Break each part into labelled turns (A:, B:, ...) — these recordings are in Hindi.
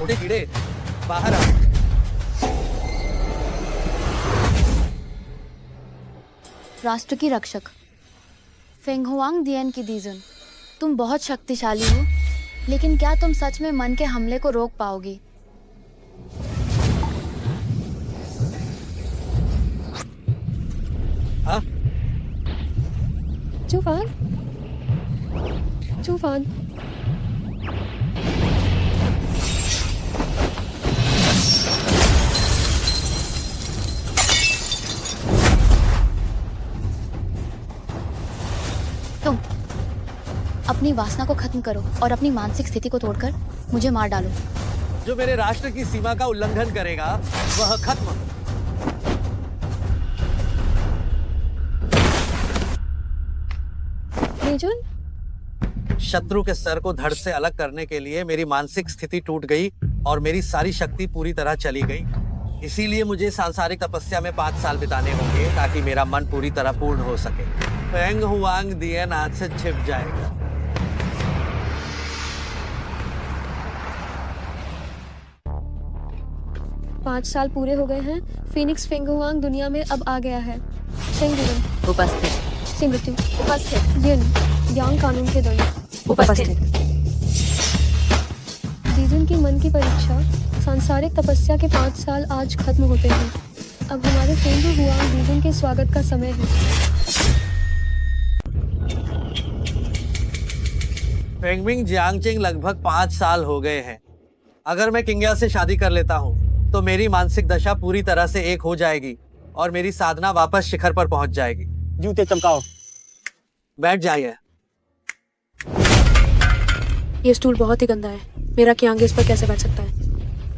A: छोटे कीड़े बाहर आ।
B: राष्ट्र की रक्षक फेंगहुआंग दियन की दीजुन, तुम बहुत शक्तिशाली हो, लेकिन क्या तुम सच में मन के हमले को रोक पाओगी?
A: हाँ?
C: चूफान, चूफान,
B: तुम अपनी वासना को खत्म करो और अपनी मानसिक स्थिति को तोड़कर मुझे मार डालो।
A: जो मेरे राष्ट्र की सीमा का उल्लंघन करेगा वह खत्म।
C: दीजुन,
A: शत्रु के सर को धड़ से अलग करने के लिए मेरी मानसिक स्थिति टूट गई और मेरी सारी शक्ति पूरी तरह चली गई। इसीलिए मुझे सांसारिक तपस्या में 5 साल बिताने होंगे ताकि मेरा मन पूरी तरह पूर्ण हो सके। फेंगहुआंग दियन आज से छिप जाएगा।
C: पाँच साल पूरे हो गए हैं। फीनिक्स फेंगहुआंग दुनिया में अब आ गया है। शेंगुन
D: उपस्थित।
C: से मृत्यु उपस्थित। जिन यांग कानून के दंड
D: उपस्थित।
C: दीजुन की मन की परीक्षा सांसारिक तपस्या के 5 साल आज खत्म होते हैं। अब हमारे फेंगहुआंग दीजुन के स्वागत का समय है।
A: फेंगमिंग जियांगचेंग लगभग 5 साल हो गए हैं। अगर मैं किंग्या से शादी कर लेता हूँ तो मेरी मानसिक दशा पूरी तरह से एक हो जाएगी और मेरी साधना वापस शिखर पर पहुंच जाएगी।
E: जूते चमकाओ।
A: बैठ जाइए।
F: ये स्टूल बहुत ही गंदा है। मेरा कियांग इस पर कैसे बैठ सकता है?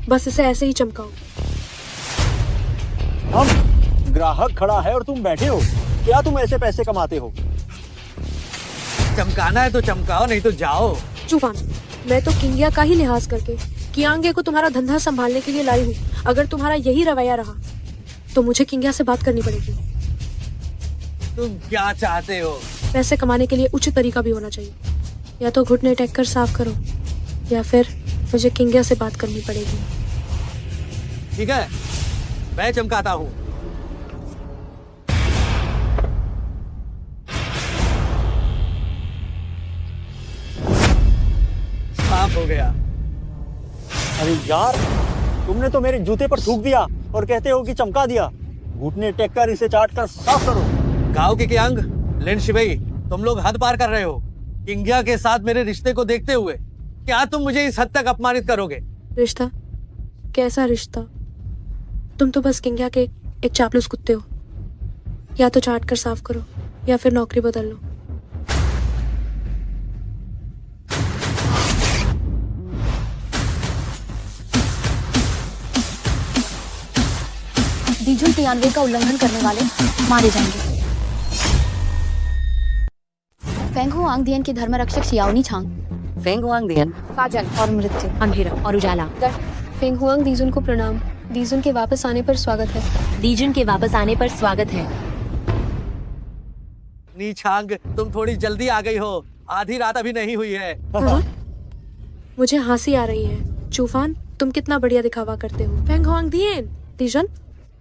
F: बस इसे ऐसे ही चमकाओ।
E: हम ग्राहक खड़ा है और तुम बैठे हो। क्या तुम ऐसे पैसे कमाते हो?
A: चमकाना है तो चमकाओ, नहीं तो जाओ।
F: चूफान, मैं तो किंगिया का ही लिहाज करके कियांगे को तुम्हारा धंधा संभालने के लिए लाई हूँ। अगर तुम्हारा यही रवैया रहा तो मुझे किंगिया से बात करनी पड़ेगी।
A: तुम क्या चाहते हो?
F: पैसे कमाने के लिए उचित तरीका भी होना चाहिए। या तो घुटने टेक कर साफ करो या फिर मुझे किंगिया से बात करनी पड़ेगी।
A: ठीक है, मैं चमकाता हूँ। साफ हो गया।
E: अरे यार, तुमने तो मेरे जूते पर थूक दिया और कहते हो कि चमका दिया। घुटने टेक कर इसे चाट कर साफ करो।
A: गांव के कियांग, लिन शिवेई, तुम लोग हद पार कर रहे हो। किंगिया के साथ मेरे रिश्ते को देखते हुए क्या तुम मुझे इस हद तक अपमानित करोगे?
F: रिश्ता? कैसा रिश्ता? तुम तो बस किंगिया के एक चापलूस कुत्ते हो। या तो चाट कर साफ करो या फिर नौकरी बदल लो।
B: दीजुन तियानवे का उल्लंघन करने वाले मारे जाएंगे। फेंगहुआंग दियन की धर्मरक्षक शियाओनी छांग,
D: फेंगहुआंग दियन,
B: काजल और मृत्यु,
D: अंधेरा और उजाला।
C: फेंगहुआंग दीजुन को प्रणाम। दीजुन के वापस आने पर स्वागत है।
D: दीजुन के वापस आने पर स्वागत है।
A: नीछांग, तुम थोड़ी जल्दी आ गई हो। आधी रात अभी नहीं हुई है।
F: हाँ? मुझे हंसी आ रही है। चूफान, तुम कितना बढ़िया दिखावा करते हो। फेंगहुआंग दियन, दीजुन,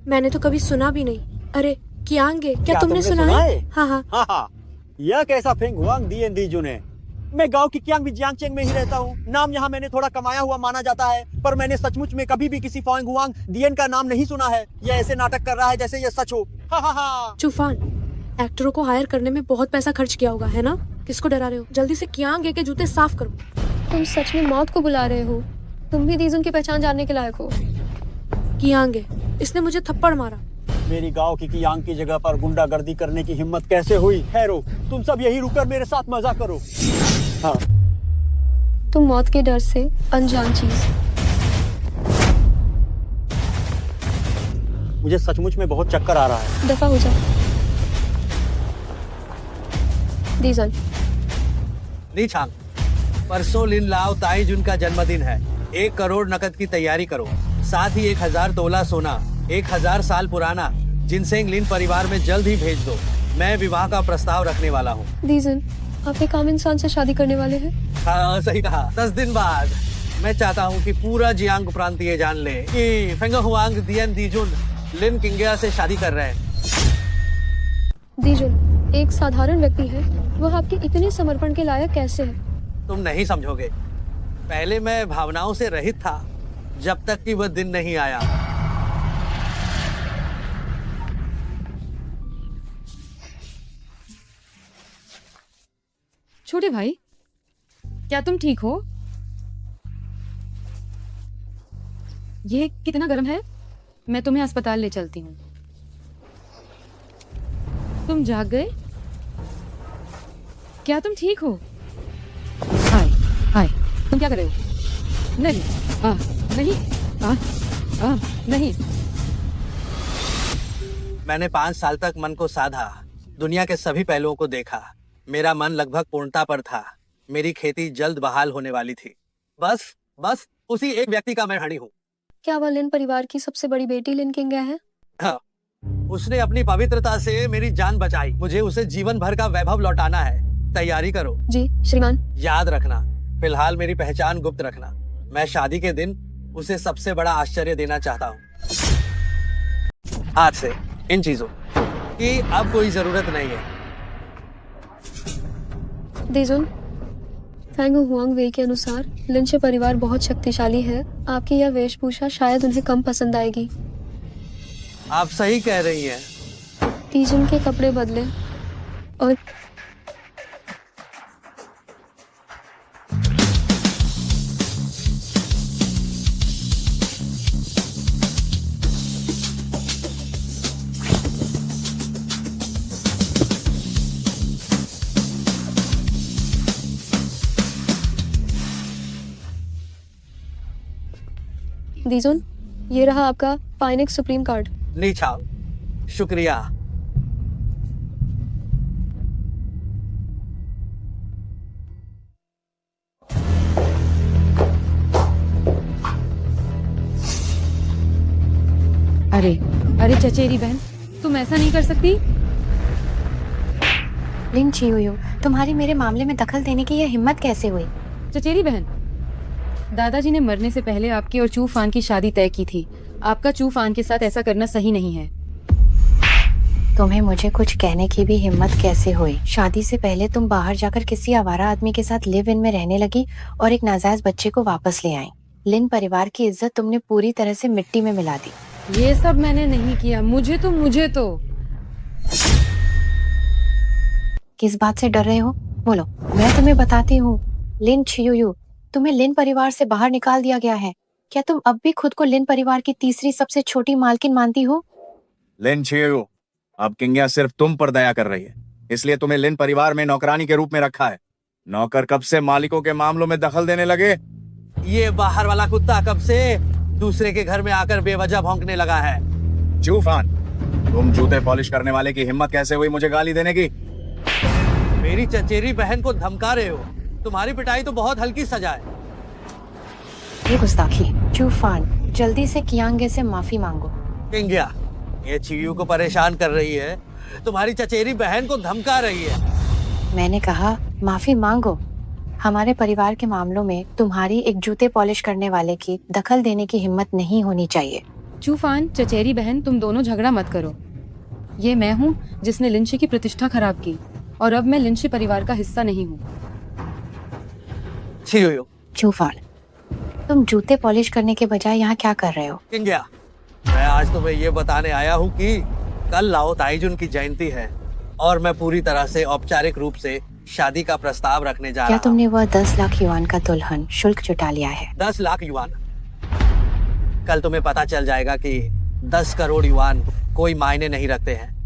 F: मैंने तो कभी सुना भी नहीं। अरे कियांगे, क्या तुमने सुना है? हाँ हाँ।
E: हाँ, यह कैसा फेंगहुआंग दियन दीजुन है? मैं गांव की कियांग जियांगचेंग में ही रहता हूँ। नाम यहाँ मैंने थोड़ा कमाया हुआ माना जाता है, पर मैंने सचमुच में कभी भी किसी फेंगहुआंग दियन का नाम नहीं सुना है। यह ऐसे नाटक कर रहा है जैसे यह सच हो। हा।
F: चूफान, एक्टरों को हायर करने में बहुत पैसा खर्च किया होगा, है ना? किसको डरा रहे हो? जल्दी से कियांगे के जूते साफ करो।
C: तुम सच में मौत को बुला रहे हो। तुम भी दीजुन की पहचान जानने के लायक हो।
F: कियांगे, इसने मुझे थप्पड़ मारा।
E: मेरी गांव की कियांग की जगह पर गुंडागर्दी करने की हिम्मत कैसे हुई? ठहरो, तुम सब यही रुककर मेरे साथ मजा करो। हाँ।
C: तुम मौत के डर से अनजान चीज।
E: मुझे सचमुच में बहुत चक्कर आ रहा है।
C: दफा हो जा। दीजुन,
A: नीछांग, परसों लिन लाओ ताइजुन का जन्मदिन है। 1 करोड़ नकद की तैयारी करो, साथ ही 1000 तोला सोना, 1000 साल पुराना जिनसेंग लिन परिवार में जल्द ही भेज दो। मैं विवाह का प्रस्ताव रखने वाला हूँ।
C: दीजुन, आप एक आम इंसान से शादी करने वाले हैं?
A: हाँ, सही कहा। 10 दिन बाद मैं चाहता हूँ कि पूरा जियांग प्रांत ये जान ले कि फेंग हुआंग दियन दीजुन लिन किंगिया से शादी कर रहे हैं।
C: दीजुन एक साधारण व्यक्ति है, वह आपके इतने समर्पण के लायक कैसे है?
A: तुम नहीं समझोगे। पहले मैं भावनाओं से रहित था, जब तक कि वह दिन नहीं आया।
G: छोटे भाई, क्या तुम ठीक हो? ये कितना गर्म है? मैं तुम्हें अस्पताल ले चलती हूँ। तुम जाग गए? क्या तुम ठीक हो? हाय हाय, तुम क्या कर रहे हो? नहीं, नहीं, नहीं।
A: मैंने 5 साल तक मन को साधा, दुनिया के सभी पहलुओं को देखा। मेरा मन लगभग पूर्णता पर था। मेरी खेती जल्द बहाल होने वाली थी। बस उसी एक व्यक्ति का मैं ऋणी हूँ।
C: क्या वह लिन परिवार की सबसे बड़ी बेटी लिन किंगिया है?
A: हाँ, उसने अपनी पवित्रता से मेरी जान बचाई। मुझे उसे जीवन भर का वैभव लौटाना है। तैयारी करो।
C: जी श्रीमान।
A: याद रखना, फिलहाल मेरी पहचान गुप्त रखना। मैं शादी के दिन उसे सबसे बड़ा आश्चर्य देना चाहता हूँ। आज से इन चीजों की अब कोई जरूरत नहीं है।
C: दीजुन, फेंग हुआंग वे के अनुसार लिनचे परिवार बहुत शक्तिशाली है। आपकी यह वेशभूषा शायद उन्हें कम पसंद आएगी।
A: आप सही कह रही हैं।
C: दीजुन के कपड़े बदले और दीजुन, ये रहा आपका फाइनेक्स सुप्रीम कार्ड।
A: नीछाव, शुक्रिया।
G: अरे चचेरी बहन, तुम ऐसा नहीं कर सकती।
D: लिन चियुयू, तुम्हारी मेरे मामले में दखल देने की यह हिम्मत कैसे हुई?
G: चचेरी बहन, दादाजी ने मरने से पहले आपकी और चू फान की शादी तय की थी। आपका चू फान के साथ ऐसा करना सही नहीं है।
D: तुम्हें मुझे कुछ कहने की भी हिम्मत कैसे हुई? शादी से पहले तुम बाहर जाकर किसी आवारा आदमी के साथ लिव इन में रहने लगी और एक नाजायज बच्चे को वापस ले आई। लिन परिवार की इज्जत तुमने पूरी तरह से मिट्टी में मिला दी।
G: ये सब मैंने नहीं किया। मुझे तो
D: किस बात से डर रहे हो? बोलो, मैं तुम्हें बताती हूँ। लिन चियुयू, तुम्हें लिन परिवार से बाहर निकाल दिया गया है। क्या तुम अब भी खुद को लिन परिवार की तीसरी सबसे छोटी मालकिन मानती हो?
H: लिन चियुयू, अब किंगिया सिर्फ तुम पर दया कर रही है, इसलिए तुम्हें लिन परिवार में नौकरानी के रूप में रखा है। नौकर कब से मालिकों के मामलों में दखल देने लगे?
A: ये बाहर वाला कुत्ता कब से दूसरे के घर में आकर बेवजह भौंकने लगा है।
H: चूफान, तुम जूते पॉलिश करने वाले की हिम्मत कैसे हुई मुझे गाली देने की?
A: मेरी चचेरी बहन को धमका रहे हो। तुम्हारी पिटाई तो बहुत हल्की सजा है।
D: ये गुस्ताखी। चूफान, जल्दी से कियांगे से माफी मांगो।
A: किंगिया, ये चियू को परेशान कर रही है। तुम्हारी चचेरी बहन को धमका रही है।
D: मैंने कहा माफी मांगो। हमारे परिवार के मामलों में तुम्हारी एक जूते पॉलिश करने वाले की दखल देने की हिम्मत नहीं होनी चाहिए।
G: चूफान, चचेरी बहन, तुम दोनों झगड़ा मत करो। ये मैं हूँ जिसने लिंशे की प्रतिष्ठा खराब की और अब मैं लिंशे परिवार का हिस्सा नहीं हूँ।
A: चियू,
D: चूफान, तुम जूते पॉलिश करने के बजाय यहाँ क्या कर रहे हो?
A: किंगिया, मैं आज तुम्हें ये बताने आया हूँ कि कल लाओ ताइजुन की जयंती है और मैं पूरी तरह से औपचारिक रूप से शादी का प्रस्ताव रखने जा रहा
D: क्या
A: हूँ।
D: तुमने वह 10 लाख युआन का दुल्हन शुल्क जुटा लिया है?
A: 10 लाख युआन। कल तुम्हें पता चल जाएगा कि 10 करोड़ युआन कोई मायने नहीं रखते हैं।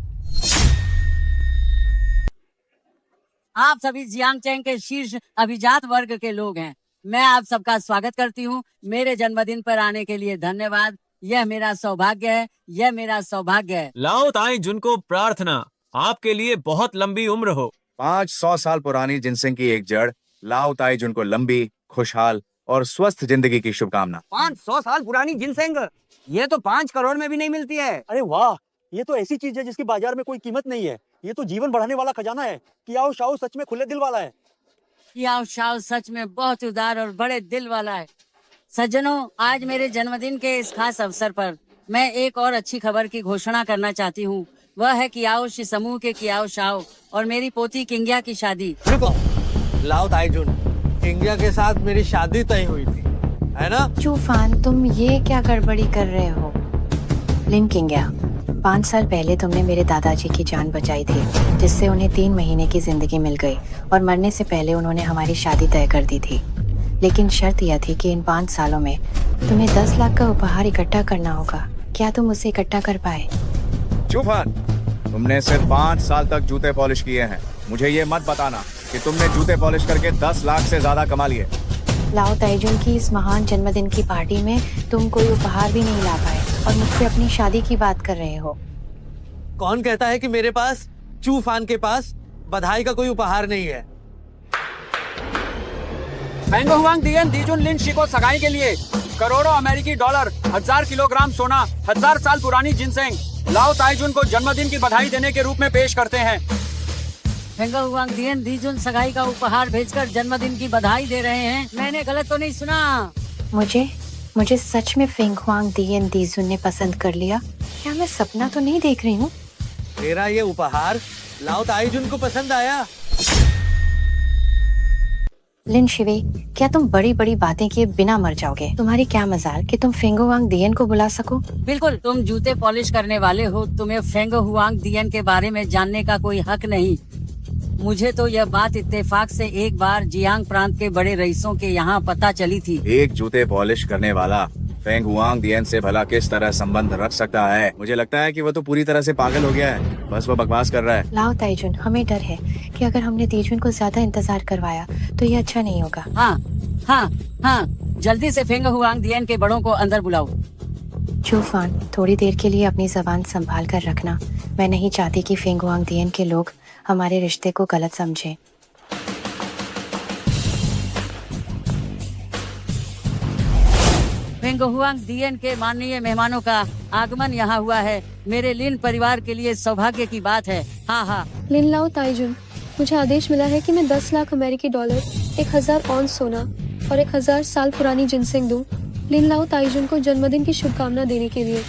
I: आप सभी जियांगचैंग के शीर्ष अभिजात वर्ग के लोग हैं। मैं आप सबका स्वागत करती हूँ। मेरे जन्मदिन पर आने के लिए धन्यवाद। यह मेरा सौभाग्य है, यह मेरा सौभाग्य है।
J: लाओ ताई जुन को प्रार्थना, आपके लिए बहुत लंबी उम्र हो।
H: 500 साल पुरानी जिनसिंग की एक जड़ लाओ ताई जुन को लंबी, खुशहाल और स्वस्थ जिंदगी की शुभकामना।
I: 500 साल पुरानी जिनसेंग, ये तो 5 करोड़ में भी नहीं मिलती है।
E: अरे वाह, ये तो ऐसी चीज है जिसकी बाजार में कोई कीमत नहीं है। ये तो जीवन बढ़ाने वाला खजाना है। कियाओ शाओ सच में खुले दिल वाला है।
I: कियाओ शाओ सच में बहुत उदार और बड़े दिल वाला है। सज्जनों, आज मेरे जन्मदिन के इस खास अवसर पर मैं एक और अच्छी खबर की घोषणा करना चाहती हूँ। वह है कियाओ शी समूह के कियाओ शाओ और मेरी पोती किंग्या की शादी।
A: रुको, लाओ ताइजुन, किंग्या के साथ मेरी शादी तय हुई थी, है ना?
D: चूफान, तुम ये क्या गड़बड़ी कर रहे हो? लिन किंग्या, 5 साल पहले तुमने मेरे दादाजी की जान बचाई थी, जिससे उन्हें 3 महीने की जिंदगी मिल गई और मरने से पहले उन्होंने हमारी शादी तय कर दी थी। लेकिन शर्त यह थी कि इन 5 सालों में तुम्हें 10 लाख का उपहार इकट्ठा करना होगा। क्या तुम उसे इकट्ठा कर पाए?
H: चूफान, तुमने सिर्फ 5 साल तक जूते पॉलिश किए हैं। मुझे ये मत बताना कि तुमने जूते पॉलिश करके 10 लाख से ज्यादा कमा लिए।
D: लाओ ताइजुन की इस महान जन्मदिन की पार्टी में तुम कोई उपहार भी नहीं ला पाए और मुझसे अपनी शादी की बात कर रहे हो।
A: कौन कहता है कि मेरे पास, चूफान के पास बधाई का कोई उपहार नहीं है?
J: फेंग हुआंग दियन दीजुन लिन शी को सगाई के लिए करोड़ों अमेरिकी डॉलर, 1000 किलोग्राम सोना, 1000 साल पुरानी जिनसेंग लाओ ताइजुन को जन्मदिन की बधाई देने के रूप में पेश करते हैं।
I: फेंग हुआंग दियन दीजुन सगाई का उपहार भेजकर जन्मदिन की बधाई दे रहे हैं। मैंने गलत तो नहीं सुना?
D: मुझे सच में फेंग हुआंग दियन दीजुन ने पसंद कर लिया? क्या मैं सपना तो नहीं देख रही हूँ?
A: तेरा ये उपहार लाओ ताइजुन को पसंद आया?
D: लिन शिवे, क्या तुम बड़ी बड़ी बातें किए बिना मर जाओगे? तुम्हारी क्या मजाल कि तुम फेंग हुआंग दियन को बुला सको?
I: बिल्कुल, तुम जूते पॉलिश करने वाले हो, तुम्हें फेंग हुआंग दियन के बारे में जानने का कोई हक नहीं। मुझे तो यह बात इत्तेफाक से एक बार जियांग प्रांत के बड़े रईसों के यहाँ पता चली थी।
H: एक जूते पॉलिश करने वाला फेंग हुआंग दियन से भला किस तरह संबंध रख सकता है? मुझे लगता है कि वो तो पूरी तरह से पागल हो गया है, बस वो बकवास कर रहा है।
D: लाओ ताइजुन, हमें डर है कि अगर हमने दीजुन को ज्यादा इंतजार करवाया तो ये अच्छा नहीं होगा।
I: हाँ, जल्दी से फेंग हुआंग दियन के बड़ों को अंदर बुलाओ।
D: चूफान, थोड़ी देर के लिए अपनी जबान संभाल कर रखना। मैं नहीं चाहती कि फेंग हुआंग दियन के लोग हमारे रिश्ते को गलत समझें।
I: फेंग हुआंग दियन के माननीय मेहमानों का आगमन यहाँ हुआ है। मेरे लिन परिवार के लिए सौभाग्य की बात है। हाँ।
C: लिन लाओ ताइजुन, मुझे आदेश मिला है कि मैं 10 लाख अमेरिकी डॉलर, 1000 ऑन सोना और 1000 साल पुरानी जिनसेंग दूं लिन लाओ ताइजुन को जन्मदिन की शुभकामना देने के लिए।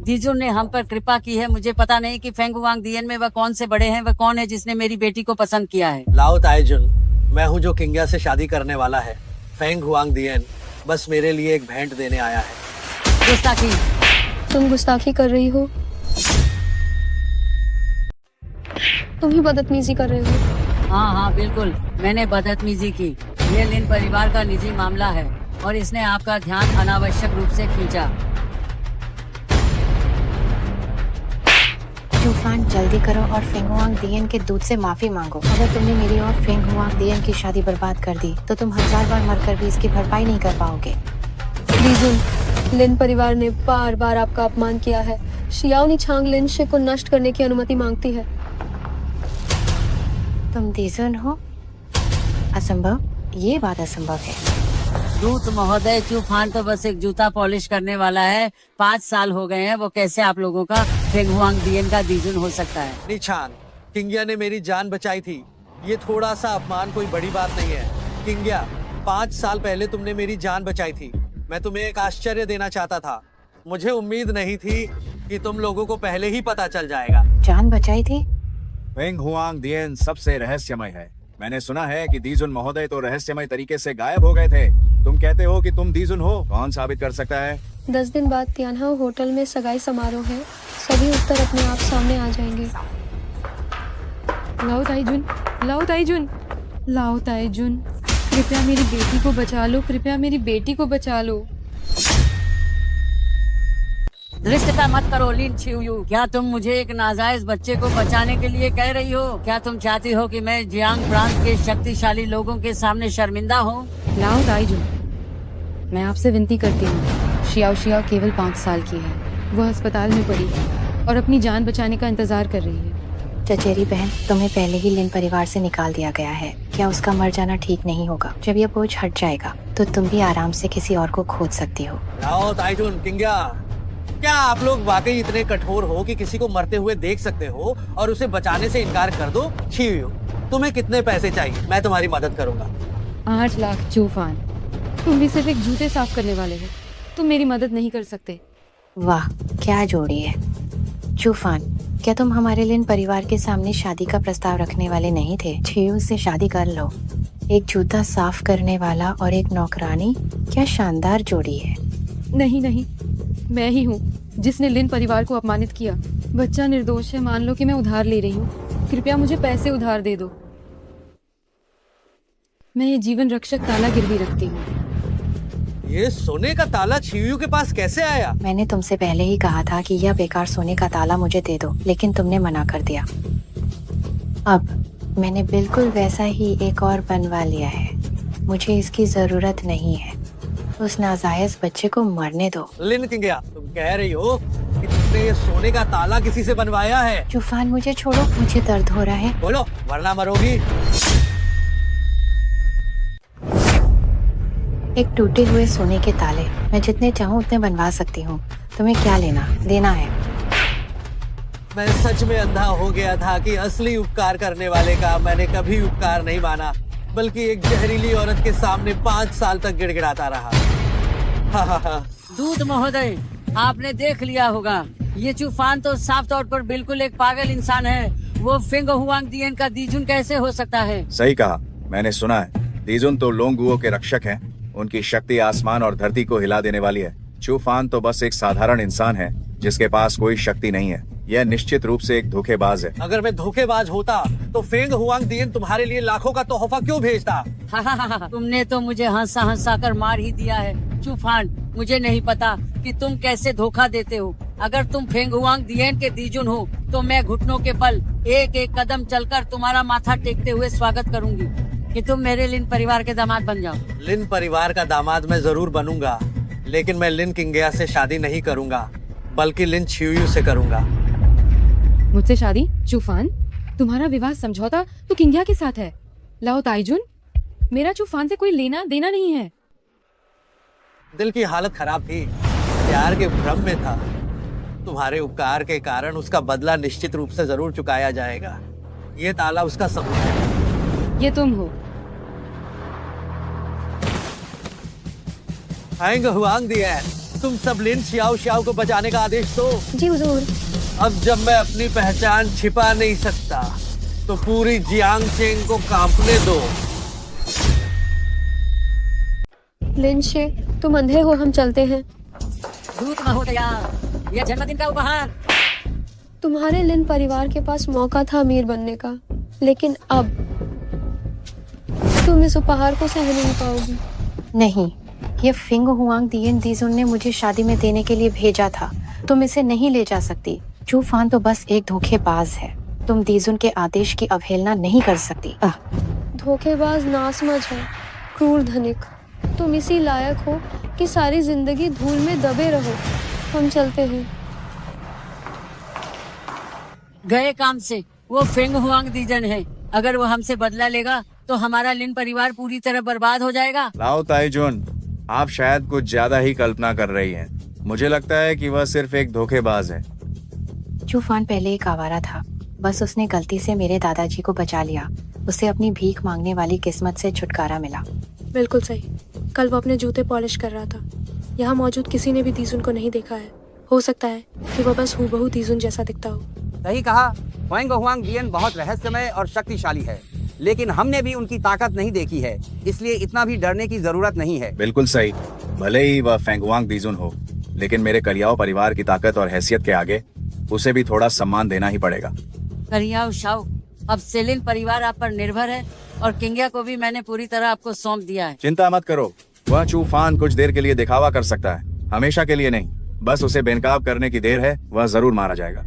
I: दीजुन ने हम पर कृपा की है। मुझे पता नहीं कि फेंग हुआंग दियन में वह कौन से बड़े हैं। वह कौन है जिसने मेरी बेटी को पसंद किया है?
A: लाओ ताइजुन, मैं हूँ जो किंग्या से शादी करने वाला है। फेंग हुआंग दियन बस मेरे लिए एक भेंट देने आया है।
I: गुस्ताखी!
C: तुम गुस्ताखी कर रही हो? तुम ही बदतमीजी कर रहे हो।
I: हाँ, बिल्कुल, मैंने बदतमीजी की। ये लिन परिवार का निजी मामला है और इसने आपका ध्यान अनावश्यक रूप से खींचा।
D: चूफान, जल्दी करो और फेंग हुआंग दियन के दूध से माफी मांगो। अगर तुमने मेरी और फेंग हुआंग दियन की शादी बर्बाद कर दी तो तुम 1000 बार मरकर भी इसकी भरपाई नहीं कर पाओगे।
C: दीजुन, लिन परिवार ने बार बार आपका अपमान किया है। शियाओ निछांग लिन शे को नष्ट करने की अनुमति मांगती है।
D: तुम दीजुन हो? असंभव, ये बात असंभव है।
I: दूत महोदय, चूफान तो बस एक जूता पॉलिश करने वाला है। 5 साल हो गए हैं, वो कैसे आप लोगों का फेंग हुआंग दियन का दीजुन हो सकता है?
A: निछांग, किंग्या ने मेरी जान बचाई थी। ये थोड़ा सा अपमान कोई बड़ी बात नहीं है। किंग्या, 5 साल पहले तुमने मेरी जान बचाई थी। मैं तुम्हें एक आश्चर्य देना चाहता था। मुझे उम्मीद नहीं थी कि तुम लोगों को पहले ही पता चल जाएगा।
D: जान बचाई थी?
H: फेंग हुआंग दियन सबसे रहस्यमय है। मैंने सुना है कि दीजुन महोदय तो रहस्यमय तरीके से गायब हो गए थे। तुम कहते हो कि तुम दीजुन हो? कौन साबित कर सकता है?
C: 10 दिन बाद तियानहाओ होटल में सगाई समारोह है। सभी उत्तर अपने आप सामने आ जाएंगे।
G: लाओ ताइजुन, लाओ ताइजुन, लाओ ताइजुन, कृपया मेरी बेटी को बचा लो, कृपया मेरी बेटी को बचा लो।
I: धृष्टता मत करो लिन छियू। क्या तुम मुझे एक नाजायज बच्चे को बचाने के लिए कह रही हो? क्या तुम चाहती हो कि मैं जियांग प्रांत के शक्तिशाली लोगों के सामने शर्मिंदा हूँ?
G: लाओ ताइजुन, मैं आपसे विनती करती हूँ। शियाओ केवल 5 साल की है। वह अस्पताल में पड़ी है और अपनी जान बचाने का इंतजार कर रही है।
D: चचेरी बहन, तुम्हें पहले ही लिन परिवार से निकाल दिया गया है। क्या उसका मर जाना ठीक नहीं होगा? जब यह बोझ हट जाएगा तो तुम भी आराम से किसी और को खोज सकती हो।
A: लाओ ताइजुन, किंग्या, क्या आप लोग वाकई इतने कठोर हो कि किसी को मरते हुए देख सकते हो और उसे बचाने से इनकार कर दो? छियू, तुम्हें कितने पैसे चाहिए, मैं तुम्हारी मदद करूंगा।
G: 8 लाख चूफान, तुम भी सिर्फ एक जूते साफ करने वाले हो, तुम मेरी मदद नहीं कर सकते।
D: वाह क्या जोड़ी है। चूफान, क्या तुम हमारे लिन परिवार के सामने शादी का प्रस्ताव रखने वाले नहीं थे? छियू से शादी कर लो। एक जूता साफ करने वाला और एक नौकरानी, क्या शानदार जोड़ी है।
G: नहीं नहीं, मैं ही हूँ जिसने लिन परिवार को अपमानित किया। बच्चा निर्दोष है, मान लो कि मैं उधार ले रही हूँ, कृपया मुझे पैसे उधार दे दो। मैं ये जीवन रक्षक ताला गिरवी रखती हूँ।
A: ये सोने का ताला छियू के पास कैसे आया?
D: मैंने तुमसे पहले ही कहा था कि यह बेकार सोने का ताला मुझे दे दो, लेकिन तुमने मना कर दिया। अब मैंने बिल्कुल वैसा ही एक और बनवा लिया है। मुझे इसकी जरूरत नहीं है। उस नाजायज बच्चे को मरने दो।
A: लिन किंगिया, तुम कह रही हो कि तुमने ये सोने का ताला किसी से बनवाया है?
D: चूफान मुझे छोड़ो, मुझे दर्द हो रहा है।
A: बोलो वरना मरोगी।
D: एक टूटे हुए सोने के ताले मैं जितने चाहूँ उतने बनवा सकती हूँ। तुम्हें क्या देना है?
A: मैं सच में अंधा हो गया था कि असली उपकार करने वाले का मैंने कभी उपकार नहीं माना, बल्कि एक जहरीली औरत के सामने 5 साल तक गिड़गिड़ाता रहा।
I: दूत महोदय, आपने देख लिया होगा, ये चूफान तो साफ तौर पर बिल्कुल एक पागल इंसान है। वो फेंग हुआंग दियन का दीजुन कैसे हो सकता है?
H: सही कहा, मैंने सुना है दीजुन तो लोंगुओ के रक्षक हैं। उनकी शक्ति आसमान और धरती को हिला देने वाली है। चूफान तो बस एक साधारण इंसान है जिसके पास कोई शक्ति नहीं है। यह निश्चित रूप से एक धोखेबाज है।
A: अगर मैं धोखेबाज होता तो फेंग हुआंग दियन तुम्हारे लिए लाखों का तोहफा क्यों भेजता?
I: तुमने तो मुझे हंसा हंसा कर मार ही दिया है चूफान। मुझे नहीं पता कि तुम कैसे धोखा देते हो। अगर तुम फेंग हुआंग दियन के दीजुन हो तो मैं घुटनों के बल एक एक कदम चलकर तुम्हारा माथा टेकते हुए स्वागत करूंगी कि तुम मेरे लिन परिवार के दामाद बन जाओ।
A: लिन परिवार का दामाद मैं जरूर बनूंगा, लेकिन मैं लिन किंगिया से शादी नहीं करूंगा, बल्कि लिन छियू से करूंगा।
G: मुझसे शादी? चूफान, तुम्हारा विवाह समझौता तो किंगिया के साथ है। लाओ ताइजुन, मेरा चूफान से कोई लेना देना नहीं है।
A: दिल की हालत खराब थी, प्यार के भ्रम में था। तुम्हारे उपकार के कारण उसका बदला निश्चित रूप से जरूर चुकाया जाएगा। ये ताला उसका सबूत है।
G: ये तुम हो।
A: फेंग हुआंग दियन, तुम सब लिन शियाओ शियाओ को बचाने का आदेश दो।
C: जी हुजूर।
A: अब जब मैं अपनी पहचान छिपा नहीं सकता तो पूरी जियांग चेंग को कांपने दो।
C: लिन शे, तुम अंधे हो, हम चलते हैं।
I: दूत महोदया, यह जन्मदिन का उपहार।
C: तुम्हारे लिन परिवार के पास मौका था अमीर बनने का, लेकिन अब तुम इस उपहार को सह नहीं पाओगी।
D: नहीं, ये फेंग हुआंग दियन दीजुन ने मुझे शादी में देने के लिए भेजा था। तुम इसे नहीं ले जा सकती। चूफान तो बस एक धोखेबाज है। तुम दीजुन के आदेश की अवहेलना नहीं कर सकती।
C: धोखेबाज नासमझ है, क्रूर धनिक। तुम इसी लायक हो कि सारी जिंदगी धूल में दबे रहो। हम चलते हैं।
I: गए काम से वो फेंग हुआंग दीजन है। अगर वो हमसे बदला लेगा तो हमारा लिन परिवार पूरी तरह बर्बाद हो जाएगा।
H: लाओ ताइजुन, आप शायद कुछ ज्यादा ही कल्पना कर रही हैं। मुझे लगता है कि वह सिर्फ एक धोखेबाज है।
D: चूफान पहले एक आवारा था, बस उसने गलती से मेरे दादाजी को बचा लिया। उसे अपनी भीख मांगने वाली किस्मत से छुटकारा मिला।
F: बिल्कुल सही। कल वो अपने जूते पॉलिश कर रहा था। यहाँ मौजूद किसी ने भी दीजुन को नहीं देखा है। हो सकता है कि वो बस हूबहू दीजुन जैसा दिखता हो।
J: सही कहा, फेंग हुआंग दियन बहुत रहस्यमय और शक्तिशाली है, लेकिन हमने भी उनकी ताकत नहीं देखी है, इसलिए इतना भी डरने की जरूरत नहीं है।
H: बिल्कुल सही। भले ही वह फेंग हुआंग दीजुन हो, लेकिन मेरे कलियाओ परिवार की ताकत और हैसियत के आगे उसे भी थोड़ा सम्मान देना ही पड़ेगा।
I: करियाओ शाओ, अब सेलिन परिवार आप पर निर्भर है और किंगिया को भी मैंने पूरी तरह आपको सौंप दिया है।
H: चिंता मत करो, वह चूफान कुछ देर के लिए दिखावा कर सकता है, हमेशा के लिए नहीं। बस उसे बेनकाब करने की देर है, वह जरूर मारा जाएगा।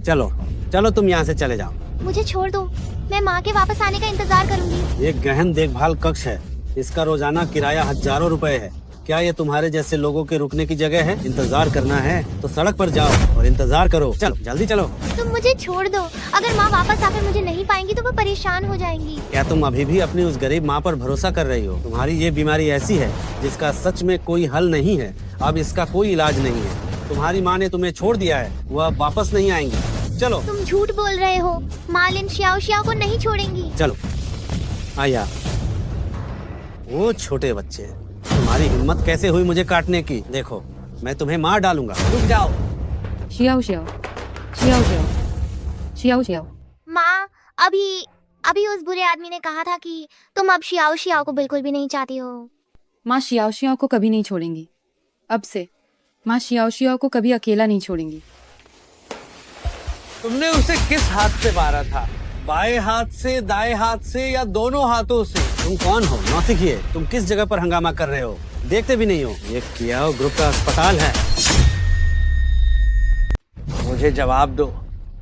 E: चलो चलो, तुम यहाँ से चले जाओ।
B: मुझे छोड़ दो, मैं माँ के वापस आने का इंतजार करूंगी।
E: एक गहन देखभाल कक्ष है, इसका रोजाना किराया हजारों रुपए है। क्या ये तुम्हारे जैसे लोगों के रुकने की जगह है? इंतजार करना है तो सड़क पर जाओ और इंतजार करो। चलो जल्दी चलो।
B: तुम मुझे छोड़ दो, अगर माँ वापस आकर मुझे नहीं पाएंगी तो वो परेशान हो जाएंगी।
E: क्या तुम अभी भी अपनी उस गरीब माँ पर भरोसा कर रही हो? तुम्हारी ये बीमारी ऐसी है जिसका सच में कोई हल नहीं है। अब इसका कोई इलाज नहीं है। तुम्हारी माँ ने तुम्हें छोड़ दिया है, वो अब वापस नहीं आएंगी। चलो
K: तुम झूठ बोल रहे हो। माँ लिन शियाओ शियाओ को नहीं छोड़ेंगी।
E: चलो आया। वो छोटे बच्चे, तुम्हारी हिम्मत कैसे हुई मुझे काटने की? देखो मैं तुम्हें मार डालूंगा। रुक जाओ।
G: Xiao Xiao Xiao Xiao Xiao Xiao.
K: माँ अभी उस बुरे आदमी ने कहा था कि तुम अब शियाओ शियाओ को बिल्कुल भी नहीं चाहती हो।
G: माँ शियाओ शियाओ को कभी नहीं छोड़ेंगी। अब से माँ शियाओ शियाओ को कभी अकेला नहीं छोड़ेंगी।
A: तुमने उसे किस हाथ से मारा था? बाएं हाथ से, दाएं हाथ से या दोनों हाथों से?
E: तुम कौन हो? नौसिखिए, तुम किस जगह पर हंगामा कर रहे हो? देखते भी नहीं हो? ये कियाओ ग्रुप का अस्पताल है।
A: मुझे जवाब दो,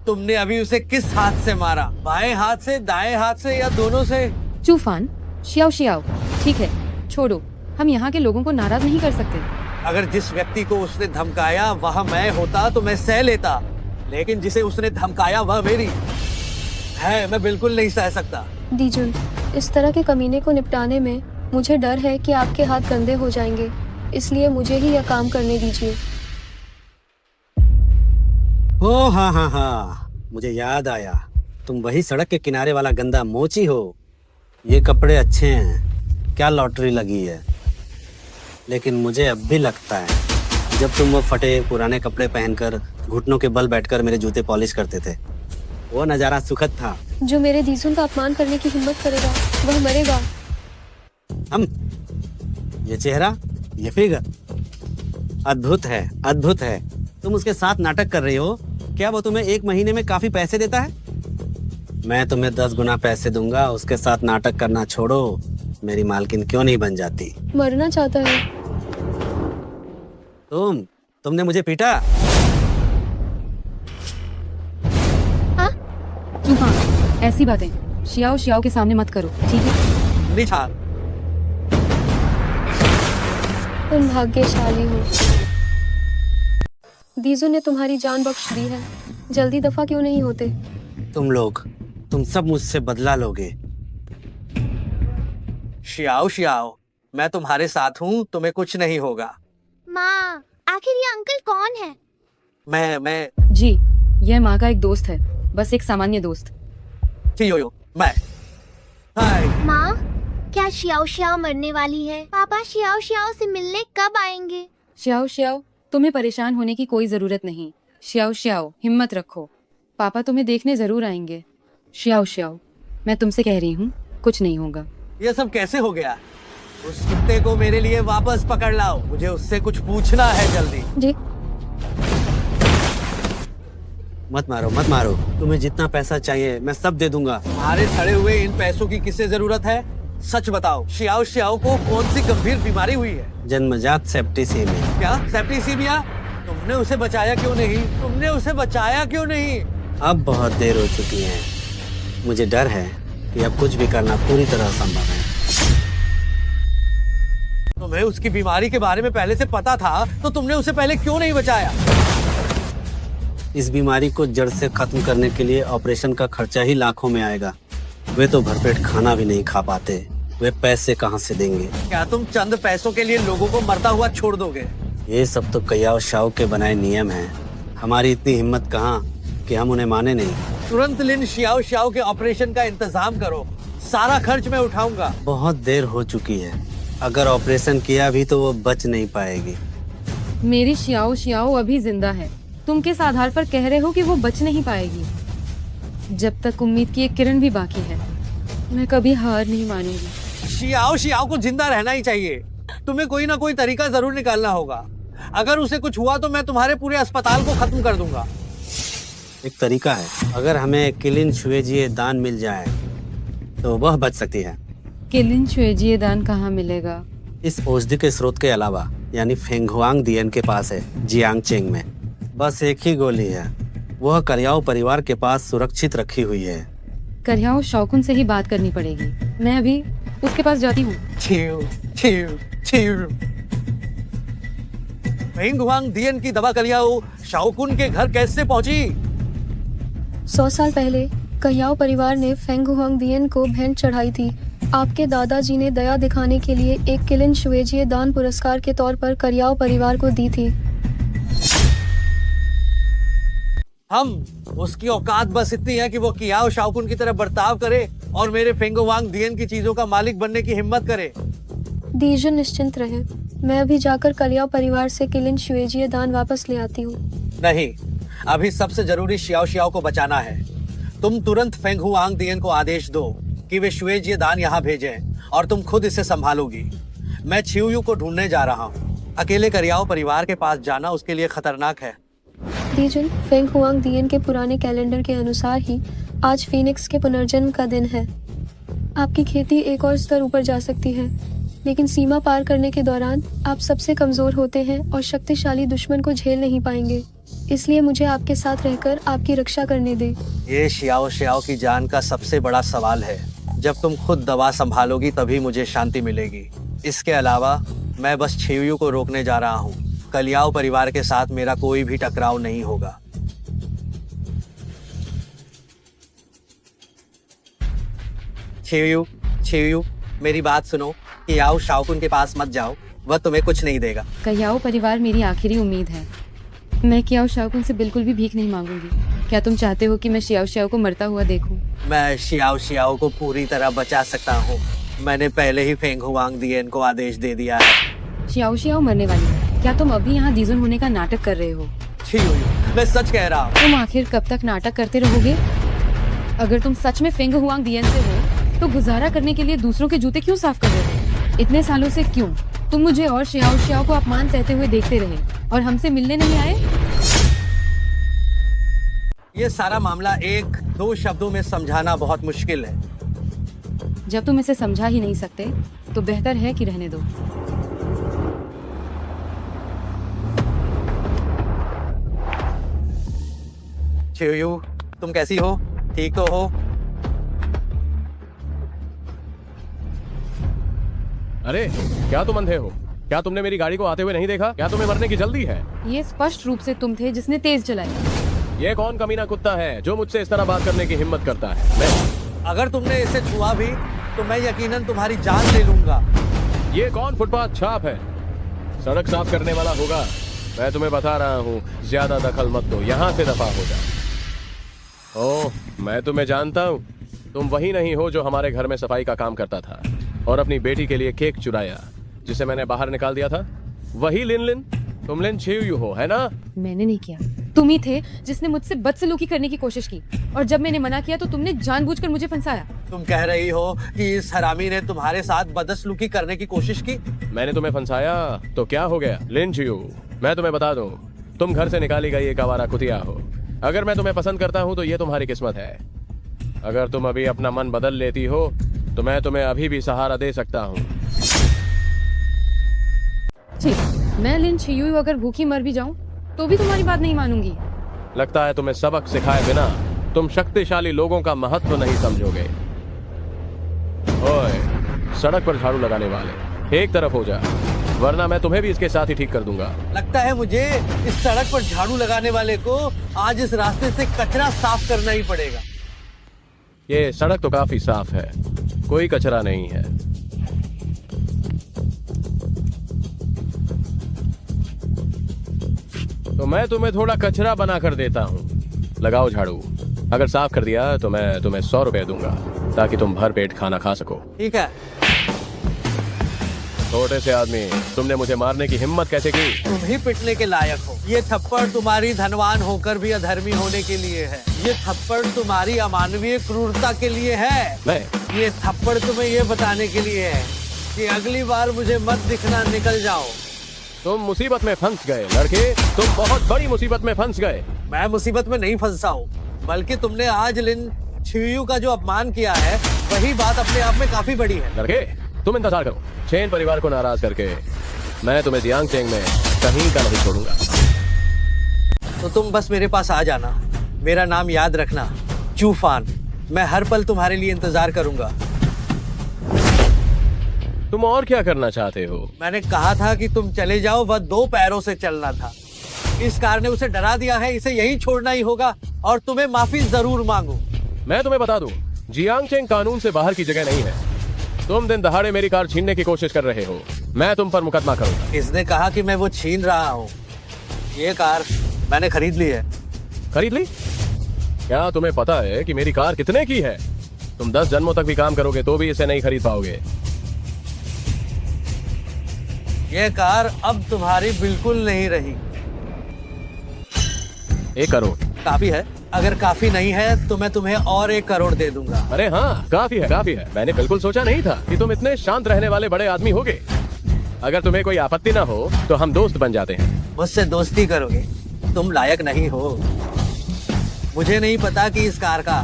A: तुमने अभी उसे किस हाथ से मारा? बाएं हाथ से, दाएं हाथ से या दोनों से?
G: चूफान, शियाओ शियाओ, ठीक है, छोड़ो। हम यहाँ के लोगों को नाराज नहीं कर सकते।
A: अगर जिस व्यक्ति को उसने धमकाया वह मैं होता तो मैं सह लेता, लेकिन जिसे उसने धमकाया वह मेरी है, मैं बिल्कुल नहीं सह सकता।
C: दीजुन, इस तरह के कमीने को निपटाने में मुझे डर है कि आपके हाथ गंदे हो जाएंगे, इसलिए मुझे ही यह काम करने दीजिए।
E: ओ हाँ, मुझे याद आया। तुम वही सड़क के किनारे वाला गंदा मोची हो। ये कपड़े अच्छे हैं, क्या लॉटरी लगी है। लेकिन मुझे अब भी लगता है जब तुम वो फटे पुराने कपड़े पहनकर घुटनों के बल बैठकर मेरे जूते पॉलिश करते थे, वो नजारा सुखद था।
C: जो मेरे दीजुन का अपमान करने की हिम्मत करेगा वह मरेगा।
E: हम ये चेहरा, ये फिगर, अद्भुत है, अद्भुत है। तुम उसके साथ नाटक कर रही हो। क्या वो तुम्हें 1 महीने में काफी पैसे देता है? मैं तुम्हें 10 गुना पैसे दूंगा। उसके साथ नाटक करना छोड़ो। मेरी मालकिन क्यों नहीं बन जाती?
C: मरना चाहता है।
E: तुमने मुझे पीटा?
G: चूफान, ऐसी बातें शियाओ शियाओ के सामने मत करो, ठीक है?
A: निछा,
C: तुम भाग्यशाली हो। दीजू ने तुम्हारी जान बख्श दी है। जल्दी दफा क्यों नहीं होते?
E: तुम सब मुझसे बदला लोगे।
A: शियाओ शियाओ, मैं तुम्हारे साथ हूँ, तुम्हें कुछ नहीं होगा।
K: माँ, आखिर ये अंकल कौन है?
A: मैं
G: जी, यह माँ का एक दोस्त है, बस एक सामान्य दोस्त।
A: चियोयो, मैं। हाय।
K: माँ, क्या शियाओ शियाओ मरने वाली है? पापा शियाओ शियाओ से मिलने कब आएंगे?
G: शियाओ शियाओ, तुम्हें परेशान होने की कोई जरूरत नहीं। शियाओ शियाओ, हिम्मत रखो, पापा तुम्हें देखने जरूर आएंगे। शियाओ शियाओ, मैं तुमसे कह रही हूँ, कुछ नहीं होगा।
A: ये सब कैसे हो गया? उस कुत्ते को मेरे लिए वापस पकड़ लाओ, मुझे उससे कुछ पूछना है जल्दी।
C: जी।
E: मत मारो। तुम्हें जितना पैसा चाहिए मैं सब दे दूंगा।
A: तुम्हारे सड़े हुए इन पैसों की किसे जरूरत है? सच बताओ, शियाओ शियाओ को कौन सी गंभीर बीमारी हुई है?
E: जन्मजात सेप्टिसीमिया।
A: क्या सेप्टिसीमिया? तुमने उसे बचाया क्यों नहीं?
E: अब बहुत देर हो चुकी है। मुझे डर है कि अब कुछ भी करना पूरी तरह असंभव है।
A: तुम्हें उसकी बीमारी के बारे में पहले से पता था, तो तुमने उसे पहले क्यों नहीं बचाया?
E: इस बीमारी को जड़ से खत्म करने के लिए ऑपरेशन का खर्चा ही लाखों में आएगा। वे तो भरपेट खाना भी नहीं खा पाते, वे पैसे कहाँ से देंगे?
A: क्या तुम चंद पैसों के लिए लोगों को मरता हुआ छोड़ दोगे?
E: ये सब तो कयाओ शाओ के बनाए नियम हैं। हमारी इतनी हिम्मत कहाँ कि हम उन्हें माने नहीं।
A: तुरंत लिन शियाओ शियाओ के ऑपरेशन का इंतजाम करो, सारा खर्च मैं उठाऊंगा।
E: बहुत देर हो चुकी है, अगर ऑपरेशन किया भी तो वो बच नहीं पाएगी।
G: मेरी शियाओ शियाओ अभी जिंदा है, तुम किस आधार पर कह रहे हो कि वो बच नहीं पाएगी? जब तक उम्मीद की एक किरण भी बाकी है, मैं कभी हार नहीं मानूंगी।
A: शियाओ शियाओ को जिंदा रहना ही चाहिए। तुम्हें कोई ना कोई तरीका जरूर निकालना होगा। अगर उसे कुछ हुआ तो मैं तुम्हारे पूरे अस्पताल को खत्म कर दूंगा।
E: एक तरीका है, अगर हमें किलिन शुएजिए दान मिल जाए तो वह बच सकती है।
G: किलिन शुएजिए दान कहाँ मिलेगा?
E: इस औषधि के स्रोत के अलावा, यानी फेंगहुआंग दियन के पास है, जियांगचेंग में। बस एक ही गोली है, वह करियाओ परिवार के पास सुरक्षित रखी हुई है।
G: करियाओ शौकुन से ही बात करनी पड़ेगी। मैं अभी उसके पास जाती हूँ।
A: फेंगहुआंग दियन की दवा करियाओ शाओकुन के घर कैसे पहुंची?
C: 100 साल पहले कयाओ परिवार ने फेंगहुआंग दियन को भेंट चढ़ाई थी। आपके दादाजी ने दया दिखाने के लिए एक किलिन शुएजिए दान पुरस्कार के तौर पर करियाओ परिवार को दी थी।
A: हम उसकी औकात बस इतनी है कि वो कियाओ शाओकुन की तरह बर्ताव करे और मेरे फेंगोवांग दियन की चीजों का मालिक बनने की हिम्मत करे।
C: दीजुन निश्चिंत रहे, मैं अभी जाकर कलियाओ परिवार से किलिन शुएजिए दान वापस ले आती हूँ।
A: नहीं, अभी सबसे जरूरी शियाओ शियाओ को बचाना है। तुम तुरंत फेंगहुआंग दियन को आदेश दो कि वे शुएजिए दान यहाँ भेजें और तुम खुद इसे संभालोगी। मैं छियुयू को ढूंढने जा रहा हूँ। अकेले करियाओ परिवार के पास जाना उसके लिए खतरनाक है।
C: दीजुन, फेंग हुआंग दियन के पुराने कैलेंडर के अनुसार ही आज फीनिक्स के पुनर्जन्म का दिन है। आपकी खेती एक और स्तर ऊपर जा सकती है, लेकिन सीमा पार करने के दौरान आप सबसे कमजोर होते हैं और शक्तिशाली दुश्मन को झेल नहीं पाएंगे। इसलिए मुझे आपके साथ रहकर आपकी रक्षा करने दे।
A: ये शियाओ शियाओ की जान का सबसे बड़ा सवाल है। जब तुम खुद दवा संभालोगी तभी मुझे शांति मिलेगी। इसके अलावा मैं बस छियुयू को रोकने जा रहा हूँ। कलियाओ परिवार के साथ मेरा कोई भी टकराव नहीं होगा। छियुयू, छियुयू, मेरी बात सुनो। कियाओ शाओकुन के पास मत जाओ, वह तुम्हें कुछ नहीं देगा।
G: कयाओ परिवार मेरी आखिरी उम्मीद है। मैं कियाओ शाओकुन से बिल्कुल भी भीख नहीं मांगूंगी। क्या तुम चाहते हो कि मैं शियाओ शियाओ को मरता हुआ देखूं?
A: मैं शियाओ शियाओ को पूरी तरह बचा सकता हूँ। मैंने पहले ही फेंगहुआंग दियन को आदेश दे दिया है।
G: शियाओ शियाओ मरने वाली है। क्या तुम अभी यहाँ दीजुन होने का नाटक कर रहे हो?
A: छियुयू, मैं सच कह रहा हूँ।
G: तुम आखिर कब तक नाटक करते रहोगे? अगर तुम सच में फेंग हुआंग दियन से हो तो गुजारा करने के लिए दूसरों के जूते क्यों साफ कर रहे हो? इतने सालों से क्यों तुम मुझे और शियाओ शियाओ को अपमान सहते हुए देखते रहे और हमसे मिलने नहीं आए?
A: ये सारा मामला एक दो शब्दों में समझाना बहुत मुश्किल है।
G: जब तुम इसे समझा ही नहीं सकते तो बेहतर है कि रहने दो।
A: छियुयू, तुम कैसी हो? ठीक तो हो?
L: अरे क्या तुम अंधे हो? क्या तुमने मेरी गाड़ी को आते हुए नहीं देखा? क्या तुम्हें मरने की जल्दी है?
G: ये स्पष्ट रूप से तुम थे जिसने तेज चलाई।
L: ये कौन कमीना कुत्ता है जो मुझसे इस तरह बात करने की हिम्मत करता है? मैं
A: अगर तुमने इसे छुआ भी तो मैं यकीनन तुम्हारी जान ले लूंगा।
L: ये कौन फुटपाथ छाप है? सड़क साफ करने वाला होगा। मैं तुम्हें बता रहा हूँ, ज्यादा दखल मत दो, यहाँ से दफा हो जाओ। ओह, मैं तुम्हें जानता हूँ। तुम वही नहीं हो जो हमारे घर में सफाई का काम करता था और अपनी बेटी के लिए केक चुराया जिसे मैंने बाहर निकाल दिया था। वही लिन लिन? तुम लिन छियुयू हो, है ना?
G: मैंने नहीं किया, तुम ही थे जिसने मुझसे बदसलूकी करने की कोशिश की और जब मैंने मना किया तो तुमने जानबूझकर मुझे फंसाया।
A: तुम कह रही हो कि इस हरामी ने तुम्हारे साथ बदसलूकी करने की कोशिश की?
L: मैंने तुम्हें फंसाया तो क्या हो गया? लिन छियू, मैं तुम्हें बता दूं, तुम घर से निकाली गई एक आवारा कुतिया हो। अगर मैं तुम्हें पसंद करता हूं तो ये तुम्हारी किस्मत है। अगर तुम अभी अपना मन बदल लेती हो तो मैं तुम्हें अभी भी सहारा दे सकता हूं।
G: ठीक, मैं लिन छियुयू अगर भूखी मर भी जाऊं तो भी तुम्हारी बात नहीं मानूंगी।
L: लगता है तुम्हें सबक सिखाए बिना तुम शक्तिशाली लोगों का महत्व नहीं समझोगे। ओए, सड़क पर झाड़ू लगाने वाले, एक तरफ हो जा, वरना मैं तुम्हें भी इसके साथ ही ठीक कर दूंगा।
A: लगता है मुझे इस सड़क पर झाड़ू लगाने वाले को आज इस रास्ते से कचरा साफ करना ही पड़ेगा।
L: ये सड़क तो काफी साफ है, कोई कचरा नहीं है। तो मैं तुम्हें थोड़ा कचरा बना कर देता हूँ। लगाओ झाड़ू। अगर साफ कर दिया तो मैं तुम्हें 100 रुपए दूंगा ताकि तुम भर पेट खाना खा सको।
A: ठीक है।
L: छोटे से आदमी, तुमने मुझे मारने की हिम्मत कैसे की?
A: तुम ही पिटने के लायक हो। ये थप्पड़ तुम्हारी धनवान होकर भी अधर्मी होने के लिए है। ये थप्पड़ तुम्हारी अमानवीय क्रूरता के लिए है। ये थप्पड़ तुम्हें ये बताने के लिए है कि अगली बार मुझे मत दिखना, निकल जाओ।
L: तुम मुसीबत में फंस गए लड़के, तुम बहुत बड़ी मुसीबत में फंस गए।
A: मैं मुसीबत में नहीं फंसा हूँ, बल्कि तुमने आज लिन छियुयू का जो अपमान किया है वही बात अपने आप में काफी बड़ी है।
L: लड़के, तुम इंतजार करो। चेन परिवार को नाराज करके मैं तुम्हें जियांग चेंग में कहीं का नहीं छोड़ूंगा।
A: तो तुम बस मेरे पास आ जाना। मेरा नाम याद रखना, चूफान। मैं हर पल तुम्हारे लिए इंतजार करूंगा।
L: तुम और क्या करना चाहते हो?
A: मैंने कहा था कि तुम चले जाओ, वह 2 पैरों से चलना था। इस कार ने उसे डरा दिया है, इसे यहीं छोड़ना ही होगा और तुम्हें माफी जरूर मांगू।
L: मैं तुम्हें बता दूं, जियांग चेंग कानून से बाहर की जगह नहीं है। तुम दिन दहाड़े मेरी कार छीनने की कोशिश कर रहे हो, मैं तुम पर मुकदमा करूंगा।
A: इसने कहा कि मैं वो छीन रहा हूँ। ये कार मैंने खरीद ली है।
L: खरीद ली? क्या तुम्हें पता है कि मेरी कार कितने की है? तुम 10 जन्मों तक भी काम करोगे तो भी इसे नहीं खरीद पाओगे।
A: ये कार अब तुम्हारी बिल्कुल नहीं रही।
L: 1 करोड़
A: काफी है? अगर काफी नहीं है तो मैं तुम्हें और 1 करोड़ दे दूंगा।
L: अरे हाँ, काफी है, काफी है। मैंने बिल्कुल सोचा नहीं था कि तुम इतने शांत रहने वाले बड़े आदमी होगे। अगर तुम्हें कोई आपत्ति ना हो तो हम दोस्त बन जाते हैं।
A: मुझसे दोस्ती करोगे? तुम लायक नहीं हो। मुझे नहीं पता कि इस कार का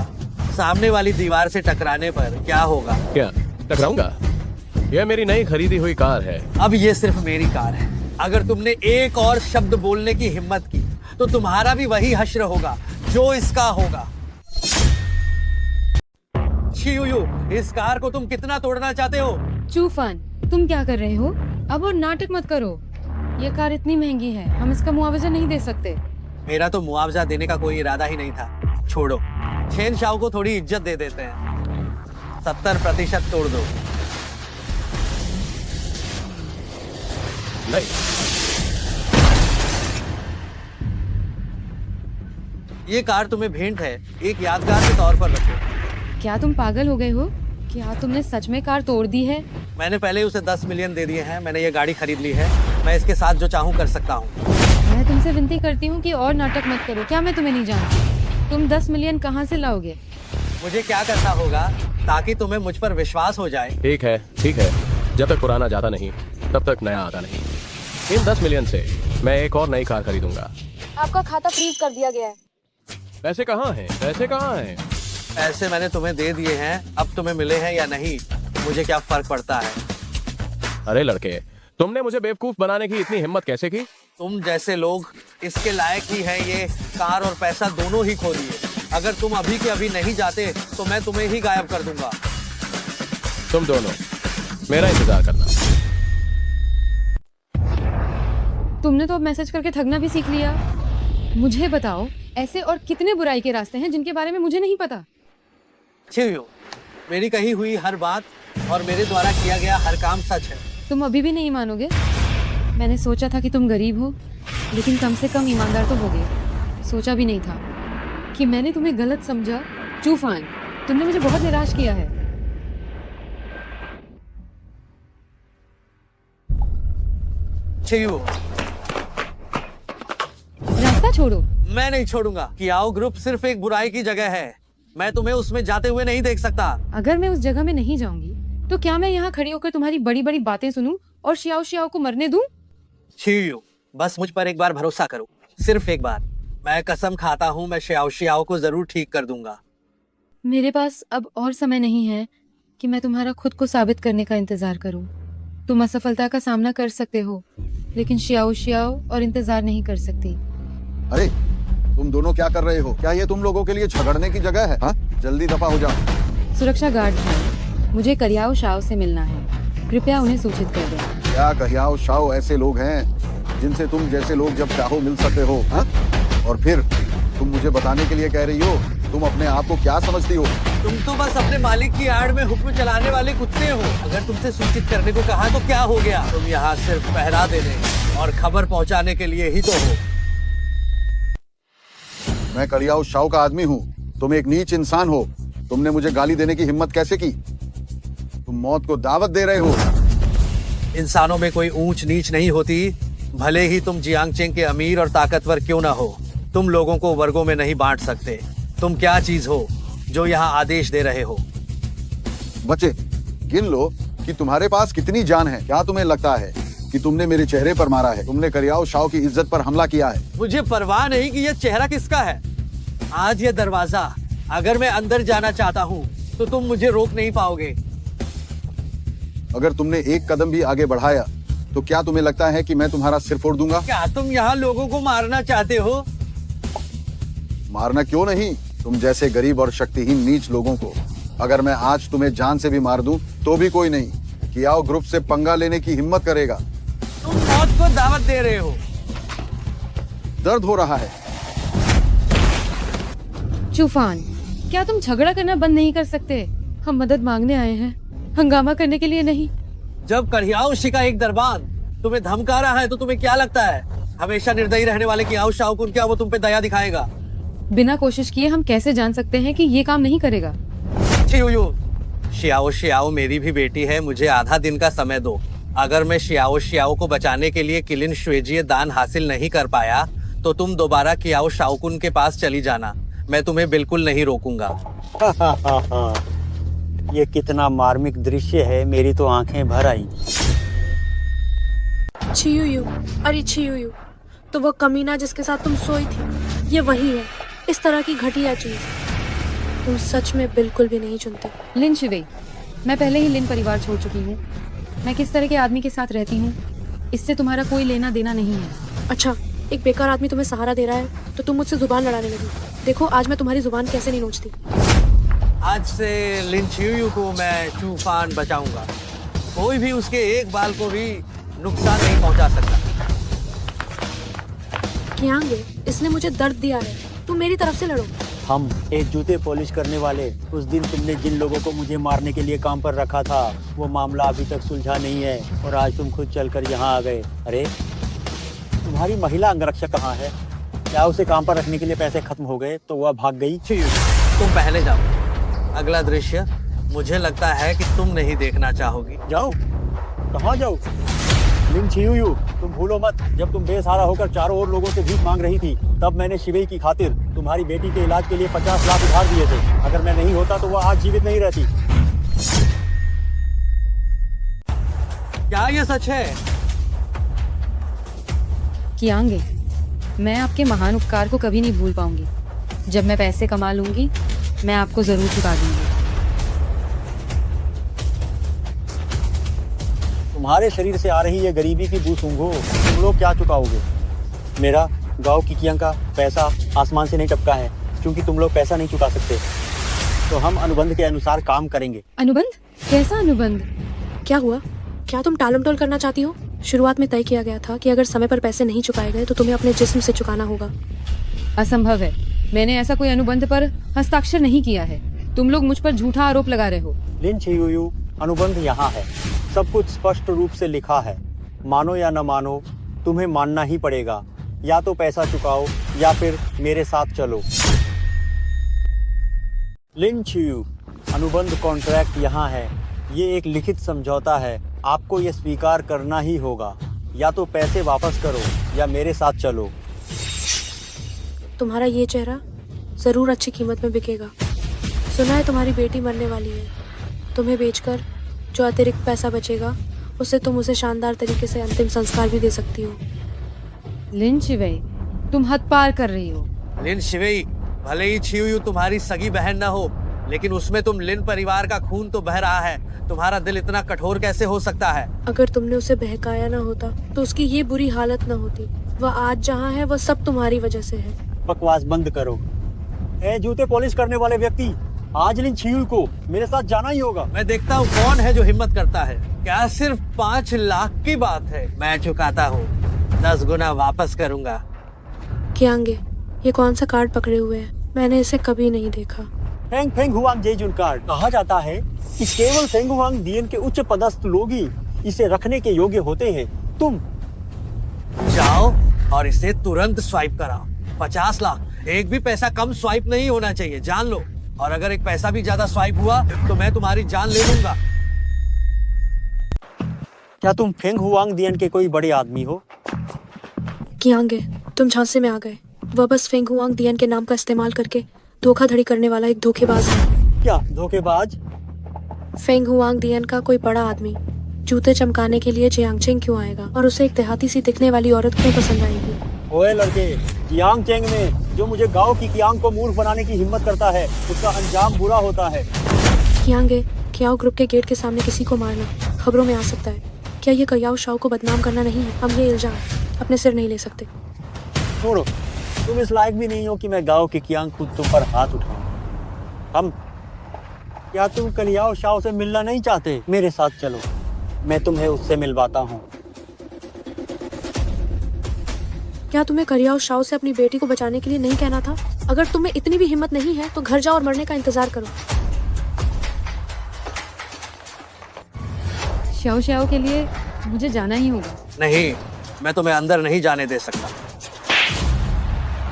A: सामने वाली दीवार से टकराने पर क्या होगा।
L: क्या टकराऊंगा? यह मेरी नई खरीदी हुई कार है।
A: अब ये सिर्फ मेरी कार है। अगर तुमने एक और शब्द बोलने की हिम्मत की तो तुम्हारा भी वही हश्र होगा जो इसका होगा। छियू, इस कार को तुम कितना तोड़ना चाहते हो?
G: चूफान, तुम क्या कर रहे हो? अब और नाटक मत करो। ये कार इतनी महंगी है, हम इसका मुआवजा नहीं दे सकते।
A: मेरा तो मुआवजा देने का कोई इरादा ही नहीं था। छोड़ो, शहंशाह को थोड़ी इज्जत दे देते हैं। 70% तोड़ दो।
L: नहीं,
A: ये कार तुम्हें भेंट है, एक यादगार के तौर पर रखो।
G: क्या तुम पागल हो गए हो? क्या तुमने सच में कार तोड़ दी है?
A: मैंने पहले उसे 10 मिलियन दे दिए हैं। मैंने ये गाड़ी खरीद ली है। मैं इसके साथ जो चाहूँ कर सकता हूँ।
G: मैं तुमसे विनती करती हूँ कि और नाटक मत करो। क्या मैं तुम्हें नहीं जानती? तुम 10 मिलियन कहाँ से लाओगे?
A: मुझे क्या करना होगा ताकि तुम्हें मुझ पर विश्वास हो जाए?
L: ठीक है, ठीक है। जब तक पुराना जाता नहीं तब तक नया आता नहीं। इन 10 मिलियन से मैं एक और नई कार खरीदूंगा।
C: आपका खाता फ्रीज कर दिया गया है।
L: पैसे कहाँ हैं? पैसे कहाँ हैं?
A: पैसे मैंने तुम्हें दे दिए हैं। अब तुम्हें मिले हैं या नहीं, मुझे क्या फर्क पड़ता है।
L: अरे लड़के, तुमने मुझे बेवकूफ बनाने की इतनी हिम्मत कैसे की?
A: तुम जैसे लोग इसके लायक ही हैं ये कार और पैसा दोनों ही खो दिए। अगर तुम अभी के अभी नहीं जाते तो मैं तुम्हें ही गायब कर दूंगा।
L: तुम दोनों मेरा इंतजार करना।
G: तुमने तो अब मैसेज करके ठगना भी सीख लिया। मुझे बताओ, ऐसे और कितने बुराई के रास्ते हैं जिनके बारे में मुझे नहीं पता?
A: छियो, मेरी कही हुई हर बात और मेरे द्वारा किया गया हर काम सच है।
G: तुम अभी भी नहीं मानोगे? मैंने सोचा था कि तुम गरीब हो, लेकिन कम से कम ईमानदार तो होगे। सोचा भी नहीं था कि मैंने तुम्हें गलत समझा। चूफान, तुमने मुझे बहुत निराश किया है।
A: छियो,
G: रास्ता छोड़ो।
A: मैं नहीं छोड़ूंगा। कियाओ ग्रुप सिर्फ एक बुराई की जगह है। मैं तुम्हें उसमें जाते हुए नहीं देख सकता।
G: अगर मैं उस जगह में नहीं जाऊंगी तो क्या मैं यहाँ खड़ी होकर तुम्हारी बड़ी बड़ी बातें सुनूं और शियाओ शियाओ को मरने दूं?
A: छियो, बस मुझ पर एक बार भरोसा करो, सिर्फ एक बार। मैं कसम खाता हूँ मैं शियाओ शियाओ को जरूर ठीक कर दूंगा।
G: मेरे पास अब और समय नहीं है कि मैं तुम्हारा खुद को साबित करने का इंतजार करूं। तुम असफलता का सामना कर सकते हो, लेकिन शियाओ शियाओ और इंतजार नहीं कर सकती।
M: अरे तुम दोनों क्या कर रहे हो? क्या ये तुम लोगों के लिए झगड़ने की जगह है? हाँ, जल्दी दफा हो जाओ।
G: सुरक्षा गार्ड है, मुझे करियाओ शाओ से मिलना है। कृपया उन्हें सूचित कर दें।
M: क्या कहियाओ शाओ ऐसे लोग हैं जिनसे तुम जैसे लोग जब चाहो मिल सकते हो? हाँ? और फिर तुम मुझे बताने के लिए कह रही हो? तुम अपने आप को क्या समझती हो?
A: तुम तो बस अपने मालिक की आड़ में हुक्म चलाने वाले कुत्ते हो। अगर तुमसे सूचित करने को कहा तो क्या हो गया? तुम यहाँ सिर्फ पहरा देने और खबर पहुँचाने के लिए ही तो हो।
M: मैं करियाओ शाओ का आदमी हूँ। तुम एक नीच इंसान हो। तुमने मुझे गाली देने की हिम्मत कैसे की? तुम मौत को दावत दे रहे हो।
A: इंसानों में कोई ऊंच नीच नहीं होती, भले ही तुम जियांगचेंग के अमीर और ताकतवर क्यों ना हो। तुम लोगों को वर्गों में नहीं बांट सकते। तुम क्या चीज हो जो यहाँ आदेश दे रहे हो?
M: बच्चे, गिन लो कि तुम्हारे पास कितनी जान है। क्या तुम्हें लगता है कि तुमने मेरे चेहरे पर मारा है? तुमने करियाओ शाओ की इज्जत पर हमला किया है।
A: मुझे परवाह नहीं कि यह चेहरा किसका है। आज ये दरवाजा, अगर मैं अंदर जाना चाहता हूँ तो तुम मुझे रोक नहीं पाओगे।
M: अगर तुमने एक कदम भी आगे बढ़ाया तो क्या तुम्हें लगता है कि मैं तुम्हारा सिर फोड़ दूंगा?
A: क्या तुम यहाँ लोगों को मारना चाहते हो?
M: मारना क्यों नहीं, तुम जैसे गरीब और शक्तिहीन नीच लोगों को। अगर मैं आज तुम्हें जान से भी मार दूं तो भी कोई नहीं कियाओ ग्रुप से पंगा लेने की हिम्मत करेगा।
A: तुम मौत को दावत दे रहे हो।
M: दर्द हो रहा है।
G: चूफान, क्या तुम झगड़ा करना बंद नहीं कर सकते? हम मदद मांगने आए हैं, हंगामा करने के लिए नहीं।
A: जब करियाओ शी का एक दरबान तुम्हें धमका रहा है तो तुम्हें क्या लगता है हमेशा निर्दयी रहने वाले कियाओ शाओ को क्या वो तुम पे दया दिखाएगा?
G: बिना कोशिश किए हम कैसे जान सकते हैं कि ये काम नहीं करेगा?
A: छियूयू, शियाओ शियाओ मेरी भी बेटी है, मुझे आधा दिन का समय दो। अगर मैं शियाओ शियाओ को बचाने के लिए किलिन शुएजिए दान हासिल नहीं कर पाया तो तुम दोबारा कियाओ शाओकुन के पास चली जाना, मैं तुम्हें बिल्कुल नहीं रोकूंगा।
E: ये कितना मार्मिक दृश्य है, मेरी तो आंखें भर आई।
F: छियूयू, अरे छियूयू, तो वो कमीना जिसके साथ तुम सोई थी, ये वही है। इस तरह की घटिया चीज तुम सच में बिल्कुल भी नहीं चुनते।
G: लिन शिवेई, मैं पहले ही लिन परिवार छोड़ चुकी हूँ। मैं किस तरह के आदमी के साथ रहती हूँ इससे तुम्हारा कोई लेना देना नहीं है।
F: अच्छा, एक बेकार आदमी तुम्हें सहारा दे रहा है तो तुम मुझसे जुबान लड़ाने लगी। देखो आज मैं तुम्हारी जुबान कैसे नहीं नोचती।
A: आज से लिन छियूयू को मैं चूफान बचाऊंगा, कोई भी उसके एक बाल को भी नुकसान नहीं पहुंचा सकता।
F: कियांगे, इसने मुझे दर्द दिया है, तुम मेरी तरफ से लड़ो।
E: हम एक जूते पॉलिश करने वाले, उस दिन तुमने जिन लोगों को मुझे मारने के लिए काम पर रखा था वो मामला अभी तक सुलझा नहीं है और आज तुम खुद चलकर यहाँ आ गए। अरे तुम्हारी महिला अंगरक्षक कहाँ है? क्या उसे काम पर रखने के लिए पैसे खत्म हो गए तो वह भाग गई?
A: तुम पहले जाओ, अगला दृश्य मुझे लगता है कि तुम नहीं देखना चाहोगी।
E: जाओ, कहाँ जाओ? लिन छियूयू, तुम भूलो मत, जब तुम बेसहारा होकर चारों ओर लोगों से भीख मांग रही थी तब मैंने शिवेई की खातिर तुम्हारी बेटी के इलाज के लिए 50 लाख उधार दिए थे। अगर मैं नहीं होता तो वह आज जीवित नहीं रहती।
A: क्या ये सच है?
G: कियांगे, मैं आपके महान उपकार को कभी नहीं भूल पाऊंगी। जब मैं पैसे कमा लूंगी मैं आपको जरूर चुका दूंगी।
E: तुम्हारे शरीर से आ रही ये गरीबी की बू सूंघो, तुम लोग क्या चुकाओगे? मेरा गांव की कियांग का पैसा आसमान से नहीं टपका है, क्योंकि तुम लोग पैसा नहीं चुका सकते तो हम अनुबंध के अनुसार काम करेंगे।
G: अनुबंध? कैसा अनुबंध?
F: क्या हुआ? क्या तुम टालमटोल करना चाहती हो? शुरुआत में तय किया गया था कि अगर समय पर पैसे नहीं चुकाए गए तो तुम्हें अपने जिस्म से चुकाना होगा।
G: असंभव है, मैंने ऐसा कोई अनुबंध पर हस्ताक्षर नहीं किया है। तुम लोग मुझ पर झूठा आरोप लगा रहे हो।
E: लिन छियूयू, अनुबंध यहाँ है, सब कुछ स्पष्ट रूप से लिखा है। मानो या न मानो, तुम्हें मानना ही पड़ेगा। या तो पैसा चुकाओ या फिर मेरे साथ चलो। लिन छियू, अनुबंध कॉन्ट्रैक्ट यहाँ है। ये एक लिखित समझौता है, आपको ये स्वीकार करना ही होगा। या तो पैसे वापस करो या मेरे साथ चलो।
F: तुम्हारा ये चेहरा जरूर अच्छी कीमत में बिकेगा। सुना है तुम्हारी बेटी मरने वाली है, तुम्हें बेचकर जो अतिरिक्त पैसा बचेगा उससे तुम उसे शानदार तरीके से अंतिम संस्कार भी दे सकती हो।
G: लिन शिवेई, तुम हद पार कर रही हो।
A: लिन शिवेई, भले ही छियूयू तुम्हारी सगी बहन न हो, लेकिन उसमें तुम लिन परिवार का खून तो बह रहा है। तुम्हारा दिल इतना कठोर कैसे हो सकता है?
F: अगर तुमने उसे बहकाया ना होता तो उसकी ये बुरी हालत ना होती। वह आज जहाँ है वह सब तुम्हारी वजह से है।
E: बकवास बंद करो। ए जूते पॉलिश करने वाले व्यक्ति, आज लिन छियू को मेरे साथ जाना ही होगा।
A: मैं देखता हूँ कौन है जो हिम्मत करता है। क्या सिर्फ 5 लाख की बात है? मैं चुकाता हूँ, 10 गुना वापस करूँगा।
F: कियांगे, ये कौन सा कार्ड पकड़े हुए हैं? मैंने इसे कभी नहीं देखा।
E: फेंग फेंग हुआंग जेजुन कार्ड। कहा जाता है कि केवल फेंग हुआंग दियन के उच्च पदस्थ लोग ही इसे रखने के योग्य होते हैं। तुम
A: जाओ और इसे तुरंत स्वाइप कराओ। 50 लाख, एक भी पैसा कम स्वाइप नहीं होना चाहिए, जान लो। और अगर एक पैसा भी ज्यादा स्वाइप हुआ तो मैं तुम्हारी जान ले लूंगा।
E: क्या तुम फेंग हुआंग दियन के कोई बड़े आदमी हो?
F: कियांगे, तुम झांसे में आ गए। वह बस फेंग हुआंग दियन के नाम का इस्तेमाल करके धोखाधड़ी करने वाला एक धोखेबाज है।
E: क्या धोखेबाज?
F: फेंग हुआंग दियन का कोई बड़ा आदमी जूते चमकाने के लिए जियांगचेंग क्यों आएगा और उसे एक देहाती सी दिखने वाली औरत क्यों पसंद आएगी?
E: ओए लड़के, जियांगचेंग में जो मुझे गांव की कियांग को मूर्ख बनाने की हिम्मत करता है उसका अंजाम बुरा होता है।
F: कियांगे, कियाओ ग्रुप के गेट के सामने किसी को मारना खबरों में आ सकता है। क्या ये कयाओ शाओ को बदनाम करना नहीं है? हम ये इल्जाम अपने सिर नहीं ले सकते।
E: छोड़ो, तुम इस लायक भी नहीं हो कि मैं गांव की कियांग खुद तुम पर हाथ उठाऊं। हम क्या तुम कलियाओ शाओ से मिलना नहीं चाहते? मेरे साथ चलो, मैं तुम्हें उससे मिलवाता हूँ।
F: क्या तुम्हें करियाओ शाओ से अपनी बेटी को बचाने के लिए नहीं कहना था? अगर तुम्हें इतनी भी हिम्मत नहीं है तो घर जाओ और मरने का इंतजार करो।
G: श्याओ श्याओ के लिए मुझे जाना ही होगा।
A: नहीं, मैं तुम्हें अंदर नहीं जाने दे सकता।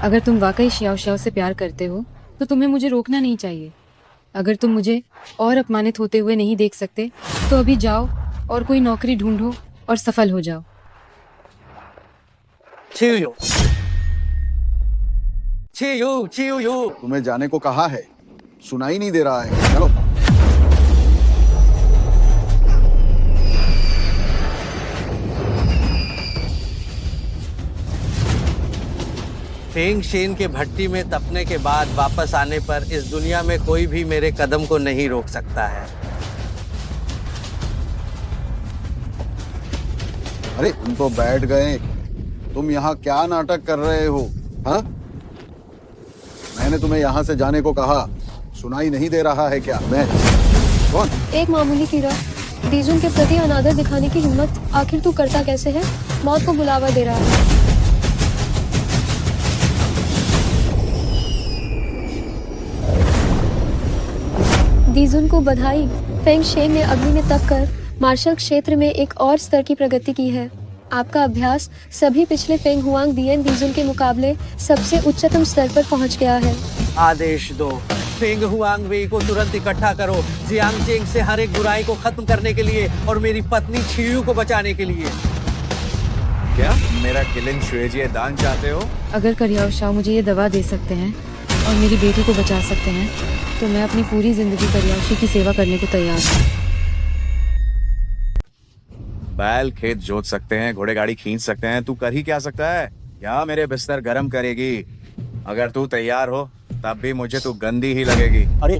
G: अगर तुम वाकई शियाओ शियाओ से प्यार करते हो तो तुम्हें मुझे रोकना नहीं चाहिए। अगर तुम मुझे और अपमानित होते हुए नहीं देख सकते तो अभी जाओ और कोई नौकरी ढूंढो और सफल हो जाओ।
A: छियू छियू छियू
M: तुम्हें जाने को कहा है, सुनाई नहीं दे रहा है। चलो।
A: फेंग शेन के भट्टी में तपने के बाद वापस आने पर इस दुनिया में कोई भी मेरे कदम को नहीं रोक सकता है।
M: अरे तुम तो बैठ गए, तुम यहाँ क्या नाटक कर रहे हो? हाँ, मैंने तुम्हें यहाँ से जाने को कहा, सुनाई नहीं दे रहा है क्या? मैं कौन?
C: एक मामूली कीड़ा दीजुन के प्रति अनादर दिखाने की हिम्मत आखिर तू करता कैसे है? मौत को बुलावा दे रहा है। दीजुन को बधाई। फेंग शेन ने अग्नि में तप कर मार्शल क्षेत्र में एक और स्तर की प्रगति की है। आपका अभ्यास सभी पिछले फेंग हुआंग दियन दीजुन के मुकाबले सबसे उच्चतम स्तर पर पहुंच गया है।
A: आदेश दो, फेंग हुआंग वेई को तुरंत इकट्ठा करो, जियांग चेंग से हर एक बुराई को खत्म करने के लिए और मेरी पत्नी छियू को बचाने के लिए।
H: क्या मेरा किलिन शुएजिए दान चाहते हो?
G: अगर करियाओ शाओ मुझे ये दवा दे सकते हैं और मेरी बेटी को बचा सकते हैं तो मैं अपनी पूरी जिंदगी करियाओशी की सेवा करने को तैयार हूँ।
H: बैल खेत जोत सकते हैं, घोड़े गाड़ी खींच सकते हैं, तू कर ही क्या सकता है? क्या मेरे बिस्तर गर्म करेगी? अगर तू तैयार हो तब भी मुझे तू गंदी ही लगेगी।
E: अरे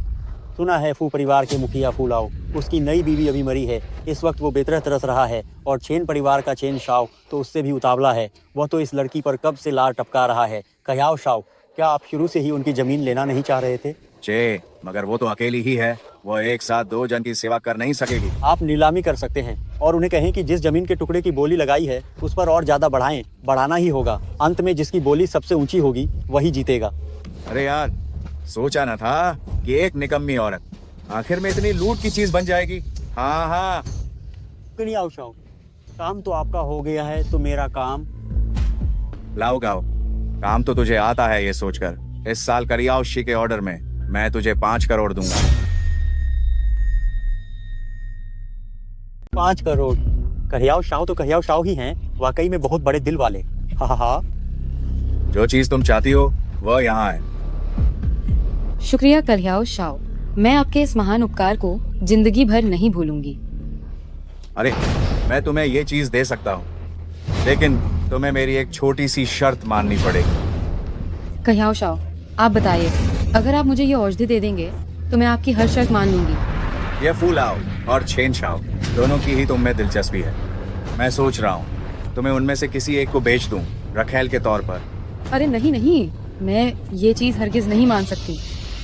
E: सुना है फू परिवार के मुखिया फूलाओ, उसकी नई बीवी अभी मरी है। इस वक्त वो बेतरह तरस रहा है और चेन परिवार का चेन शाओ तो उससे भी उतावला है। वह तो इस लड़की पर कब से लार टपका रहा है। कहियाओ शाओ, क्या आप शुरू से ही उनकी जमीन लेना नहीं चाह रहे थे?
H: चे, मगर वो तो अकेली ही है, वो एक साथ दो जन की सेवा कर नहीं सकेगी।
E: आप नीलामी कर सकते हैं और उन्हें कहें कि जिस जमीन के टुकड़े की बोली लगाई है उस पर और ज्यादा बढ़ाएं। बढ़ाना ही होगा। अंत में जिसकी बोली सबसे ऊंची होगी वही जीतेगा।
H: अरे यार, सोचा न था कि एक निकम्मी औरत आखिर में इतनी लूट की चीज बन जाएगी। हाँ हाँ,
E: कहियाओ शाओ, काम तो आपका हो गया है तो मेरा काम?
H: लाओ गाओ, काम तो तुझे आता है ये सोचकर इस साल करियाओशी के ऑर्डर में मैं तुझे 5 करोड़ दूंगा।
E: 5 करोड़? कहियाओ शाओ तो कहियाओ शाओ ही हैं, वाकई में बहुत बड़े दिल वाले। हा हा हा।
H: जो चीज तुम चाहती हो वह यहाँ है।
G: शुक्रिया करियाओ शाओ, मैं आपके इस महान उपकार को जिंदगी भर नहीं भूलूंगी।
H: अरे मैं तुम्हें ये चीज दे सकता हूँ, लेकिन तुम्हें मेरी एक छोटी सी शर्त माननी पड़ेगी।
G: कहियाओ शाओ, आप बताइए, अगर आप मुझे ये औषधि दे देंगे तो मैं आपकी हर शर्त मान लूंगी।
H: ये फूलाओ और छेन शाओ दोनों की ही तुम में दिलचस्पी है। मैं सोच रहा हूँ तुम्हें उनमें से किसी एक को बेच दूं रखेल के तौर पर।
G: अरे नहीं नहीं, मैं ये चीज हरगिज नहीं मान सकती।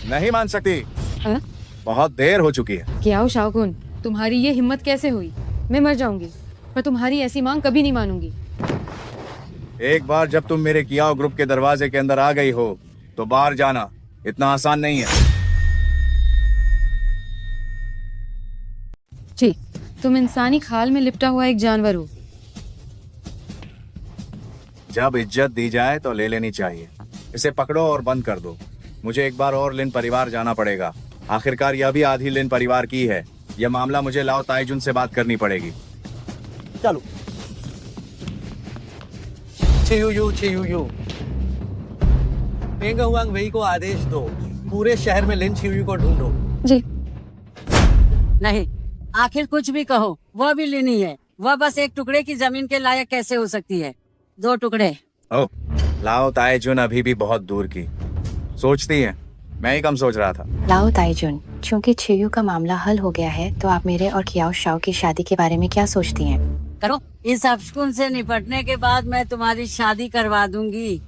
H: नहीं मान सकती?
G: हाँ?
H: बहुत देर हो चुकी है।
G: क्या शाओकुन, तुम्हारी ये हिम्मत कैसे हुई? मैं मर जाऊंगी पर तुम्हारी ऐसी मांग कभी नहीं मानूंगी।
H: एक बार जब तुम मेरे कियाओ ग्रुप के दरवाजे के अंदर आ गई हो तो बाहर जाना इतना आसान नहीं है।
G: जी, तुम इंसानी खाल में लिपटा हुआ एक जानवर हो।
H: जब इज्जत दी जाए तो ले लेनी चाहिए। इसे पकड़ो और बंद कर दो। मुझे एक बार और लिन परिवार जाना पड़ेगा। आखिरकार यह भी आधी लिन परिवार की है। यह मामला मुझे लाओ ताइजुन से बात करनी पड़ेगी।
E: चलो।
A: छियू फेंग हुआंग वेई को आदेश दो, पूरे शहर में लिन छियू को ढूंढो।
C: जी।
I: नहीं, आखिर कुछ भी कहो, वह भी लिन ही है। वह बस एक टुकड़े की जमीन के लायक कैसे हो सकती है? 2 टुकड़े।
H: ओह, लाओ ताइजुन अभी भी बहुत दूर की सोचती है, मैं ही कम सोच रहा था।
D: लाओ ताइजुन, चूंकि छियू का मामला हल हो गया है तो आप मेरे और कियाओ शाओ की शादी के बारे में क्या सोचती हैं?
I: करो, इस अपशकुन से निपटने के बाद मैं तुम्हारी शादी करवा दूंगी।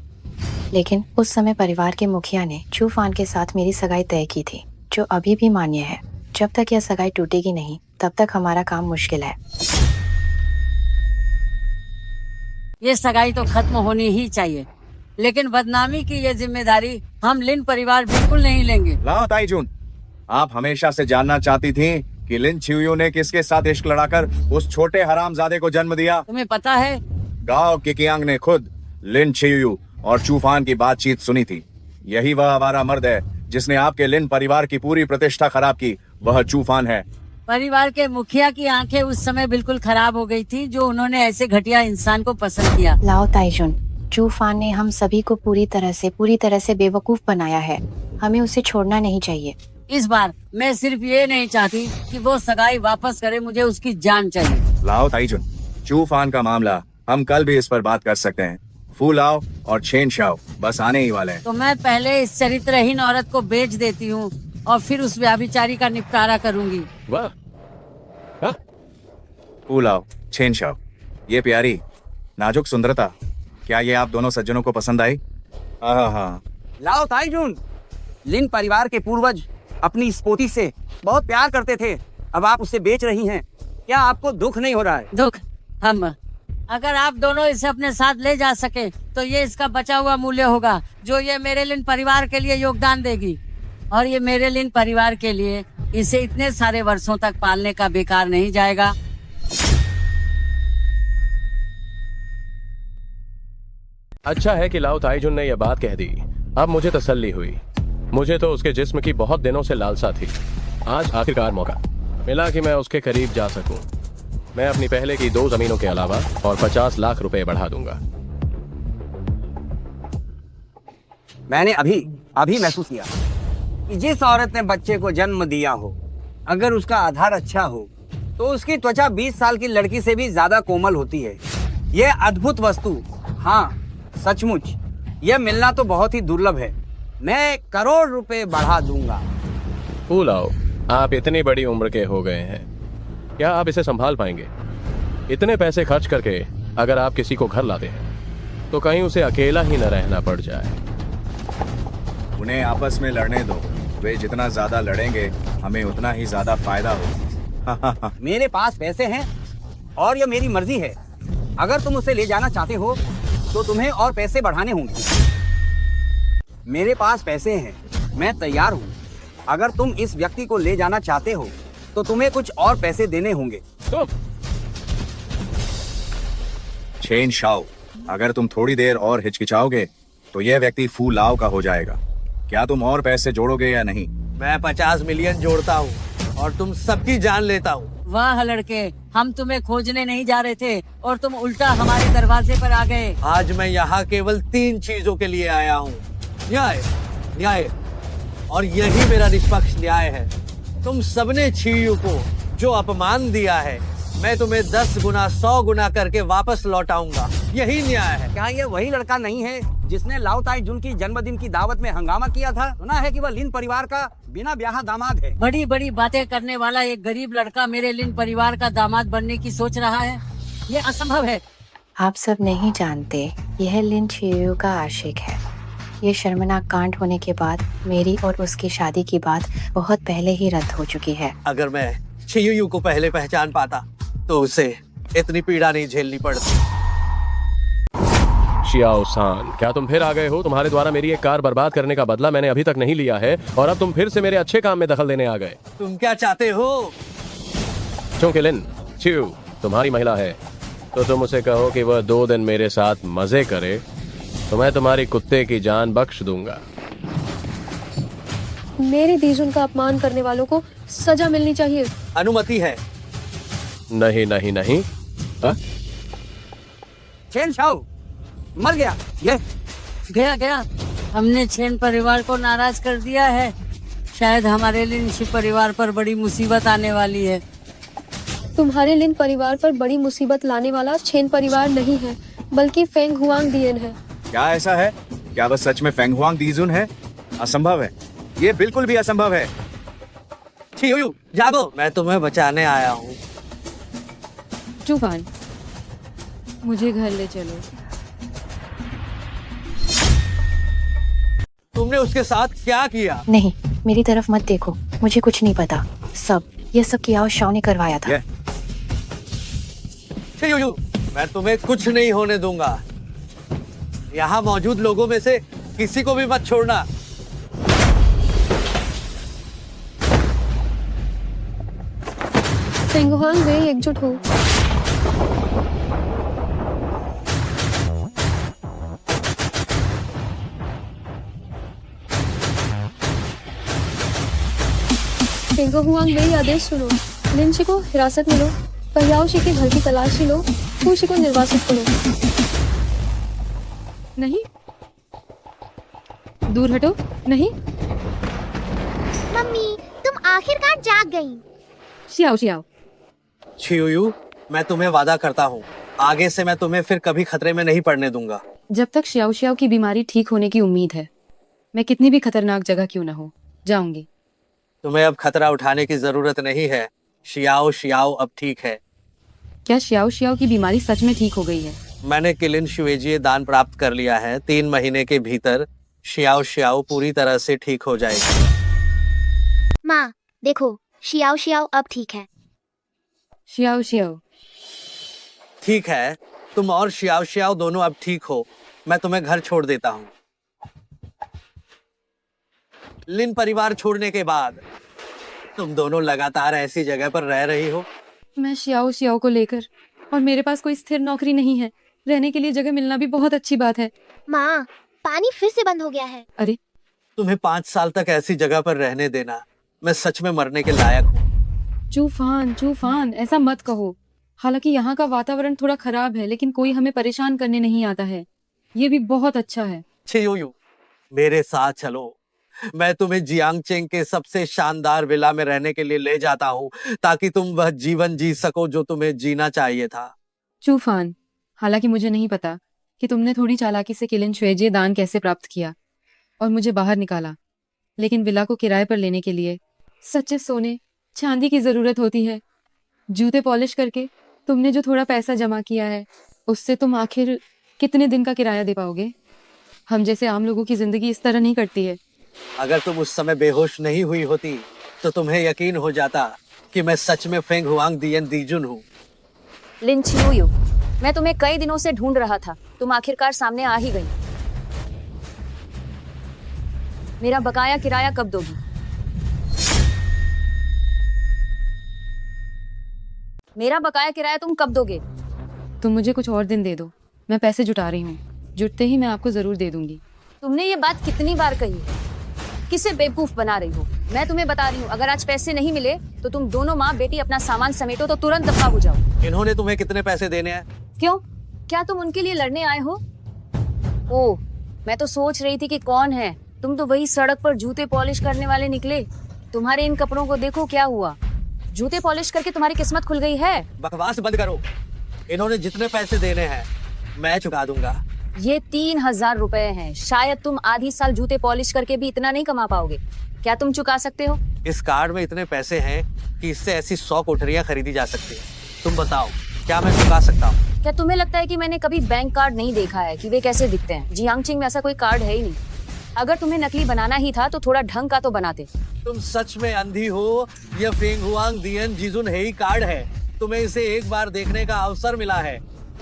D: लेकिन उस समय परिवार के मुखिया ने चूफान के साथ मेरी सगाई तय की थी, जो अभी भी मान्य है। जब तक यह सगाई टूटेगी नहीं तब तक हमारा काम मुश्किल है।
I: ये सगाई तो खत्म होनी ही चाहिए, लेकिन बदनामी की ये जिम्मेदारी हम लिन परिवार बिल्कुल नहीं लेंगे।
H: लाओ ताइजुन, आप हमेशा से जानना चाहती थी कि लिन छियू ने किसके साथ इश्क लड़ाकर उस छोटे हरामजादे को जन्म दिया।
I: तुम्हें पता है?
H: गांव के कियांग ने खुद लिन छियू और चूफान की बातचीत सुनी थी। यही वह आवारा मर्द है जिसने आपके लिन परिवार की पूरी प्रतिष्ठा खराब की। वह चूफान है।
I: परिवार के मुखिया की आंखें उस समय बिल्कुल खराब हो गई थी जो उन्होंने ऐसे घटिया इंसान को पसंद किया।
D: लाओ ताइजुन, चूफान ने हम सभी को पूरी तरह से बेवकूफ बनाया है। हमें उसे छोड़ना नहीं चाहिए।
I: इस बार मैं सिर्फ ये नहीं चाहती कि वो सगाई वापस करे, मुझे उसकी जान चाहिए।
H: लाओ ताइजुन, चूफान का मामला हम कल भी इस पर बात कर सकते हैं। फू लाओ और छेन शाओ बस आने ही वाले हैं।
I: तो मैं पहले इस चरित्रहीन औरत को बेच देती हूँ और फिर उस व्याभिचारी का निपटारा करूंगी।
L: वाह, हाँ?
H: फू लाओ, छेन शाओ, ये प्यारी नाजुक सुंदरता, क्या ये आप दोनों सज्जनों को पसंद आई? हाँ।
J: लाओ ताइजुन, लिन परिवार के पूर्वज अपनी इस पोती से बहुत प्यार करते थे। अब आप उसे बेच रही हैं, क्या आपको दुख नहीं हो रहा है?
I: दुख? हम अगर आप दोनों इसे अपने साथ ले जा सके तो ये इसका बचा हुआ मूल्य होगा जो ये मेरे लिन परिवार के लिए योगदान देगी। और ये मेरे लिन परिवार के लिए इसे इतने सारे वर्षों तक पालने का बेकार नहीं जाएगा।
L: अच्छा है कि लाओ ताइजुन ने यह बात कह दी। अब मुझे तसल्ली हुई। मुझे तो उसके जिस्म की बहुत दिनों से लालसा थी। आज आखिरकार मौका मिला कि मैं उसके करीब जा सकूं। मैं अपनी पहले की 2 जमीनों के अलावा और 50 लाख रुपए बढ़ा दूंगा।
J: मैंने अभी महसूस किया कि जिस औरत ने बच्चे को जन्म दिया हो, अगर उसका आधार अच्छा हो तो उसकी त्वचा 20 साल की लड़की से भी ज्यादा कोमल होती है। यह अद्भुत वस्तु, हाँ सचमुच यह मिलना तो बहुत ही दुर्लभ है। मैं करोड़ रुपए बढ़ा दूंगा।
L: फूलाओ, आप इतनी बड़ी उम्र के हो गए हैं, क्या आप इसे संभाल पाएंगे? इतने पैसे खर्च करके अगर आप किसी को घर लाते हैं तो कहीं उसे अकेला ही न रहना पड़ जाए।
H: उन्हें आपस में लड़ने दो। वे जितना ज्यादा लड़ेंगे हमें उतना ही ज्यादा फायदा होगा।
J: मेरे पास पैसे हैं और यह मेरी मर्जी है। अगर तुम उसे ले जाना चाहते हो तो तुम्हें और पैसे बढ़ाने होंगे। मेरे पास पैसे हैं, मैं तैयार हूँ। अगर तुम इस व्यक्ति को ले जाना चाहते हो तो तुम्हें कुछ और पैसे देने होंगे।
H: छेन शाओ, अगर तुम थोड़ी देर और हिचकिचाओगे तो यह व्यक्ति फू लाओ का हो जाएगा। क्या तुम और पैसे जोड़ोगे या नहीं?
A: मैं 50 मिलियन जोड़ता हूँ और तुम सबकी जान लेता हूँ।
I: वाह लड़के, हम तुम्हें खोजने नहीं जा रहे थे और तुम उल्टा हमारे दरवाजे पर आ गए।
A: आज मैं यहाँ केवल 3 चीजों के लिए आया हूँ। न्याय और यही मेरा निष्पक्ष न्याय है। तुम सबने छियू को जो अपमान दिया है, मैं तुम्हें 10 गुना 100 गुना करके वापस लौटाऊंगा। यही न्याय है।
J: क्या ये वही लड़का नहीं है जिसने लाओ ताइजुन की जन्मदिन की दावत में हंगामा किया था? सुना है कि वह लिन परिवार का बिना ब्याह दामाद है।
I: बड़ी बड़ी बातें करने वाला एक गरीब लड़का मेरे लिन परिवार का दामाद बनने की सोच रहा है? ये असंभव है।
D: आप सब नहीं जानते, यह लिन छियू का आशिक है। ये शर्मनाक कांड होने के बाद मेरी और उसकी शादी की बात बहुत पहले ही रद्द हो चुकी है।
A: अगर मैं छियू को पहले पहचान पाता तो उसे इतनी पीड़ा नहीं झेलनी पड़ती।
L: शियाओ सान, क्या तुम फिर आ गए हो? तुम्हारे द्वारा मेरी एक कार बर्बाद करने का बदला मैंने अभी तक नहीं लिया है और अब तुम फिर से मेरे अच्छे काम में दखल देने आ गए।
A: तुम क्या चाहते हो?
L: क्योंकि लिन छियू तुम्हारी महिला है तो तुम उसे कहो कि वह 2 दिन मेरे साथ मजे करे तो मैं तुम्हारी कुत्ते की जान बख्श दूंगा।
C: मेरे दीजुन का अपमान करने वालों को सजा मिलनी चाहिए।
A: अनुमति है।
L: नहीं।
J: छेन शाओ मर गया। ये
I: गया हमने छेन परिवार को नाराज कर दिया है। शायद हमारे लिन परिवार पर बड़ी मुसीबत आने वाली है।
C: तुम्हारे लिन परिवार पर बड़ी मुसीबत लाने वाला छेन परिवार नहीं है बल्कि फेंग हुआंग दियन है।
H: क्या ऐसा है? क्या वह सच में फेंग हुआंग दीजुन है? असंभव है, ये बिल्कुल भी असंभव है।
A: छियू जागो, मैं तुम्हें बचाने आया हूँ।
G: चूफान, मुझे घर ले चलो।
A: तुमने उसके साथ क्या किया?
D: नहीं, मेरी तरफ मत देखो, मुझे कुछ नहीं पता। ये सब कियाओ शाओ ने करवाया था।
A: छियू, मैं तुम्हें कुछ नहीं होने दूंगा। यहाँ मौजूद लोगों में से किसी को भी मत छोड़ना।
C: फेंग हुआंग वे एकजुट हो। फेंगो हुआंग मेरी आदेश सुनो। लिन शी को हिरासत में लो, पहियाओ शी के घर की तलाशी लो, फू शी को निर्वासित करो।
G: नहीं, दूर हटो। नहीं,
K: मम्मी तुम आखिरकार जाग गई।
G: शियाओ शियाओ,
A: छियुयू, मैं तुम्हें वादा करता हूँ, आगे से मैं तुम्हें फिर कभी खतरे में नहीं पड़ने दूंगा।
G: जब तक शियाओ शियाओ की बीमारी ठीक होने की उम्मीद है, मैं कितनी भी खतरनाक जगह क्यों ना हो, जाऊंगी।
A: तुम्हें अब खतरा उठाने की जरूरत नहीं है। शियाओ शियाओ अब ठीक है।
G: क्या शियाओ शियाओ की बीमारी सच में ठीक हो गई है?
A: मैंने किलिन शुएजिए दान प्राप्त कर लिया है। 3 महीने के भीतर शियाओ शियाओ पूरी तरह से ठीक हो जाएगी।
K: माँ देखो, शियाओ शियाओ अब ठीक है।
G: शियाओ शियाओ,
A: ठीक है, तुम और शियाओ शियाओ दोनों अब ठीक हो। मैं तुम्हें घर छोड़ देता हूँ। लिन परिवार छोड़ने के बाद तुम दोनों लगातार ऐसी जगह पर रह रही हो।
G: मैं शियाओ शियाओ को लेकर, और मेरे पास कोई स्थिर नौकरी नहीं है, रहने के लिए जगह मिलना भी बहुत अच्छी बात है।
K: माँ पानी फिर से बंद हो गया है।
G: अरे,
A: तुम्हें 5 साल तक ऐसी जगह पर रहने देना, मैं सच में मरने के लायक हूँ।
G: चूफान चूफान, ऐसा मत कहो। हालांकि यहाँ का वातावरण थोड़ा खराब है, लेकिन कोई हमें परेशान करने नहीं आता है। ये भी बहुत अच्छा है।
A: छियुयू, मेरे साथ चलो। मैं तुम्हें जियांगचेंग के सबसे शानदार विला में रहने के लिए ले जाता हूँ, ताकि तुम वह जीवन जी सको जो तुम्हें जीना चाहिए था।
G: चूफान, हालांकि मुझे नहीं पता कि तुमने थोड़ी चालाकी से किलिन शुएजिए दान कैसे प्राप्त किया और मुझे बाहर निकाला, लेकिन विला को किराए पर लेने के लिए सच्चे सोने चांदी की जरूरत होती है। जूते पॉलिश करके तुमने जो थोड़ा पैसा जमा किया है, उससे तुम आखिर कितने दिन का किराया दे पाओगे? हम जैसे आम लोगों की जिंदगी इस तरह नहीं कटती है।
A: अगर तुम उस समय बेहोश नहीं हुई होती तो तुम्हें यकीन हो जाता कि मैं सच में फेंग हुआंग दियन दीजुन हूँ।
N: लिन छियुयू, मैं तुम्हें कई दिनों से ढूंढ रहा था, तुम आखिरकार सामने आ ही गई। मेरा बकाया किराया कब दोगी? मेरा बकाया किराया तुम कब दोगे?
G: तुम मुझे कुछ और दिन दे दो, मैं पैसे जुटा रही हूँ। जुटते ही मैं आपको जरूर दे दूंगी।
N: तुमने ये बात कितनी बार कही है? किसे बेवकूफ बना रही हो? मैं तुम्हें बता रही हूँ, अगर आज पैसे नहीं मिले तो तुम दोनों माँ बेटी अपना सामान समेटो तो तुरंत दफा हो जाओ।
A: इन्होंने तुम्हें कितने पैसे देने हैं?
N: क्यों, क्या तुम उनके लिए लड़ने आए हो? ओह, मैं तो सोच रही थी कि कौन है। तुम तो वही सड़क पर जूते पॉलिश करने वाले निकले। तुम्हारे इन कपड़ों को देखो क्या हुआ। जूते पॉलिश करके तुम्हारी किस्मत खुल गई है।
A: बकवास बंद करो। इन्होंने जितने पैसे देने हैं मैं चुका दूंगा।
N: ये 3000 रुपए हैं। शायद तुम आधी साल जूते पॉलिश करके भी इतना नहीं कमा पाओगे। क्या तुम चुका सकते हो?
A: इस कार्ड में इतने पैसे हैं कि इससे ऐसी 100 कोठरियां खरीदी जा सकती हैं। तुम बताओ, क्या मैं चुका सकता हूँ?
N: क्या तुम्हें लगता है कि मैंने कभी बैंक कार्ड नहीं देखा है कि वे कैसे दिखते हैं? जियांगचिंग में ऐसा कोई कार्ड है ही नहीं। अगर तुम्हें नकली बनाना ही था तो थोड़ा ढंग का तो बनाते।
A: तुम सच में अंधी हो। यह फेंग हुआंग दियन जीजुन हेई कार्ड है। तुम्हें इसे एक बार देखने का अवसर मिला है।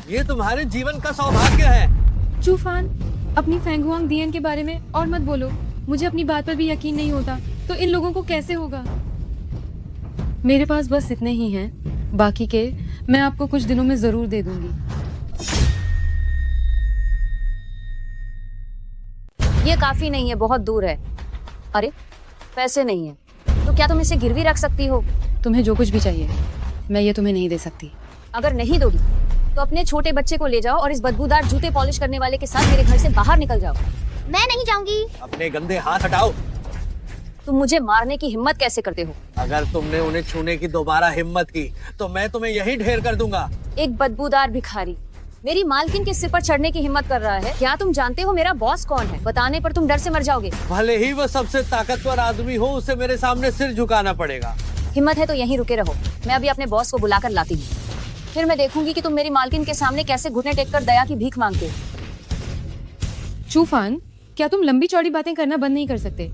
A: ये तुम्हारे जीवन का सौभाग्य है।
G: चूफान, अपनी फेंग हुआंग दियन के बारे में और मत बोलो। मुझे अपनी बात पर भी यकीन नहीं होता, तो इन लोगों को कैसे होगा? मेरे पास बस इतने ही हैं, बाकी के मैं आपको कुछ दिनों में जरूर दे दूंगी।
N: ये काफी नहीं है, बहुत दूर है। अरे, पैसे नहीं है तो क्या तुम इसे गिरवी रख सकती हो?
G: तुम्हें जो कुछ भी चाहिए, मैं ये तुम्हें नहीं दे सकती।
N: अगर नहीं दोगी तो अपने छोटे बच्चे को ले जाओ और इस बदबूदार जूते पॉलिश करने वाले के साथ मेरे घर से बाहर निकल जाओ।
K: मैं नहीं जाऊंगी।
A: अपने गंदे हाथ हटाओ।
N: तुम मुझे मारने की हिम्मत कैसे करते हो?
A: अगर तुमने उन्हें छूने की दोबारा हिम्मत की तो मैं तुम्हें यही ढेर कर दूंगा।
N: एक बदबूदार भिखारी मेरी मालकिन के सिर पर चढ़ने की हिम्मत कर रहा है। क्या तुम जानते हो मेरा बॉस कौन है? बताने पर तुम डर से मर जाओगे।
A: भले ही वह सबसे ताकतवर आदमी हो, उसे मेरे सामने सिर झुकाना पड़ेगा।
N: हिम्मत है तो यहीं रुके रहो, मैं अभी अपने बॉस को बुलाकर लाती हूँ। फिर मैं देखूंगी कि तुम मेरी मालकिन के सामने कैसे घुटने टेककर दया की भीख मांगते हो।
G: चूफान, क्या तुम लंबी चौड़ी बातें करना बंद नहीं कर सकते?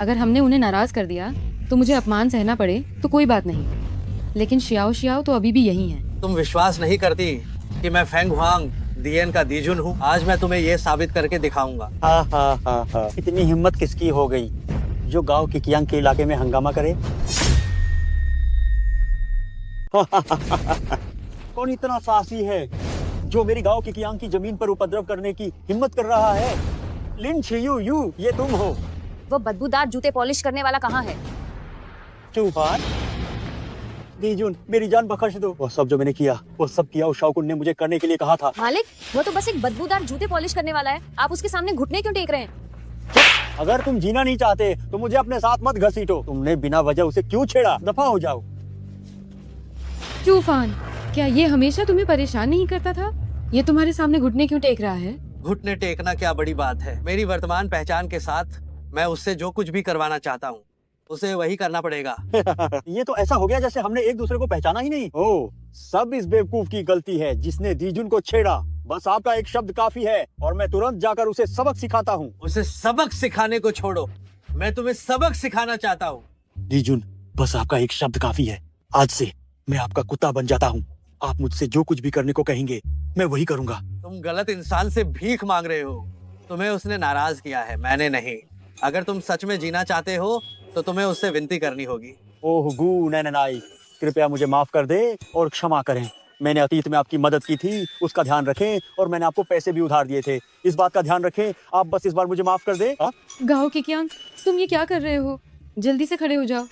G: अगर हमने उन्हें नाराज कर दिया तो मुझे अपमान सहना पड़े तो कोई बात नहीं, लेकिन शियाओ शियाओ तो अभी भी यही है।
A: तुम विश्वास नहीं करती कि मैं फेंग हुआंग दियन का दीजुन हूँ? आज मैं तुम्हें ये साबित करके दिखाऊंगा।
E: हाँ। इतनी हिम्मत किसकी हो गई जो गांव की कियांग के इलाके में हंगामा करे? कौन इतना साहसी है जो मेरी गांव की कियांग की जमीन पर उपद्रव करने की हिम्मत कर रहा है? लिन छियुयू, ये तुम हो?
N: वो बदबूदार जूते पॉलिश करने वाला कहाँ है?
E: चूफान, दीजुन, मेरी जान बख्श दो। वो सब जो मैंने किया, वो सब किया उस शाओकुन ने मुझे करने के लिए कहा था।
N: मालिक, वो तो बस एक बदबूदार जूते पॉलिश करने वाला है, आप उसके सामने घुटने क्यों टेक रहे हैं?
E: अगर तुम जीना नहीं चाहते तो मुझे अपने साथ मत घसीटो। तुमने बिना वजह उसे क्यों छेड़ा? दफा हो जाओ।
G: चूफान, क्या ये हमेशा तुम्हें परेशान नहीं करता था? ये तुम्हारे सामने घुटने क्यों टेक रहा है?
A: घुटने टेकना क्या बड़ी बात है? मेरी वर्तमान पहचान के साथ मैं उससे जो कुछ भी करवाना चाहता हूँ उसे वही करना पड़ेगा।
E: ये तो ऐसा हो गया जैसे हमने एक दूसरे को पहचाना ही नहीं। ओह, सब इस बेवकूफ की गलती है जिसने दीजुन को छेड़ा। बस आपका एक शब्द काफी है और मैं तुरंत जाकर उसे सबक सिखाता हूँ।
A: उसे सबक सिखाने को छोड़ो, मैं तुम्हें सबक सिखाना चाहता हूँ।
E: दीजुन, बस आपका एक शब्द काफी है। आज से मैं आपका कुत्ता बन जाता हूँ। आप मुझसे जो कुछ भी करने को कहेंगे मैं वही करूँगा।
A: तुम गलत इंसान से भीख मांग रहे हो। तुम्हें उसने नाराज किया है, मैंने नहीं। अगर तुम सच में जीना चाहते हो तो तुम्हें उससे विनती करनी होगी।
E: ओह गू नैननाई, कृपया मुझे माफ कर दे और क्षमा करें। मैंने अतीत में आपकी मदद की थी, उसका ध्यान रखें, और मैंने आपको पैसे भी उधार दिए थे। इस बात का ध्यान रखें। आप बस इस बार मुझे माफ कर दे।
G: गाओ की क्यांग, तुम ये क्या कर रहे हो? जल्दी से खड़े हो जाओ।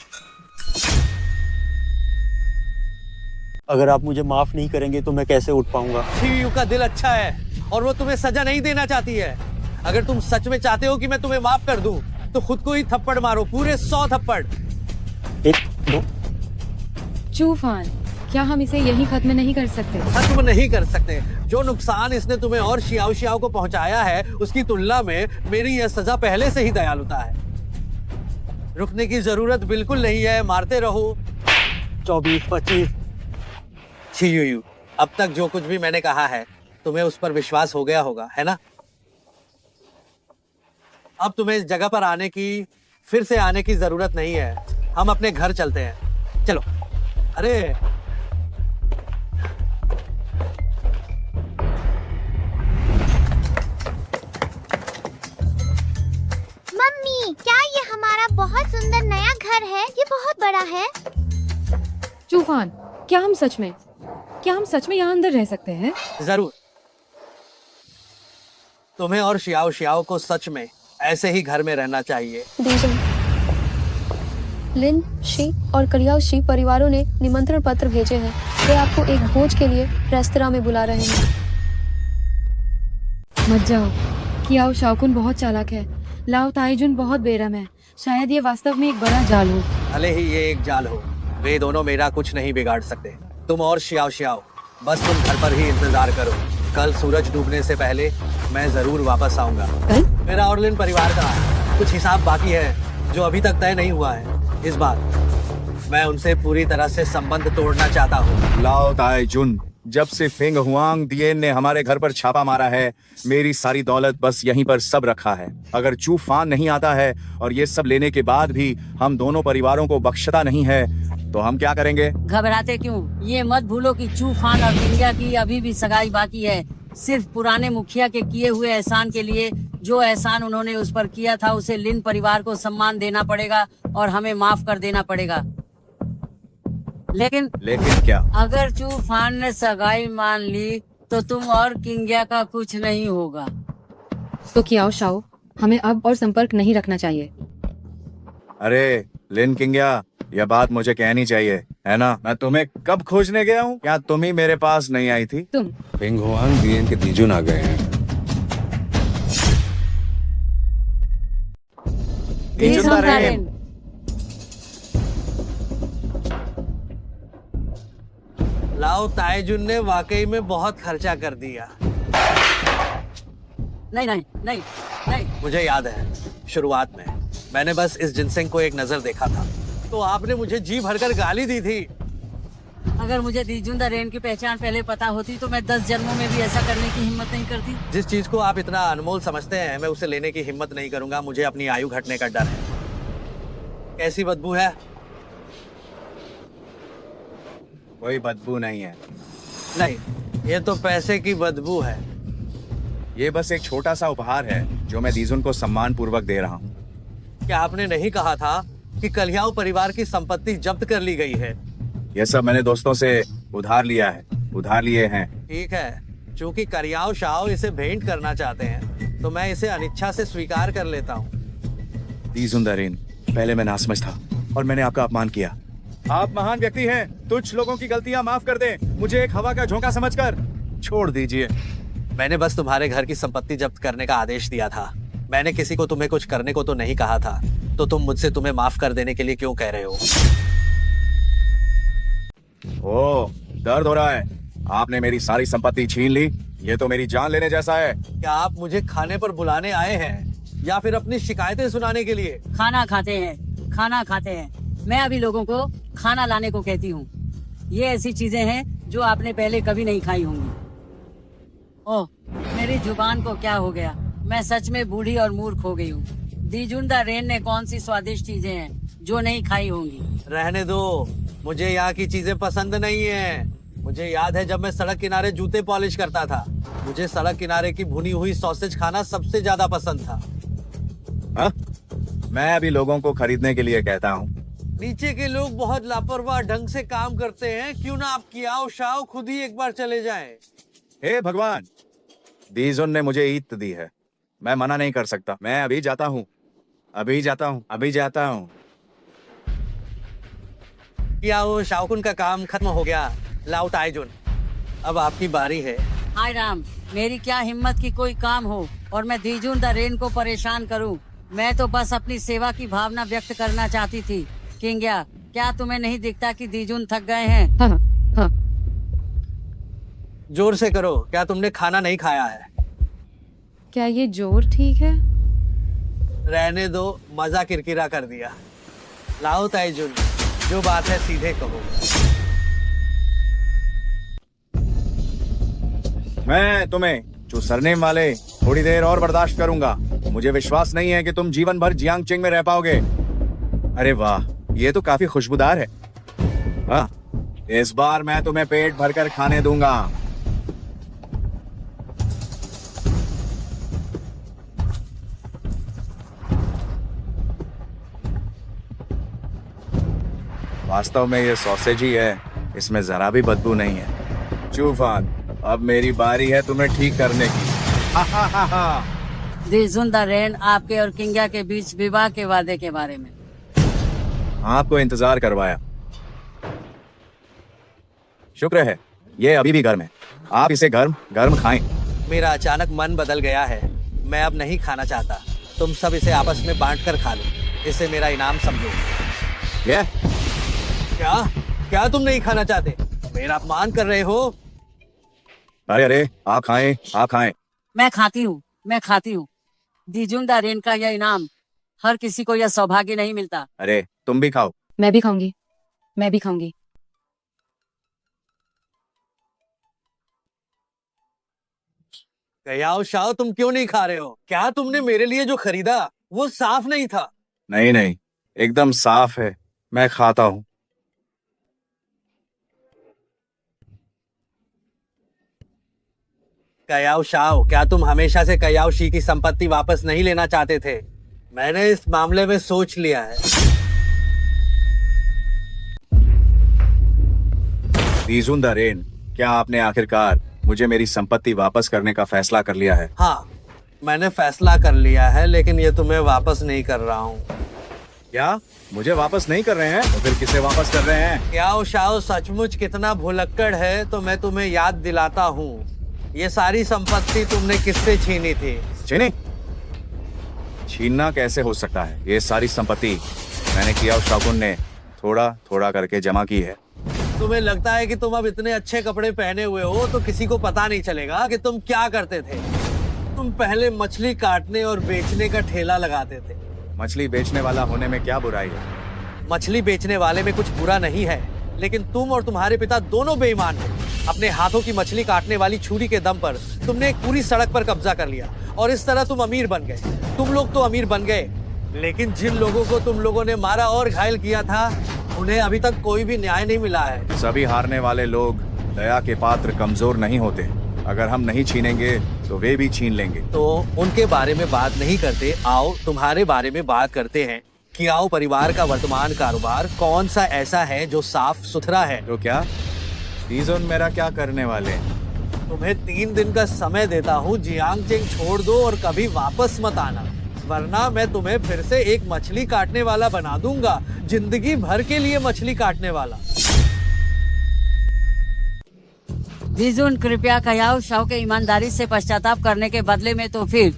E: अगर आप मुझे माफ नहीं करेंगे तो मैं कैसे उठ पाऊंगा?
A: शिवयू का दिल अच्छा है और वो तुम्हें सजा नहीं देना चाहती है। अगर तुम सच में चाहते हो कि मैं तुम्हें माफ कर दूं तो खुद को ही थप्पड़ मारो, पूरे 100 थप्पड़।
E: 1, 2।
G: चूफान, क्या हम इसे यहीं खत्म नहीं कर सकते?
A: खत्म नहीं कर सकते। जो नुकसान इसने तुम्हें और शियाओ शियाओ को पहुंचाया है उसकी तुलना में मेरी यह सजा पहले से ही दयालुता है। रुकने की जरूरत बिल्कुल नहीं है, मारते रहो।
E: 24, 25।
A: शियू, अब तक जो कुछ भी मैंने कहा है तुम्हें उस पर विश्वास हो गया होगा, है ना? अब तुम्हें इस जगह पर फिर से आने की जरूरत नहीं है। हम अपने घर चलते हैं, चलो। अरे
K: मम्मी, क्या ये हमारा बहुत सुंदर नया घर है? ये बहुत बड़ा है।
G: चूफान, क्या हम सच में यहाँ अंदर रह सकते हैं?
A: जरूर। तुम्हें और शियाओ शियाओ को सच में ऐसे ही घर में रहना चाहिए।
C: दीजुन, लिन, शी और कलियाओ शी परिवारों ने निमंत्रण पत्र भेजे हैं। वे आपको एक भोज के लिए रेस्तरां में बुला रहे हैं।
G: मत जाओ। कियाओ शाओकुन बहुत चालाक है, लाओ ताइजुन बहुत बेरहम है। शायद ये वास्तव में एक बड़ा जाल हो।
A: भले ही ये एक जाल हो, वे दोनों मेरा कुछ नहीं बिगाड़ सकते। तुम और शियाओ शियाओ बस तुम घर पर ही इंतजार करो। कल सूरज डूबने से पहले मैं जरूर वापस आऊंगा।
G: कल?
A: मेरा और लिन परिवार का कुछ हिसाब बाकी है जो अभी तक तय नहीं हुआ है। इस बार मैं उनसे पूरी तरह से संबंध तोड़ना चाहता हूँ।
H: लाओ ताइजुन, जब से फेंग हुआंग दियन ने हमारे घर पर छापा मारा है, मेरी सारी दौलत बस यहीं पर सब रखा है। अगर चूफान नहीं आता है और ये सब लेने के बाद भी हम दोनों परिवारों को बख्शता नहीं है तो हम क्या करेंगे?
I: घबराते क्यों? ये मत भूलो कि चूफान और किंग्या की अभी भी सगाई बाकी है। सिर्फ पुराने मुखिया के किए हुए एहसान के लिए जो एहसान उन्होंने उस पर किया था उसे लिन परिवार को सम्मान देना पड़ेगा और हमें माफ कर देना पड़ेगा। लेकिन
H: क्या?
I: अगर चूफान ने सगाई मान ली तो तुम और किंग्या का कुछ नहीं होगा।
G: तो कियाओ शाओ, हमें अब और संपर्क नहीं रखना चाहिए।
H: अरे लिन किंग्या, यह बात मुझे कहनी चाहिए, है ना? मैं तुम्हें कब खोजने गया हूँ? क्या तुम ही मेरे पास नहीं आई थी?
G: तुम
L: फेंग हुआंग दियन के दीजुन आ गए हैं।
A: लाओ ताइजुन ने वाकई में बहुत खर्चा कर दिया।
I: नहीं नहीं नहीं नहीं।
A: मुझे याद है, शुरुआत में मैंने बस इस जिनसेंग को एक नजर देखा था तो आपने मुझे जी भरकर गाली दी थी।
I: अगर मुझे दीजुन द रेन की पहचान पहले पता होती तो मैं 10 जन्मों में भी ऐसा करने की हिम्मत नहीं करती।
A: जिस चीज को आप इतना अनमोल समझते हैं मैं उसे लेने की हिम्मत नहीं करूंगा। मुझे अपनी आयु घटने का डर है। कैसी बदबू है?
H: कोई बदबू नहीं है।
A: नहीं, ये तो पैसे की बदबू है।
H: ये बस एक छोटा सा उपहार है जो मैं दीजुन को सम्मान पूर्वक दे रहा हूँ।
A: क्या आपने नहीं कहा था कि कलियाओ परिवार की संपत्ति जब्त कर ली गई है?
H: ये सब मैंने दोस्तों से उधार लिए हैं।
A: ठीक है, चूंकि कलियाओ शाओ इसे भेंट करना चाहते हैं तो मैं इसे अनिच्छा से स्वीकार कर लेता हूँ।
H: दीजुन द रेन, पहले मैं नासमझ था और मैंने आपका अपमान किया। आप महान व्यक्ति हैं, तुच्छ लोगों की गलतियां माफ कर दें, मुझे एक हवा का झोंका समझकर छोड़ दीजिए।
A: मैंने बस तुम्हारे घर की संपत्ति जब्त करने का आदेश दिया था। मैंने किसी को तुम्हें कुछ करने को तो नहीं कहा था। तो तुम मुझसे तुम्हें माफ कर देने के लिए क्यों कह रहे हो?
H: ओह, दर्द हो रहा है। आपने मेरी सारी संपत्ति छीन ली। ये तो मेरी जान लेने जैसा है।
A: क्या आप मुझे खाने पर बुलाने आए हैं या फिर अपनी शिकायतें सुनाने के लिए?
I: खाना खाते हैं, खाना खाते हैं। मैं अभी लोगों को खाना लाने को कहती हूँ। ये ऐसी चीजें हैं जो आपने पहले कभी नहीं खाई होंगी। ओह, मेरी जुबान को क्या हो गया? मैं सच में बूढ़ी और मूर्ख हो गई हूँ। दीजुन द रेन ने कौन सी स्वादिष्ट चीजें हैं जो नहीं खाई होंगी?
A: रहने दो, मुझे यहाँ की चीजें पसंद नहीं है। मुझे याद है जब मैं सड़क किनारे जूते पॉलिश करता था, मुझे सड़क किनारे की भुनी हुई सॉसेज खाना सबसे ज्यादा पसंद था।
H: हा? मैं अभी लोगों को खरीदने के लिए कहता हूँ।
A: नीचे के लोग बहुत लापरवाह ढंग से काम करते हैं। क्यों ना आप कियाओ शाओ खुद ही एक बार चले जाएं?
H: हे भगवान, दीजुन ने मुझे ईद दी है, मैं मना नहीं कर सकता। मैं अभी जाता हूँ, अभी जाता हूँ, अभी जाता हूँ।
A: कियाओ शाओकुन का काम खत्म हो गया। लाओ ताइजुन, अब आपकी बारी है।
I: हाय राम, मेरी क्या हिम्मत की कोई काम हो और मैं दीजुन द रेन को परेशान करूं। मैं तो बस अपनी सेवा की भावना व्यक्त करना चाहती थी। किंग्या, क्या तुम्हें नहीं दिखता कि दीजुन थक गए हैं?
G: हाँ हाँ।
A: जोर से करो, क्या तुमने खाना नहीं खाया है?
G: क्या ये जोर ठीक है?
A: रहने दो, मजा किरकिरा कर दिया। लाओ ताइजुन, जो बात है सीधे कहो।
H: मैं तुम्हें चुसरने वाले थोड़ी देर और बर्दाश्त करूंगा। मुझे विश्वास नहीं है कि तुम जीवन भर जियांगचेंग में रह पाओगे। अरे वाह, ये तो काफी खुशबूदार है। हाँ, इस बार मैं तुम्हें पेट भरकर खाने दूंगा। वास्तव में ये सॉसेज ही है, इसमें जरा भी बदबू नहीं है। चूफान, अब मेरी बारी है तुम्हें ठीक करने की।
I: दीजुन द रेन आपके और किंग्या के बीच विवाह के वादे के बारे में।
H: आपको इंतजार करवाया, शुक्र है ये अभी भी गर्म है। आप इसे गर्म गर्म खाएं।
A: मेरा अचानक मन बदल गया है। मैं अब नहीं खाना चाहता। तुम सब इसे आपस में बांट कर खा लो। इसे मेरा इनाम समझो। क्या क्या तुम नहीं खाना चाहते? मेरा अपमान कर रहे हो?
H: अरे अरे, आप खाएं, आप खाएं।
I: मैं खाती हूँ, मैं खाती हूँ। दीजुन द रेन का यह इनाम, हर किसी को यह सौभाग्य नहीं मिलता।
H: अरे तुम भी खाओ।
G: मैं भी खाऊंगी, मैं भी खाऊंगी।
A: कयाओ शाओ, तुम क्यों नहीं खा रहे हो? क्या तुमने मेरे लिए जो खरीदा वो साफ नहीं था?
H: नहीं नहीं, एकदम साफ है, मैं खाता हूँ।
A: कयाओ शाओ, क्या तुम हमेशा से कयाओ शी की संपत्ति वापस नहीं लेना चाहते थे? मैंने इस मामले में सोच लिया है।
H: दीजुन द रेन, क्या आपने आखिरकार मुझे मेरी संपत्ति वापस करने का फैसला कर लिया है?
A: हाँ, मैंने फैसला कर लिया है, लेकिन ये तुम्हें वापस नहीं कर रहा हूँ।
H: क्या मुझे वापस नहीं कर रहे हैं? तो फिर किसे वापस कर रहे हैं?
A: कयाओ शाओ सचमुच कितना भुलक्कड़ है, तो मैं तुम्हें याद दिलाता हूँ। ये सारी संपत्ति तुमने किससे छीनी थी?
H: छीनी? छीनना कैसे हो सकता है? ये सारी संपत्ति मैंने कियाओ शाओकुन ने थोड़ा थोड़ा करके जमा की है।
A: तुम्हें लगता है कि तुम अब इतने अच्छे कपड़े पहने हुए हो तो किसी को पता नहीं चलेगा कि तुम क्या करते थे? तुम पहले मछली काटने और बेचने का ठेला लगाते थे।
H: मछली बेचने वाला होने में क्या बुराई है?
A: मछली बेचने वाले में कुछ बुरा नहीं है, लेकिन तुम और तुम्हारे पिता दोनों बेईमान हो। अपने हाथों की मछली काटने वाली छुरी के दम पर तुमने एक पूरी सड़क पर कब्जा कर लिया और इस तरह तुम अमीर बन गए। तुम लोग तो अमीर बन गए, लेकिन जिन लोगों को तुम लोगों ने मारा और घायल किया था, उन्हें अभी तक कोई भी न्याय नहीं मिला है।
H: सभी हारने वाले लोग दया के पात्र कमजोर नहीं होते। अगर हम नहीं छीनेंगे तो वे भी छीन लेंगे।
A: तो उनके बारे में बात नहीं करते, आओ तुम्हारे बारे में बात करते हैं। कि आओ परिवार का वर्तमान कारोबार कौन सा ऐसा है जो साफ सुथरा है?
H: तो क्या दीजुन मेरा क्या करने वाले?
A: तुम्हें 3 दिन का समय देता हूँ। जियांगचेंग छोड़ दो और कभी वापस मत आना। वरना मैं तुम्हें फिर से एक मछली काटने वाला बना दूंगा, जिंदगी भर के लिए मछली काटने वाला।
I: दीजुन, कृपया कयाओ शाओ के ईमानदारी से पश्चाताप करने के बदले में तो फिर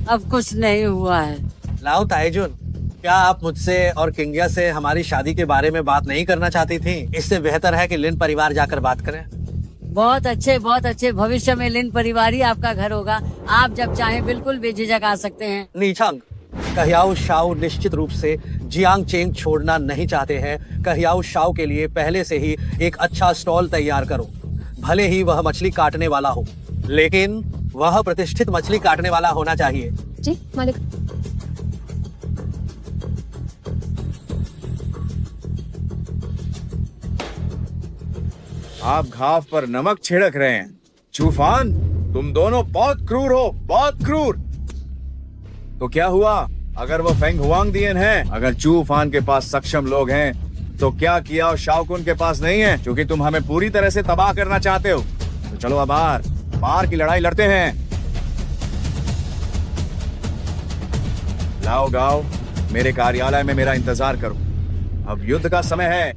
I: अब कुछ नहीं हुआ है।
A: लाओ ताइजुन, क्या आप मुझसे और किंगिया से हमारी शादी के बारे में बात नहीं करना चाहती थी? इससे बेहतर है कि लिन परिवार जाकर बात करें।
I: बहुत अच्छे। भविष्य में लिन परिवार ही आपका घर होगा। आप जब चाहें बिल्कुल बेझिझक आ सकते हैं।
A: नीचांग, कह्याओ शाओ निश्चित रूप से जियांग चेंग छोड़ना नहीं चाहते हैं। कह्याओ शाओ के लिए पहले से ही एक अच्छा स्टॉल तैयार करो। भले ही वह मछली काटने वाला हो, लेकिन वह प्रतिष्ठित मछली काटने वाला होना चाहिए।
C: जी मालिक।
H: आप घाव पर नमक छिड़क रहे हैं। चूफान, तुम दोनों बहुत क्रूर हो, बहुत क्रूर। तो क्या हुआ अगर वो फेंग हुआंग दियन है? अगर चूफान के पास सक्षम लोग हैं तो क्या किया और शाओकुन के पास नहीं है? क्योंकि तुम हमें पूरी तरह से तबाह करना चाहते हो। तो चलो अब बाहर की लड़ाई लड़ते हैं। लाओ गाओ, मेरे कार्यालय में मेरा इंतजार करो। अब युद्ध का समय है।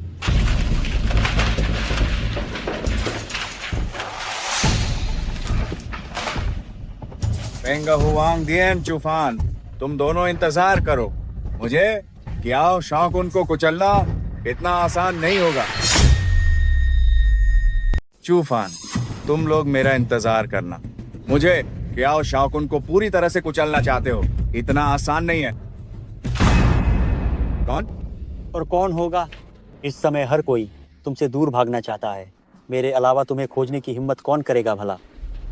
H: फेंग हुआंग दियन, चूफान, तुम दोनों इंतजार करो। मुझे क्याओ शाओकुन को कुचलना इतना आसान नहीं होगा। चूफान, तुम लोग मेरा इंतजार करना। मुझे क्याओ शाओकुन को पूरी तरह से कुचलना चाहते हो, इतना आसान नहीं है। कौन?
E: और कौन होगा? इस समय हर कोई तुमसे दूर भागना चाहता है। मेरे अलावा तुम्हें खोजने की हिम्मत कौन करेगा भला?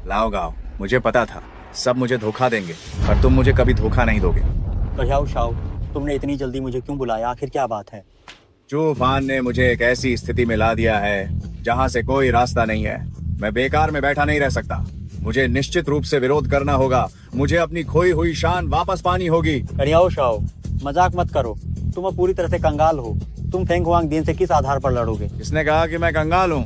H: लाओ गाओ, मुझे पता था सब मुझे धोखा देंगे, पर तुम मुझे कभी धोखा नहीं दोगे।
E: कह्याओ शाओ, तुमने इतनी जल्दी मुझे क्यों बुलाया? आखिर क्या बात है?
H: चूफान ने मुझे एक ऐसी स्थिति में ला दिया है जहां से कोई रास्ता नहीं है। मैं बेकार में बैठा नहीं रह सकता। मुझे निश्चित रूप से विरोध करना होगा। मुझे अपनी खोई हुई शान वापस पानी होगी।
E: कह्याओ शाओ, मजाक मत करो। तुम अब पूरी तरह से कंगाल हो। तुम फेंग हुआंग दियन से किस आधार पर लड़ोगे?
H: किसने कहा कि मैं कंगाल हूँ?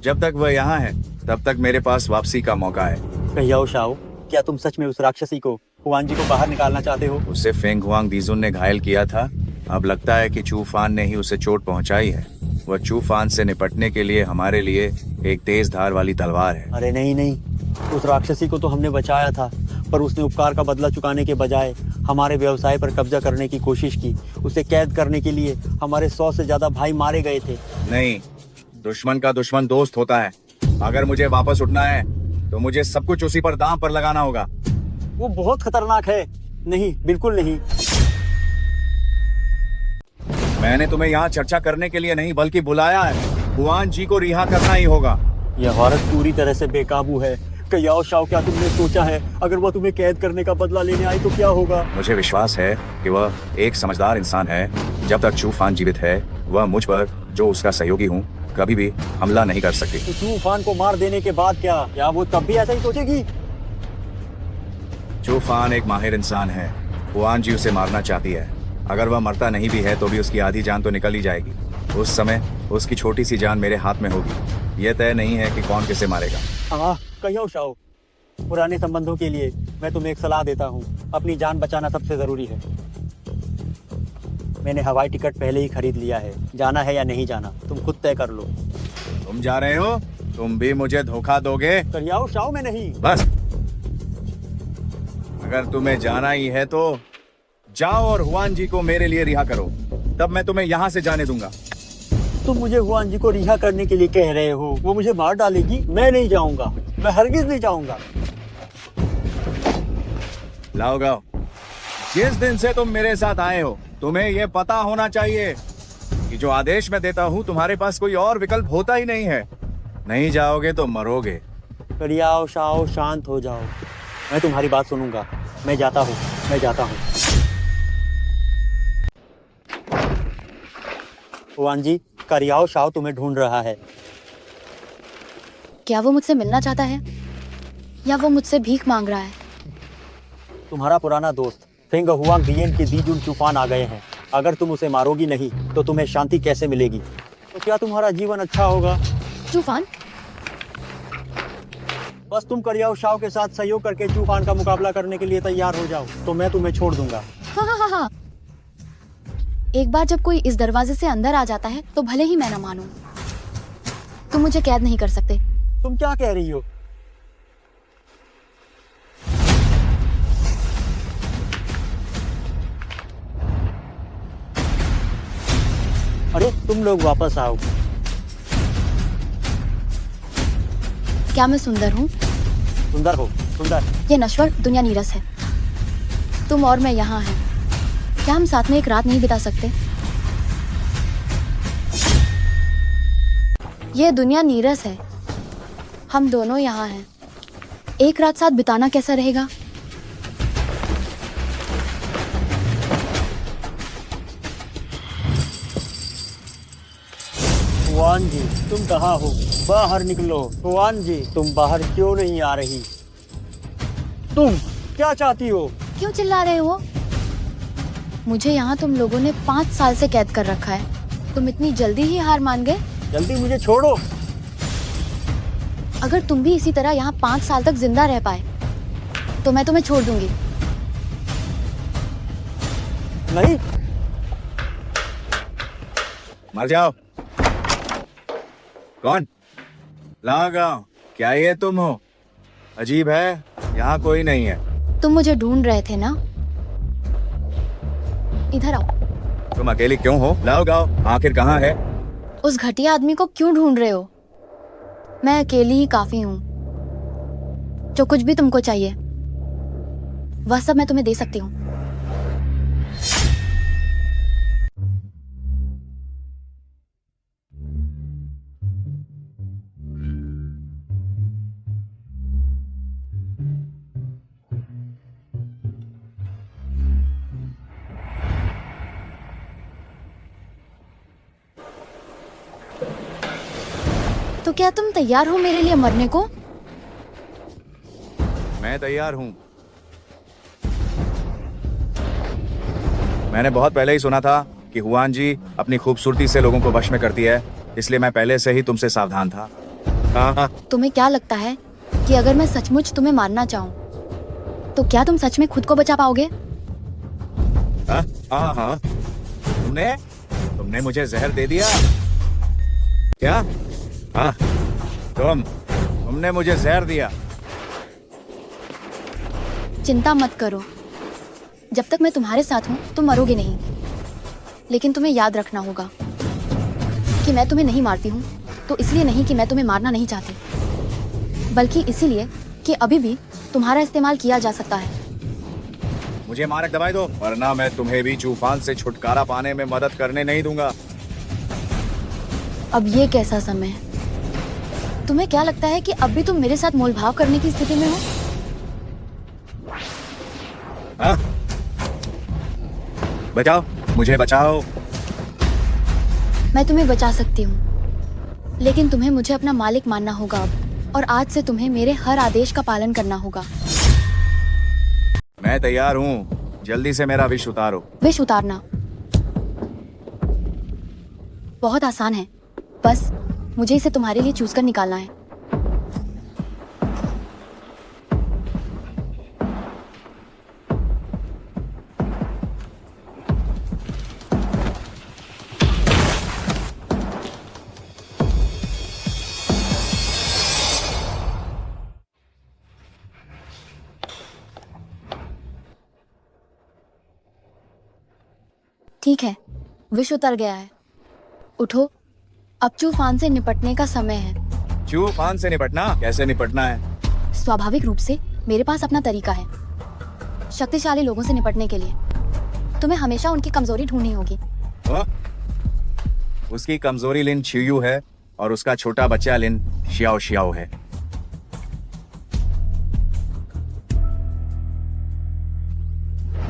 H: जब तक वह यहाँ है तब तक मेरे पास वापसी का मौका है।
E: कह्याओ शाओ, क्या तुम सच में उस राक्षसी को, हुआंग जी को बाहर निकालना चाहते हो?
H: उसे फेंग हुआंग दीजुन ने घायल किया था। अब लगता है कि चूफान ने ही उसे चोट पहुंचाई है। वह चूफान से निपटने के लिए हमारे लिए एक तेज धार वाली तलवार है।
E: अरे नहीं, उस राक्षसी को तो हमने बचाया था, पर उसने उपकार का बदला चुकाने के बजाय हमारे व्यवसाय पर कब्जा करने की कोशिश की। उसे कैद करने के लिए हमारे 100 से ज्यादा भाई मारे गए थे।
H: नहीं, दुश्मन का दुश्मन दोस्त होता है। अगर मुझे वापस उठना है तो मुझे सब कुछ उसी पर दांव पर लगाना होगा।
E: वो बहुत खतरनाक है। नहीं, बिल्कुल नहीं।
H: मैंने तुम्हें यहाँ चर्चा करने के लिए नहीं बल्कि बुलाया है। हुआन जी को रिहा करना ही होगा।
E: यह औरत पूरी तरह से बेकाबू है। कह्याओ शाओ, क्या तुमने सोचा है अगर वह तुम्हें कैद करने का बदला लेने आई तो क्या होगा?
H: मुझे विश्वास है कि वह एक समझदार इंसान है। जब तक चूफान जीवित है वह मुझ पर, जो उसका सहयोगी हूँ, कभी भी हमला नहीं कर सकती।
E: तो चूफान को मार देने के बाद क्या वो तब भी ऐसा ही सोचेगी?
H: चूफान एक माहिर इंसान है। हुआन जी उसे मारना चाहती है। अगर वह मरता नहीं भी है तो भी उसकी आधी जान तो निकल ही जाएगी। उस समय उसकी छोटी सी जान मेरे हाथ में होगी। यह तय नहीं है कि कौन किसे मारेगा।
E: कह्याओ शाओ, पुराने संबंधों के लिए मैं तुम्हें एक सलाह देता हूँ। अपनी जान बचाना सबसे जरूरी है। मैंने हवाई टिकट पहले ही खरीद लिया है। जाना है या नहीं जाना तुम खुद तय कर लो।
H: तुम जा रहे हो? तुम भी मुझे धोखा दोगे?
E: कह्याओ शाओ, मैं नहीं।
H: बस, अगर तुम्हें जाना ही है तो जाओ और हुआन जी को मेरे लिए रिहा करो, तब मैं तुम्हें यहाँ से जाने दूंगा।
E: तुम मुझे हुआन जी को रिहा करने के लिए कह रहे हो? वो मुझे मार डालेगी। मैं नहीं जाऊंगा, मैं हरगिज नहीं जाऊंगा।
H: लाओ गाओ, जिस दिन से तुम मेरे साथ आए हो तुम्हें यह पता होना चाहिए कि जो आदेश मैं देता हूँ तुम्हारे पास कोई और विकल्प होता ही नहीं है। नहीं जाओगे तो मरोगे।
E: कह्याओ शाओ, शांत हो जाओ। मैं तुम्हारी बात सुनूंगा। मैं जाता हूँ। हुआन जी, कह्याओ शाओ तुम्हें ढूंढ रहा है।
B: क्या वो मुझसे मिलना चाहता है या वो मुझसे भीख मांग रहा है?
E: तुम्हारा पुराना दोस्त फेंग हुआंग दियन के दीजुन चूफान आ गए हैं। अगर तुम उसे मारोगी नहीं तो तुम्हें शांति कैसे मिलेगी? तो क्या तुम्हारा जीवन अच्छा होगा?
B: चूफान,
E: बस तुम करियाओ शाओ के साथ सहयोग करके चूफान का मुकाबला करने के लिए तैयार हो जाओ, तो मैं तुम्हें छोड़ दूंगा।
B: हाँ। एक बार जब कोई इस दरवाजे से अंदर आ जाता है तो भले ही मैं ना मानूं, तुम मुझे कैद नहीं कर सकते।
E: तुम क्या कह रही हो? अरे तुम लोग वापस आओ।
B: क्या मैं सुंदर हूँ?
E: सुंदर हो, सुंदर।
B: ये नश्वर दुनिया नीरस है। तुम और मैं यहाँ हैं। क्या हम साथ में एक रात नहीं बिता सकते? ये दुनिया नीरस है, हम दोनों यहाँ हैं। एक रात साथ बिताना कैसा रहेगा?
E: हुआन जी, तुम कहाँ हो? बाहर निकलो। हुआन जी, तुम बाहर क्यों नहीं आ रही? तुम क्या चाहती हो?
B: क्यों चिल्ला रहे हो? मुझे यहाँ तुम लोगों ने 5 साल से कैद कर रखा है। तुम इतनी जल्दी ही हार मान गए?
E: जल्दी मुझे छोड़ो।
B: अगर तुम भी इसी तरह यहाँ 5 साल तक जिंदा रह पाए तो मैं तुम्हें छोड़ दूंगी।
E: नहीं,
H: मर जाओ। कौन? लगाओ। क्या ये तुम हो? अजीब है, यहाँ कोई नहीं है।
B: तुम मुझे ढूंढ रहे थे ना? इधर आओ।
H: तुम अकेली क्यों हो? लगाओ, आखिर कहाँ है?
B: उस घटिया आदमी को क्यों ढूंढ रहे हो? मैं अकेली ही काफी हूँ। जो कुछ भी तुमको चाहिए वह सब मैं तुम्हें दे सकती हूँ। तो क्या तुम तैयार हो मेरे लिए मरने को?
H: मैं तैयार हूँ। मैंने बहुत पहले ही सुना था कि हुआन जी अपनी खूबसूरती से लोगों को वश में करती है, इसलिए मैं पहले से ही तुमसे सावधान था। हाँ।
B: तुम्हें क्या लगता है कि अगर मैं सचमुच तुम्हें मारना चाहूँ तो क्या तुम सच में खुद को बचा पाओगे?
H: हाँ। तुमने मुझे जहर दे दिया क्या? हाँ, तुमने मुझे जहर दिया।
B: चिंता मत करो, जब तक मैं तुम्हारे साथ हूँ तुम मरोगे नहीं। लेकिन तुम्हें याद रखना होगा कि मैं तुम्हें नहीं मारती हूँ तो इसलिए नहीं कि मैं तुम्हें मारना नहीं चाहती, बल्कि इसीलिए कि अभी भी तुम्हारा इस्तेमाल किया जा सकता है।
H: मुझे मारक दवाई दो, वरना मैं तुम्हें भी चूफान से छुटकारा पाने में मदद करने नहीं दूंगा।
B: अब ये कैसा समय है? तुम्हें क्या लगता है कि अब भी तुम मेरे साथ मोलभाव करने की स्थिति में हो?
H: बचाओ, मुझे बचाओ।
B: मैं तुम्हें बचा सकती हूँ, लेकिन तुम्हें मुझे अपना मालिक मानना होगा अब, और आज से तुम्हें मेरे हर आदेश का पालन करना होगा।
H: मैं तैयार हूँ, जल्दी से मेरा विष उतारो।
B: विष उतारना बहुत आसान है, बस मुझे इसे तुम्हारे लिए चूस कर निकालना है। ठीक है, विष उतर गया है। उठो, अब चूफान से निपटने का समय है।
H: चूफान से निपटना? कैसे निपटना है?
B: स्वाभाविक रूप से मेरे पास अपना तरीका है शक्तिशाली लोगों से निपटने के लिए। तुम्हें हमेशा उनकी कमजोरी ढूंढनी होगी।
H: उसकी कमजोरी लिन छियू है और उसका छोटा बच्चा लिन शियाओ शियाओ है।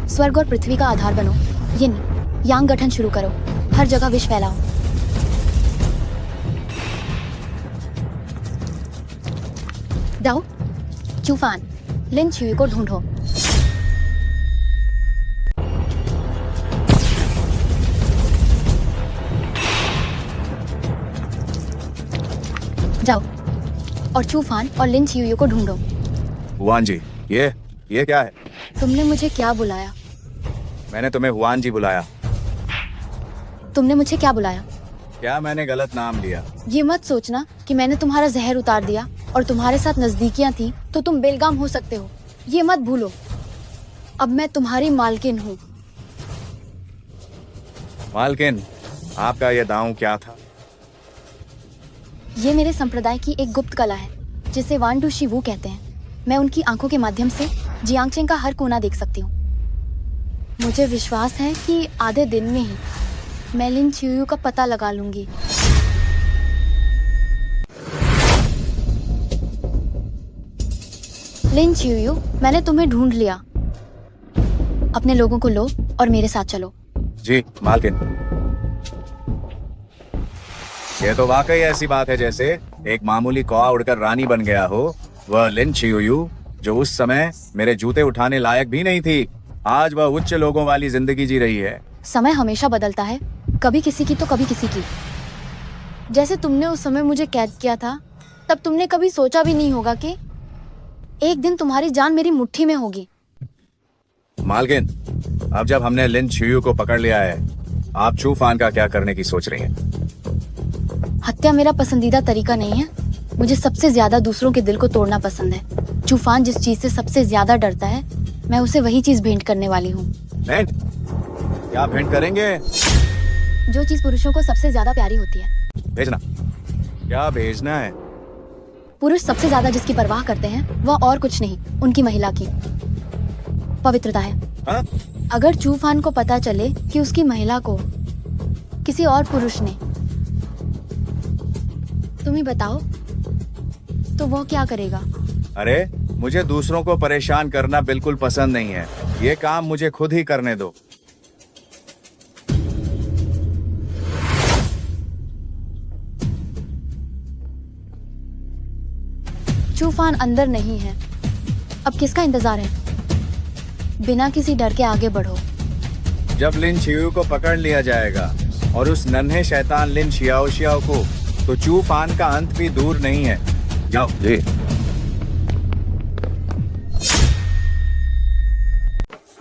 B: स्वर्ग और पृथ्वी का आधार बनो। यिन यांग गठन शुरू करो, हर जगह विष फैलाओ। दाओ, चूफान, लिन छियू को ढूंढो। जाओ और चूफान और लिन चियुयू को ढूंढो।
H: हुआन जी, ये क्या है?
B: तुमने मुझे क्या बुलाया?
H: मैंने तुम्हें हुआन जी बुलाया।
B: तुमने मुझे क्या बुलाया?
H: क्या मैंने गलत नाम लिया?
B: ये मत सोचना कि मैंने तुम्हारा जहर उतार दिया और तुम्हारे साथ नजदीकियां थी तो तुम बेलगाम हो सकते हो। ये मत भूलो, अब मैं तुम्हारी मालकिन हूँ।
H: मालकिन, आपका ये दांव क्या था?
B: ये मेरे संप्रदाय की एक गुप्त कला है जिसे वान डू शिवू कहते हैं। मैं उनकी आंखों के माध्यम से जियांगचेंग का हर कोना देख सकती हूँ। मुझे विश्वास है कि आधे दिन में ही मैं लिन चियुयू का पता लगा लूंगी। लिन चियुयू, मैंने तुम्हें ढूंढ लिया। अपने लोगों को लो और मेरे साथ चलो।
H: जी मालकिन। ये तो वाकई ऐसी बात है जैसे एक मामूली कौवा उड़कर रानी बन गया हो। वह लिन चियुयू जो उस समय मेरे जूते उठाने लायक भी नहीं थी, आज वह उच्च लोगों वाली जिंदगी जी रही है।
B: समय हमेशा बदलता है, कभी किसी की तो कभी किसी की। जैसे तुमने उस समय मुझे कैद किया था, तब तुमने कभी सोचा भी नहीं होगा कि एक दिन तुम्हारी जान मेरी मुट्ठी में होगी।
H: मालकिन, अब जब हमने लिन चियुयू को पकड़ लिया है, आप चूफान का क्या करने की सोच रही हैं?
B: हत्या मेरा पसंदीदा तरीका नहीं है। मुझे सबसे ज्यादा दूसरों के दिल को तोड़ना पसंद है। चूफान जिस चीज से सबसे ज्यादा डरता है, मैं उसे वही चीज भेंट करने वाली हूँ।
H: भेंट? क्या भेंट करेंगे?
B: जो चीज पुरुषों को सबसे ज्यादा प्यारी होती है।
H: भेजना? क्या भेजना है?
B: पुरुष सबसे ज्यादा जिसकी परवाह करते हैं वह और कुछ नहीं, उनकी महिला की पवित्रता है।
H: हा?
B: अगर चूफान को पता चले कि उसकी महिला को किसी और पुरुष ने, तुम ही बताओ, तो वो क्या करेगा?
H: अरे, मुझे दूसरों को परेशान करना बिल्कुल पसंद नहीं है। ये काम मुझे खुद ही करने दो।
B: चूफान अंदर नहीं है, अब किसका इंतजार है? बिना किसी डर के आगे बढ़ो।
H: जब लिन चियुयू को पकड़ लिया जाएगा और उस नन्हे शैतान लिन शियाओशियाओ को, तो चूफान का अंत भी दूर नहीं है। जाओ जी।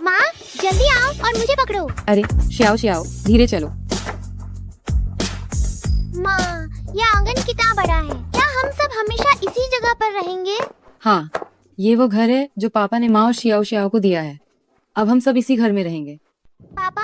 K: माँ, जल्दी आओ और मुझे पकड़ो।
G: अरे श्याओ, धीरे चलो।
K: माँ, ये आंगन कितना बड़ा है। क्या हम सब हमेशा इसी जगह पर रहेंगे?
G: हाँ, ये वो घर है जो पापा ने माँ और श्याओ को दिया है। अब हम सब इसी घर में रहेंगे।
K: पापा,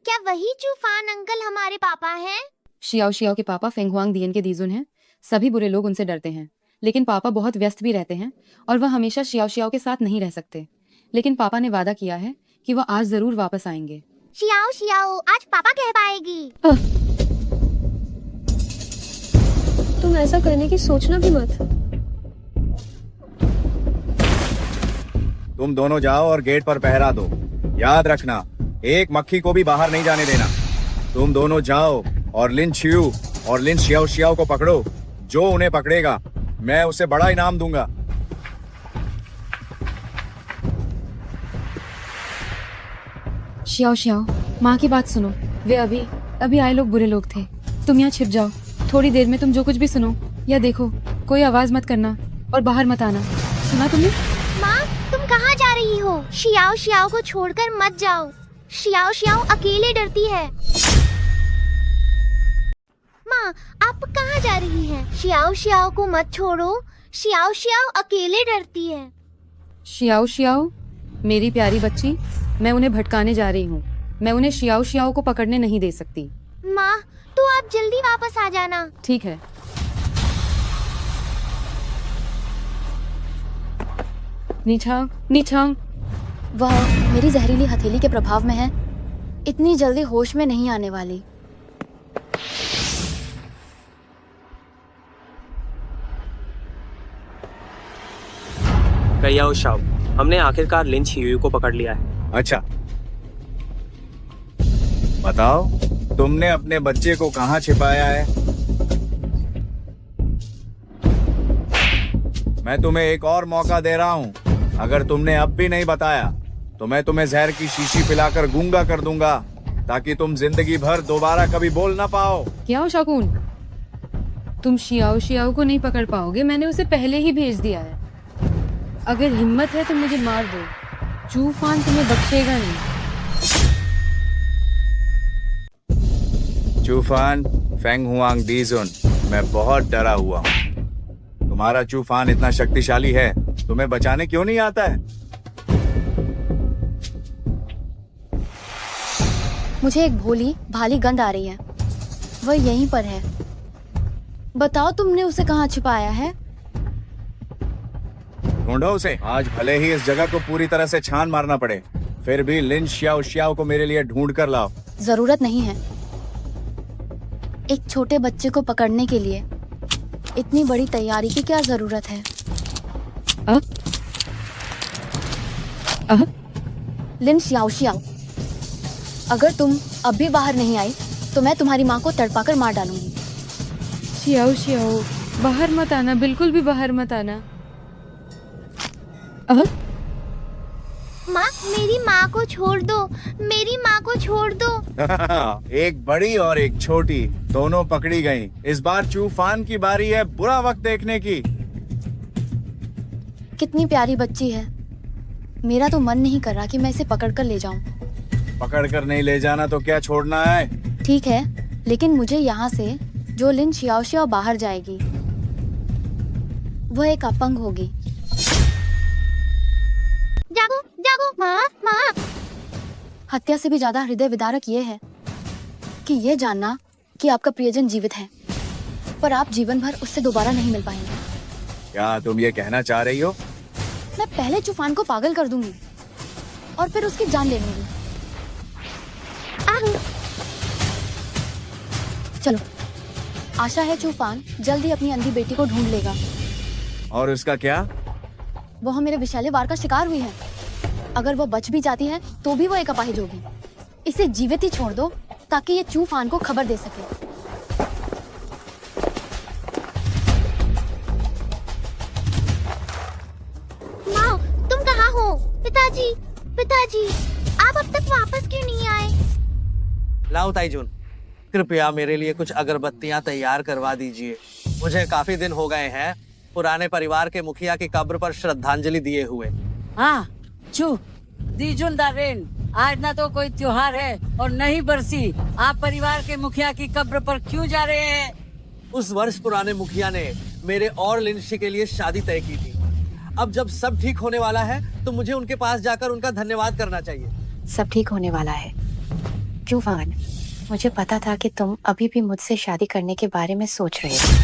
K: क्या वही चूफान अंकल हमारे पापा हैं?
G: श्याओ के पापा फेंग हुआंग दियन के दीजुन हैं। सभी बुरे लोग उनसे डरते हैं, लेकिन पापा बहुत व्यस्त भी रहते हैं और वह हमेशा श्याओ के साथ नहीं रह सकते। लेकिन पापा ने वादा किया है कि वह आज जरूर वापस आएंगे।
K: श्याओ, आज पापा कह पाएगी।
C: तुम ऐसा करने की सोचना भी मत।
H: तुम दोनों जाओ और गेट पर पहरा दो। याद रखना, एक मक्खी को भी बाहर नहीं जाने देना। तुम दोनों जाओ और लिन चियुयू और लिन शियाओ को पकड़ो। जो उन्हें पकड़ेगा, मैं उसे बड़ा इनाम दूंगा।
G: श्याओ, माँ की बात सुनो। वे अभी आए लोग बुरे लोग थे। तुम यहाँ छिप जाओ। थोड़ी देर में तुम जो कुछ भी सुनो या देखो, कोई आवाज मत करना और बाहर मत आना। सुना तुमने?
K: माँ, तुम कहाँ जा रही हो? श्याओ को छोड़कर मत जाओ। श्याओ अकेले डरती है। माँ, आप कहाँ जा रही हैं? श्याओ को मत छोड़ो। श्याओ अकेले डरती है।
G: श्याओ, मेरी प्यारी बच्ची, मैं उन्हें भटकाने जा रही हूँ। मैं उन्हें श्याओ को पकड़ने नहीं दे सकती।
K: माँ, तो आप जल्दी वापस आ जाना।
G: ठीक है। नीछांग,
B: वह मेरी जहरीली हथेली के प्रभाव में है, इतनी जल्दी होश में नहीं आने वाली।
O: कयाओ शाओ, हमने आखिरकार लिन चियुयू को पकड़ लिया है।
H: अच्छा, बताओ, तुमने अपने बच्चे को कहाँ छिपाया है? मैं तुम्हें एक और मौका दे रहा हूँ। अगर तुमने अब भी नहीं बताया, तो मैं तुम्हें जहर की शीशी पिलाकर गूंगा कर दूंगा, ताकि तुम जिंदगी भर दोबारा कभी बोल ना पाओ।
G: क्या हो शाकुन, तुम शियाओ शियाओ को नहीं पकड़ पाओगे, मैंने उसे पहले ही भेज दिया है। अगर हिम्मत है तो मुझे मार दो, चूफान तुम्हें बख्शेगा नहीं।
H: चूफान, फेंग हुआंग दीजुन, मैं बहुत डरा हुआ हूँ। तुम्हारा चूफान इतना शक्तिशाली है, तुम्हें बचाने क्यों नहीं आता है?
B: मुझे एक भोली भाली गंध आ रही है, वह यहीं पर है। बताओ तुमने उसे कहाँ छिपाया है?
H: ढूंढो उसे। आज भले ही इस जगह को पूरी तरह से छान मारना पड़े, फिर भी लिन शियाओ शियाओ को मेरे लिए ढूंढ कर लाओ।
B: जरूरत नहीं है। एक छोटे बच्चे को पकड़ने के लिए इतनी बड़ी तैयारी की क्या जरूरत है? लिन शियाओ शियाओ, अगर तुम अब भी बाहर नहीं आई तो मैं तुम्हारी माँ को तड़पाकर मार डालूंगी।
G: शियाओ शियाओ, बाहर मत आना, बिल्कुल भी बाहर मत आना।
K: माँ, मेरी माँ को छोड़ दो, मेरी माँ को छोड़ दो।
H: एक बड़ी और एक छोटी, दोनों पकड़ी गईं। इस बार चूफान की बारी है बुरा वक्त देखने की।
B: कितनी प्यारी बच्ची है, मेरा तो मन नहीं कर रहा कि मैं इसे पकड़कर ले जाऊं।
H: पकड़कर नहीं ले जाना तो क्या छोड़ना है?
B: ठीक है, लेकिन मुझे यहाँ से जो लिन शियाओ शियाओ बाहर जाएगी वह एक अपंग होगी।
K: जागो जागो माँ माँ।
B: हत्या से भी ज्यादा हृदय विदारक ये है कि ये जानना कि आपका प्रियजन जीवित है, पर आप जीवन भर उससे दोबारा नहीं मिल पाएंगे।
H: क्या तुम ये कहना चाह रही हो?
B: मैं पहले चूफान को पागल कर दूंगी और फिर उसकी जान ले लूंगी। चलो, आशा है चूफान जल्दी अपनी अंधी बेटी को ढूंढ लेगा।
H: और उसका क्या?
B: वह मेरे विषैले वार का शिकार हुई है। अगर वो बच भी जाती है तो भी वो एक अपाहिज होगी। इसे जीवित ही छोड़ दो ताकि ये चूफान को खबर दे सके।
K: माँ, तुम कहाँ हो? पिताजी, पिताजी, आप अब तक वापस क्यों नहीं आए?
A: लाओ ताईजुन, कृपया मेरे लिए कुछ अगरबत्तियां तैयार करवा दीजिए। मुझे काफी दिन हो गए हैं पुराने परिवार के मुखिया की कब्र पर श्रद्धांजलि दिए हुए।
I: हाँ, चू दीजुन दारेन, आज ना तो कोई त्योहार है और न ही बरसी। आप परिवार के मुखिया की कब्र पर क्यों जा रहे हैं?
A: उस वर्ष पुराने मुखिया ने मेरे और लिनशी के लिए शादी तय की थी। अब जब सब ठीक होने वाला है तो मुझे उनके पास जाकर उनका धन्यवाद करना चाहिए।
D: सब ठीक होने वाला है। चूफान, मुझे पता था कि तुम अभी भी मुझसे शादी करने के बारे में सोच रहे थे।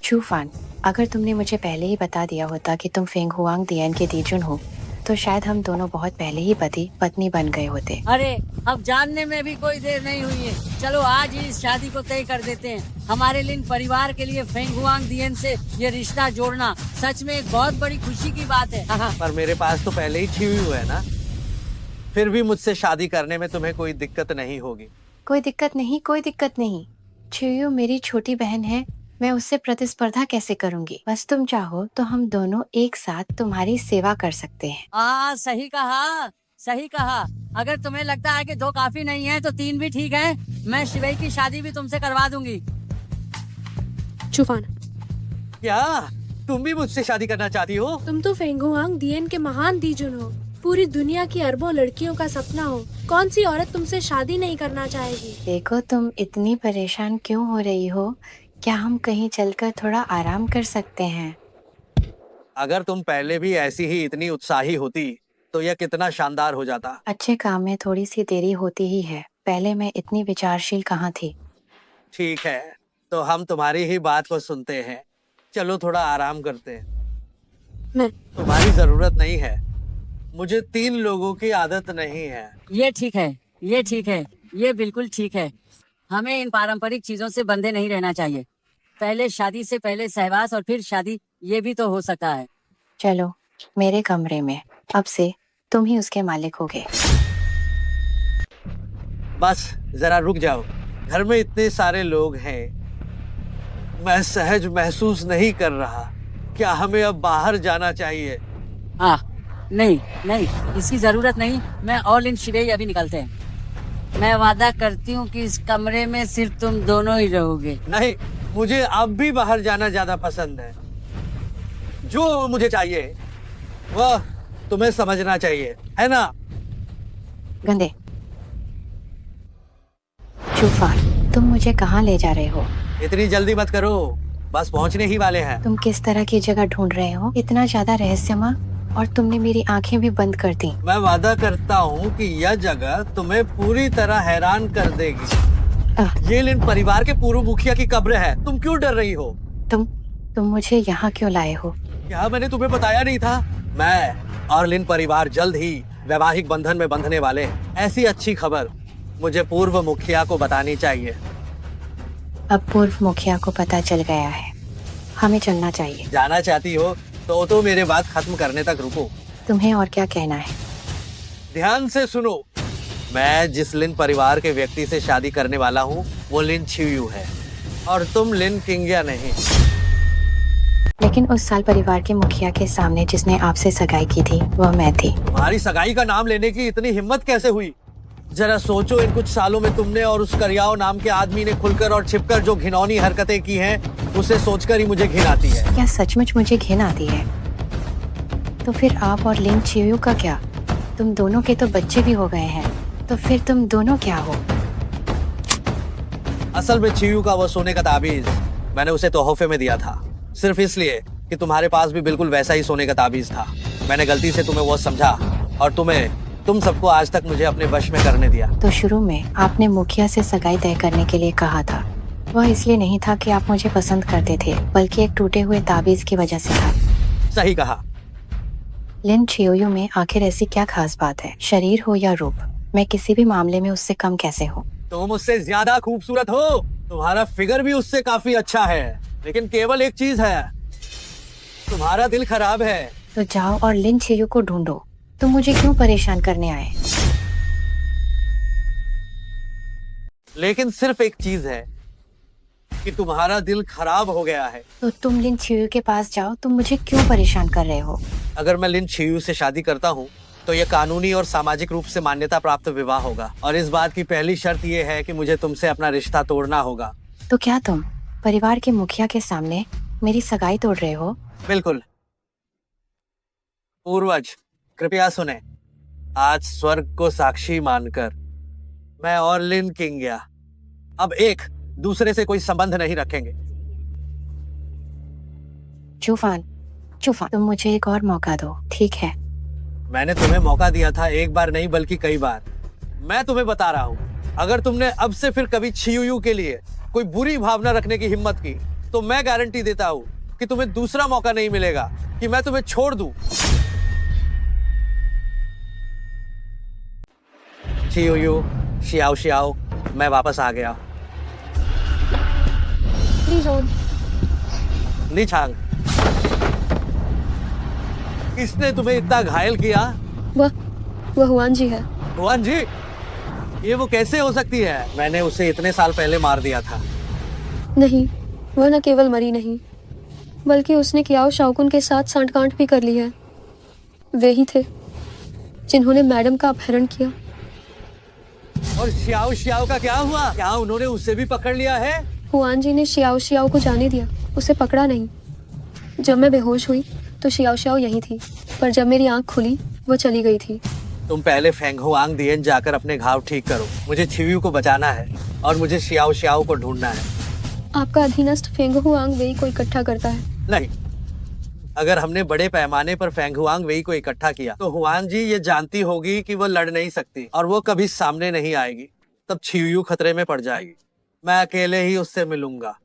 D: चूफान, अगर तुमने मुझे पहले ही बता दिया होता कि तुम फेंग हुआंग दियन के दीजुन हो तो शायद हम दोनों बहुत पहले ही पति पत्नी बन गए होते।
I: अरे, अब जानने में भी कोई देर नहीं हुई है। चलो आज ही इस शादी को तय कर देते हैं। हमारे लिन परिवार के लिए फेंग हुआंग दियन से ये रिश्ता जोड़ना सच में एक बहुत बड़ी खुशी की बात है।
A: पर मेरे पास तो पहले ही छिवी हुआ है ना। फिर भी मुझसे शादी करने में तुम्हें कोई दिक्कत नहीं होगी?
D: कोई दिक्कत नहीं, कोई दिक्कत नहीं। छियू मेरी छोटी बहन है, मैं उससे प्रतिस्पर्धा कैसे करूंगी? बस तुम चाहो तो हम दोनों एक साथ तुम्हारी सेवा कर सकते हैं।
I: सही कहा, सही कहा। अगर तुम्हें लगता है कि 2 काफी नहीं है तो 3 भी ठीक है। मैं शिवई की शादी भी तुमसे करवा दूंगी।
F: चूफान,
A: क्या तुम भी मुझसे शादी करना चाहती हो?
F: तुम तो फेंग हुआंग दियन के महान दीजुन हो, पूरी दुनिया की अरबों लड़कियों का सपना हो। कौन सी औरत तुमसे शादी नहीं करना चाहेगी?
D: देखो, तुम इतनी परेशान क्यों हो रही हो? क्या हम कहीं चलकर थोड़ा आराम कर सकते हैं?
A: अगर तुम पहले भी ऐसी ही इतनी उत्साही होती तो यह कितना शानदार हो जाता।
D: अच्छे काम में थोड़ी सी देरी होती ही है, पहले मैं इतनी विचारशील कहाँ थी।
A: ठीक है, तो हम तुम्हारी ही बात को सुनते हैं। चलो थोड़ा आराम करते हैं। तुम्हारी जरूरत नहीं है, मुझे 3 लोगों की आदत नहीं है।
I: ये ठीक है, ये ठीक है, ये बिल्कुल ठीक है। हमें इन पारंपरिक चीजों से बंधे नहीं रहना चाहिए। पहले शादी से पहले सहवास और फिर शादी, ये भी तो हो सकता है।
D: चलो मेरे कमरे में, अब से तुम ही उसके मालिक होगे।
A: बस जरा रुक जाओ, घर में इतने सारे लोग हैं, मैं सहज महसूस नहीं कर रहा। क्या हमें अब बाहर जाना चाहिए?
I: नहीं नहीं, इसकी जरूरत नहीं। मैं और लिन शिवेई अभी निकलते हैं। मैं वादा करती हूँ कि इस कमरे में सिर्फ तुम दोनों ही रहोगे।
A: नहीं, मुझे अब भी बाहर जाना ज्यादा पसंद है। जो मुझे चाहिए वह तुम्हें समझना चाहिए, है ना?
D: गंदे चूफान, तुम मुझे कहाँ ले जा रहे हो?
A: इतनी जल्दी मत करो, बस पहुंचने ही वाले हैं।
D: तुम किस तरह की जगह ढूंढ रहे हो? इतना ज्यादा रहस्यमय, और तुमने मेरी आंखें भी बंद कर दी।
A: मैं वादा करता हूँ कि यह जगह तुम्हें पूरी तरह हैरान कर देगी। ये लिन परिवार के पूर्व मुखिया की कब्र है। तुम क्यों डर रही हो?
D: तुम मुझे यहाँ क्यों लाए हो?
A: क्या मैंने तुम्हें बताया नहीं था? मैं और लिन परिवार जल्द ही वैवाहिक बंधन में बंधने वाले हैं। ऐसी अच्छी खबर मुझे पूर्व मुखिया को बतानी चाहिए।
D: अब पूर्व मुखिया को पता चल गया है, हमें चलना चाहिए।
A: जाना चाहती हो तो मेरे बात खत्म करने तक रुको।
D: तुम्हें और क्या कहना है?
A: ध्यान से सुनो। मैं जिस लिन परिवार के व्यक्ति से शादी करने वाला हूँ वो लिन छियू है और तुम लिन किंग्या नहीं।
D: लेकिन उस साल परिवार के मुखिया के सामने जिसने आपसे सगाई की थी वह मैं थी।
A: तुम्हारी सगाई का नाम लेने की इतनी हिम्मत कैसे हुई? जरा सोचो, इन कुछ सालों में तुमने और उस करियाओ नाम के आदमी ने खुलकर और छिपकर जो घिनौनी हरकतें की हैं, उसे सोचकर ही मुझे घिन आती है।
D: क्या सचमुच मुझे घिन आती है? तो फिर आप और लिन छियू का क्या? तुम दोनों के तो बच्चे भी हो गए हैं, तो फिर तुम दोनों क्या हो?
A: असल में छियू का वो सोने का ताबीज मैंने उसे तोहफे में दिया था, सिर्फ इसलिए कि तुम्हारे पास भी बिल्कुल वैसा ही सोने का ताबीज था। मैंने गलती से तुम्हें वो समझा और तुम सबको आज तक मुझे अपने वश में करने दिया।
D: तो शुरू में आपने मुखिया से सगाई तय करने के लिए कहा था। वह इसलिए नहीं था कि आप मुझे पसंद करते थे, बल्कि एक टूटे हुए ताबीज की वजह से था।
A: सही कहा।
D: लिन छियू में आखिर ऐसी क्या खास बात है? शरीर हो या रूप, मैं किसी भी मामले में उससे कम कैसे हूँ?
A: तुम उससे ज्यादा खूबसूरत हो। तुम्हारा फिगर भी उससे काफी अच्छा है, लेकिन केवल एक चीज है, तुम्हारा दिल खराब है।
D: तो जाओ और लिन छियू को ढूंढो। तुम मुझे क्यों परेशान करने आए?
A: लेकिन सिर्फ एक चीज है कि तुम्हारा दिल खराब हो गया है।
D: तो तुम लिन छियू के पास जाओ। तुम मुझे क्यों परेशान कर रहे हो?
A: अगर मैं लिन छियू से शादी करता हूँ तो यह कानूनी और सामाजिक रूप से मान्यता प्राप्त विवाह होगा, और इस बात की पहली शर्त यह है कि मुझे तुमसे अपना रिश्ता तोड़ना होगा।
D: तो क्या तुम परिवार के मुखिया के सामने मेरी सगाई तोड़ रहे हो?
A: बिल्कुल। पूर्वज कृपया सुने। आज स्वर्ग को साक्षी मानकर मैं और लिन किंग्या अब एक दूसरे से कोई संबंध नहीं रखेंगे।
D: चूफान, तुम मुझे एक और मौका दो, ठीक है?
A: मैंने तुम्हें मौका दिया था, एक बार नहीं बल्कि कई बार। मैं तुम्हें बता रहा हूँ, अगर तुमने अब से फिर कभी छियू के लिए कोई बुरी भावना रखने की हिम्मत की तो मैं गारंटी देता हूँ कि तुम्हें दूसरा मौका नहीं मिलेगा कि मैं तुम्हें छोड़ दूं। छियू, शियाओ, मैं वापस आ गया।
C: Please hold.
A: निछांग, किसने तुम्हें इतना घायल किया?
C: वह हुआन जी है।
A: हुआन जी? ये वो कैसे हो सकती है? मैंने उसे इतने साल पहले मार दिया था।
C: नहीं, वह न केवल मरी नहीं, बल्कि उसने कियाओ शाओकुन के साथ सांठगांठ भी कर ली है। वे ही थे जिन्होंने मैडम का अपहरण किया।
A: और शियाओ का क्या हुआ? क्या उन्होंने उसे भी पकड़ लिया है?
C: हुआन जी ने शियाओ को जाने दिया, उसे पकड़ा नहीं। जब मैं बेहोश हुई तो शियाओ यहीं थी, पर जब मेरी आंख खुली वो चली गई थी।
A: तुम पहले फेंग हुआंग दिएन जाकर अपने घाव ठीक करो। मुझे छियू को बचाना है और मुझे शियाओ को ढूंढना है।
C: आपका अधीनस्थ फेंग हुआंग वेई को इकट्ठा करता है।
A: नहीं, अगर हमने बड़े पैमाने पर फेंग हुआंग वेई को इकट्ठा किया तो हुआन जी ये जानती होगी कि वो लड़ नहीं सकती और वो कभी सामने नहीं आएगी। तब छियू खतरे में पड़ जाएगी। मैं अकेले ही उससे मिलूंगा।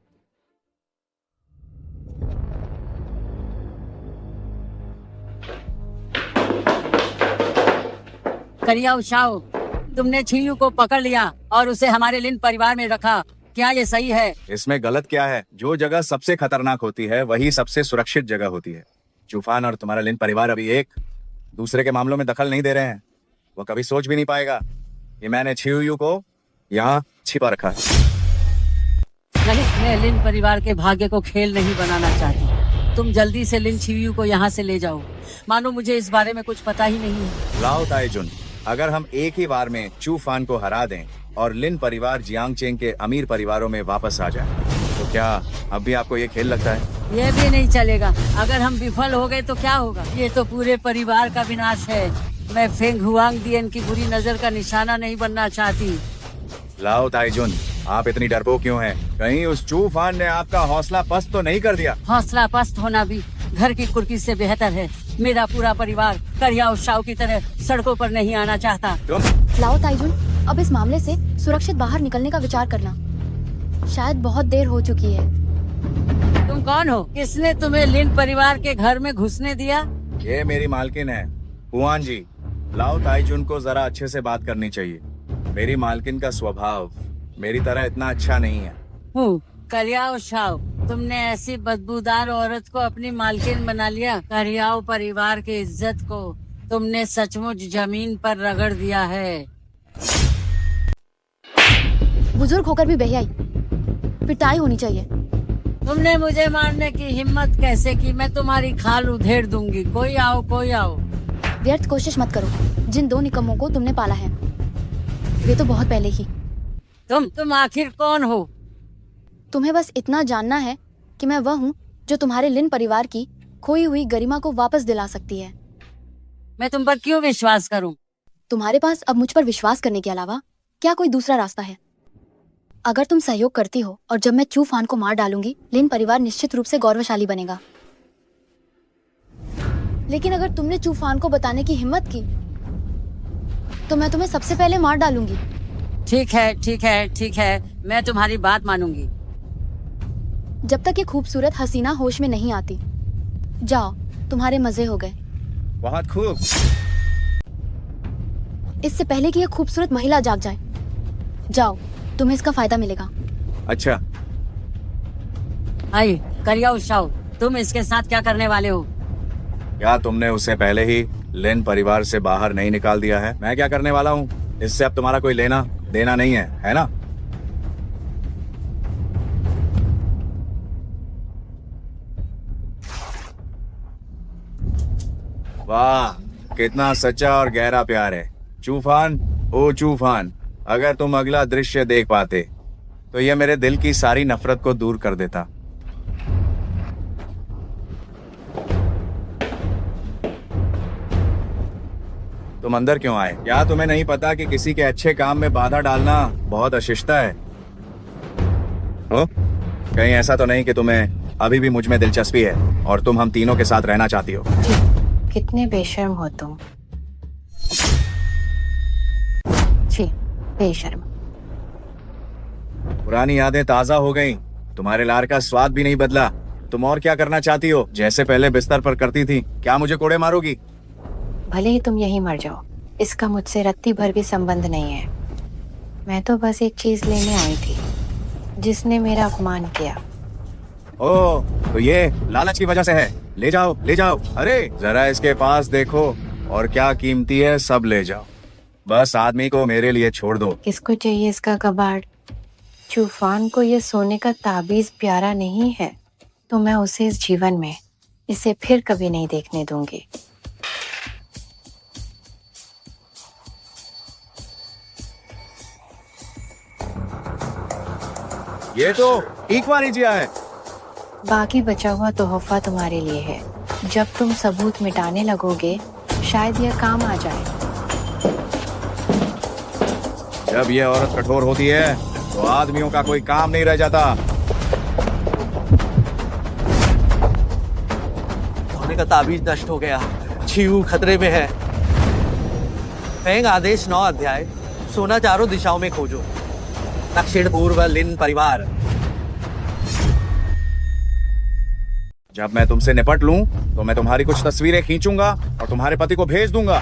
I: करियाओ शाओ, तुमने छियू को पकड़ लिया और उसे हमारे लिन परिवार में रखा, क्या ये सही है?
H: इसमें गलत क्या है? जो जगह सबसे खतरनाक होती है वही सबसे सुरक्षित जगह होती है। चूफान और तुम्हारा लिन परिवार अभी एक दूसरे के मामलों में दखल नहीं दे रहे हैं। वो कभी सोच भी नहीं पाएगा कि मैंने छियू को यहाँ छिपा रखा है।
I: नहीं, मैं लिन परिवार के भाग्य को खेल नहीं बनाना चाहती। तुम जल्दी से लिन छियू को यहाँ से ले जाओ। मानो मुझे इस बारे में कुछ पता ही नहीं है।
H: लाओ ताइजुन, अगर हम एक ही बार में चूफान को हरा दें और लिन परिवार जियांगचेंग के अमीर परिवारों में वापस आ जाए तो क्या अब भी आपको ये खेल लगता है?
I: ये भी नहीं चलेगा। अगर हम विफल हो गए तो क्या होगा? ये तो पूरे परिवार का विनाश है। मैं फेंग हुआंग दियन की बुरी नजर का निशाना नहीं बनना चाहती।
H: लाओ ताइजुन, आप इतनी डरपोक क्यों हैं? कहीं उस चूफान ने आपका हौसला पस्त तो नहीं कर दिया?
I: हौसला पस्त होना भी घर की कुर्की से बेहतर है। मेरा पूरा परिवार करियाओ शाओ की तरह सड़कों पर नहीं आना चाहता।
B: लाओ ताइजुन, अब इस मामले से सुरक्षित बाहर निकलने का विचार करना। शायद बहुत देर हो चुकी है।
I: तुम कौन हो? किसने तुम्हें लिन परिवार के घर में घुसने दिया?
H: ये मेरी मालकिन है, हुआन जी। लाओ ताइजुन को जरा अच्छे से बात करनी चाहिए। मेरी मालकिन का स्वभाव मेरी तरह इतना अच्छा नहीं है।
I: करियाओ शाओ, तुमने ऐसी बदबूदार औरत को अपनी मालकिन बना लिया। करियाओ परिवार की इज्जत को तुमने सचमुच जमीन पर रगड़ दिया है।
B: बुजुर्ग होकर भी बेहयाई, पिटाई होनी चाहिए।
I: तुमने मुझे मारने की हिम्मत कैसे की? मैं तुम्हारी खाल उधेड़ दूंगी। कोई आओ, कोई आओ।
B: व्यर्थ कोशिश मत करो। जिन दो निकम्मों को तुमने पाला है वे तो बहुत पहले ही।
I: तुम आखिर कौन हो?
B: तुम्हें बस इतना जानना है कि मैं वह हूँ जो तुम्हारे लिन परिवार की खोई हुई गरिमा को वापस दिला सकती है।
I: मैं तुम पर क्यों विश्वास करूं?
B: तुम्हारे पास अब मुझ पर विश्वास करने के अलावा क्या कोई दूसरा रास्ता है? अगर तुम सहयोग करती हो और जब मैं चूफान को मार डालूंगी, लिन परिवार निश्चित रूप से गौरवशाली बनेगा। लेकिन अगर तुमने चूफान को बताने की हिम्मत की तो मैं तुम्हें सबसे पहले मार डालूंगी।
I: ठीक है, ठीक है, ठीक है, मैं तुम्हारी बात मानूंगी।
B: जब तक ये खूबसूरत हसीना होश में नहीं आती। जाओ, तुम्हारे मजे हो गए।
H: बहुत खूब।
B: इससे पहले कि ये खूबसूरत महिला जाग जाए, जाओ, तुम्हें इसका फायदा मिलेगा।
H: अच्छा।
I: आई करियाओ शाओ, तुम इसके साथ क्या करने वाले हो?
H: क्या तुमने उसे पहले ही लिन परिवार से बाहर नहीं निकाल दिया है? मैं क्या करने वाला हूँ इससे अब तुम्हारा कोई लेना देना नहीं है ना? वाह, कितना सच्चा और गहरा प्यार है। चूफान, ओ चूफान, अगर तुम अगला दृश्य देख पाते तो यह मेरे दिल की सारी नफरत को दूर कर देता। तुम अंदर क्यों आए? क्या तुम्हें नहीं पता कि किसी के अच्छे काम में बाधा डालना बहुत अशिष्टता है? हो? कहीं ऐसा तो नहीं कि तुम्हें अभी भी मुझ में दिलचस्पी है और तुम हम तीनों के साथ रहना चाहती हो?
D: कितने बेशर्म हो तुम। जी, बेशर्म।
H: पुरानी यादें ताजा हो गईं। तुम्हारे लार का स्वाद भी नहीं बदला। तुम और क्या करना चाहती हो? जैसे पहले बिस्तर पर करती थी, क्या मुझे कोड़े मारोगी?
D: भले ही तुम यहीं मर जाओ, इसका मुझसे रत्ती भर भी संबंध नहीं है। मैं तो बस एक चीज लेने आई थी जिसने मेरा अपमान किया।
H: ओह, तो ये लालच की वजह से है। ले जाओ, ले जाओ। अरे जरा इसके पास देखो, और क्या कीमती है सब ले जाओ। बस आदमी को मेरे लिए छोड़ दो।
D: किसको चाहिए इसका कबाड़? चूफान को ये सोने का ताबीज प्यारा नहीं है तो मैं उसे इस जीवन में इसे फिर कभी नहीं देखने दूंगी।
H: ये तो एक बार ही जिया है।
D: बाकी बचा हुआ तोहफा तुम्हारे लिए है। जब तुम सबूत मिटाने लगोगे शायद यह काम आ जाए।
H: जब ये औरत कठोर होती है तो आदमियों का कोई काम नहीं रह जाता।
A: सोने का ताबीज नष्ट हो गया। छीऊ खतरे में है। फेंग आदेश 9 अध्याय। सोना चारों दिशाओं में खोजो। दक्षिण पूर्व लिन परिवार।
H: जब मैं तुमसे निपट लूं तो मैं तुम्हारी कुछ तस्वीरें खींचूंगा और तुम्हारे पति को भेज दूंगा।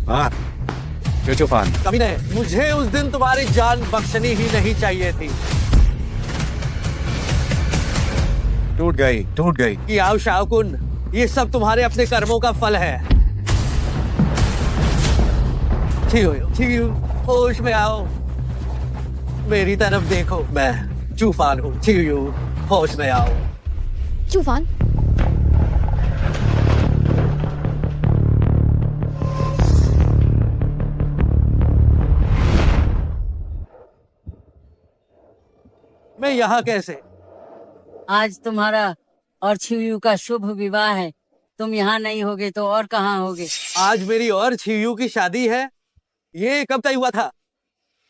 H: हाँ, चूफान।
A: कमीने, मुझे उस दिन तुम्हारी जान बख्शनी ही नहीं चाहिए थी।
H: टूट गई, टूट गई।
A: कि आओ शाओकुन, ये सब तुम्हारे अपने कर्मों का फल है। ठीक, होश में आओ। मेरी तरफ देखो, मैं चूफान हूँ। ठीक, होश में आओ।
B: चूफान,
A: मैं यहाँ कैसे?
I: आज तुम्हारा और छियू का शुभ विवाह है। तुम यहाँ नहीं होगे तो और कहाँ होगे?
A: आज मेरी और छियू की शादी है। ये कब तय हुआ था?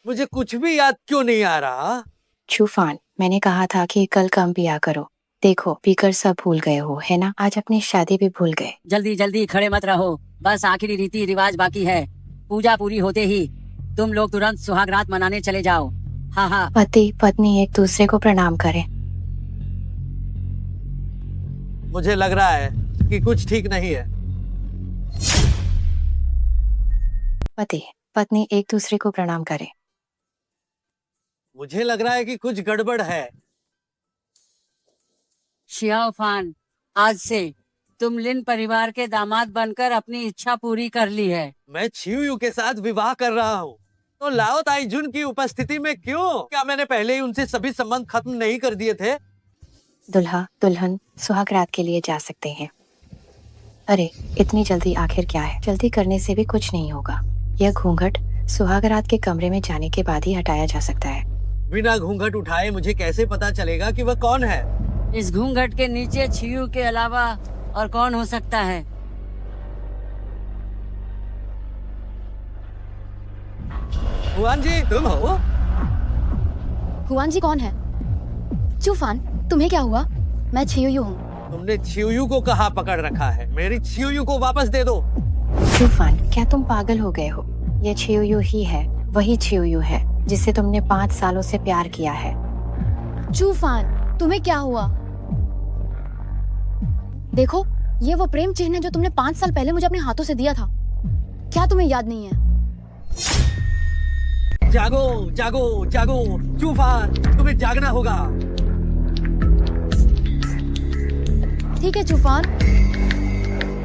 A: मुझे कुछ भी याद क्यों नहीं आ रहा?
D: चूफान, मैंने कहा था कि कल कम पिया करो। देखो पीकर सब भूल गए हो, है ना? आज अपनी शादी भी भूल गए।
I: जल्दी जल्दी खड़े मत रहो, बस आखिरी रीति रिवाज बाकी है। पूजा पूरी होते ही तुम लोग तुरंत सुहाग रात मनाने चले जाओ। हाँ हाँ।
D: पति पत्नी एक दूसरे को प्रणाम करें।
A: मुझे लग रहा है कि कुछ ठीक नहीं है।
D: पति पत्नी एक दूसरे को प्रणाम करें।
A: मुझे लग रहा है कि कुछ गड़बड़ है।
I: शियाओ फान, आज से तुम लिन परिवार के दामाद बनकर अपनी इच्छा पूरी कर ली है।
A: मैं छियू के साथ विवाह कर रहा हूँ, तो लाओ ताइजुन की उपस्थिति में क्यों? क्या मैंने पहले ही उनसे सभी संबंध खत्म नहीं कर दिए थे?
D: दुल्हा दुल्हन सुहाग रात के लिए जा सकते हैं। अरे इतनी जल्दी आखिर क्या है? जल्दी करने से भी कुछ नहीं होगा। यह घूंघट सुहाग रात के कमरे में जाने के बाद ही हटाया जा सकता है।
A: बिना घूंघट उठाए मुझे कैसे पता चलेगा कि वह कौन है?
I: इस घूंघट के नीचे छियू के अलावा और कौन हो सकता है?
A: हुआन जी, तुम हो?
B: हुआन जी कौन है? चूफान, तुम्हें क्या हुआ? मैं छियू हूँ।
A: तुमने छियू को कहाँ पकड़ रखा है? मेरी छियू को वापस दे दो।
D: चूफान, क्या तुम पागल हो गए हो? ये छियू ही है, वही छियू है जिससे तुमने 5 सालों से प्यार किया है।
B: चूफान, तुम्हें क्या हुआ? देखो, ये वो प्रेम चिन्ह है जो तुमने 5 साल पहले मुझे अपने हाथों से दिया था। क्या तुम्हें याद नहीं है?
A: जागो जागो जागो चूफान, तुम्हें जागना होगा।
B: ठीक है चूफान,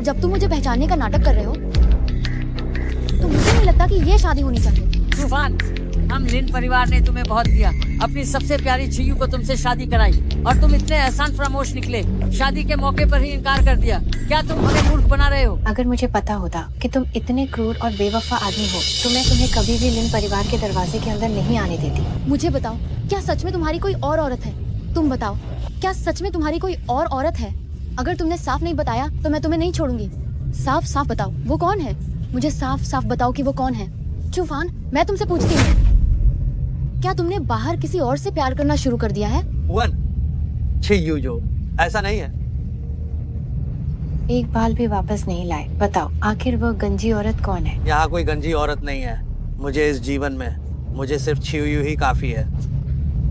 B: जब तुम मुझे पहचानने का नाटक कर रहे हो तो मुझे नहीं लगता कि ये शादी होनी चाहिए।
I: तूफान, हम लिन परिवार ने तुम्हें बहुत दिया। अपनी सबसे प्यारी छियू को तुमसे शादी कराई और तुम इतने एहसान फरामोश निकले। शादी के मौके पर ही इनकार कर दिया। क्या तुम हमें मूर्ख बना रहे हो?
D: अगर मुझे पता होता कि तुम इतने क्रूर और बेवफा आदमी हो तो मैं तुम्हें कभी भी लिन परिवार के दरवाजे के अंदर नहीं आने देती।
B: मुझे बताओ, क्या सच में तुम्हारी कोई और औरत है? तुम बताओ, क्या सच में तुम्हारी कोई और औरत है? अगर तुमने साफ नहीं बताया तो मैं तुम्हें नहीं छोड़ूंगी। साफ साफ बताओ, वो कौन है? मुझे साफ साफ बताओ कि वो कौन है। चूफान, मैं तुमसे पूछती हूँ, क्या तुमने बाहर किसी और से प्यार करना शुरू कर दिया है?
A: छियू जो, ऐसा नहीं है।
D: एक बाल भी वापस नहीं लाए। बताओ, आखिर वो गंजी औरत कौन है?
A: यहाँ कोई गंजी औरत नहीं है। मुझे इस जीवन में मुझे सिर्फ छियू ही काफी है।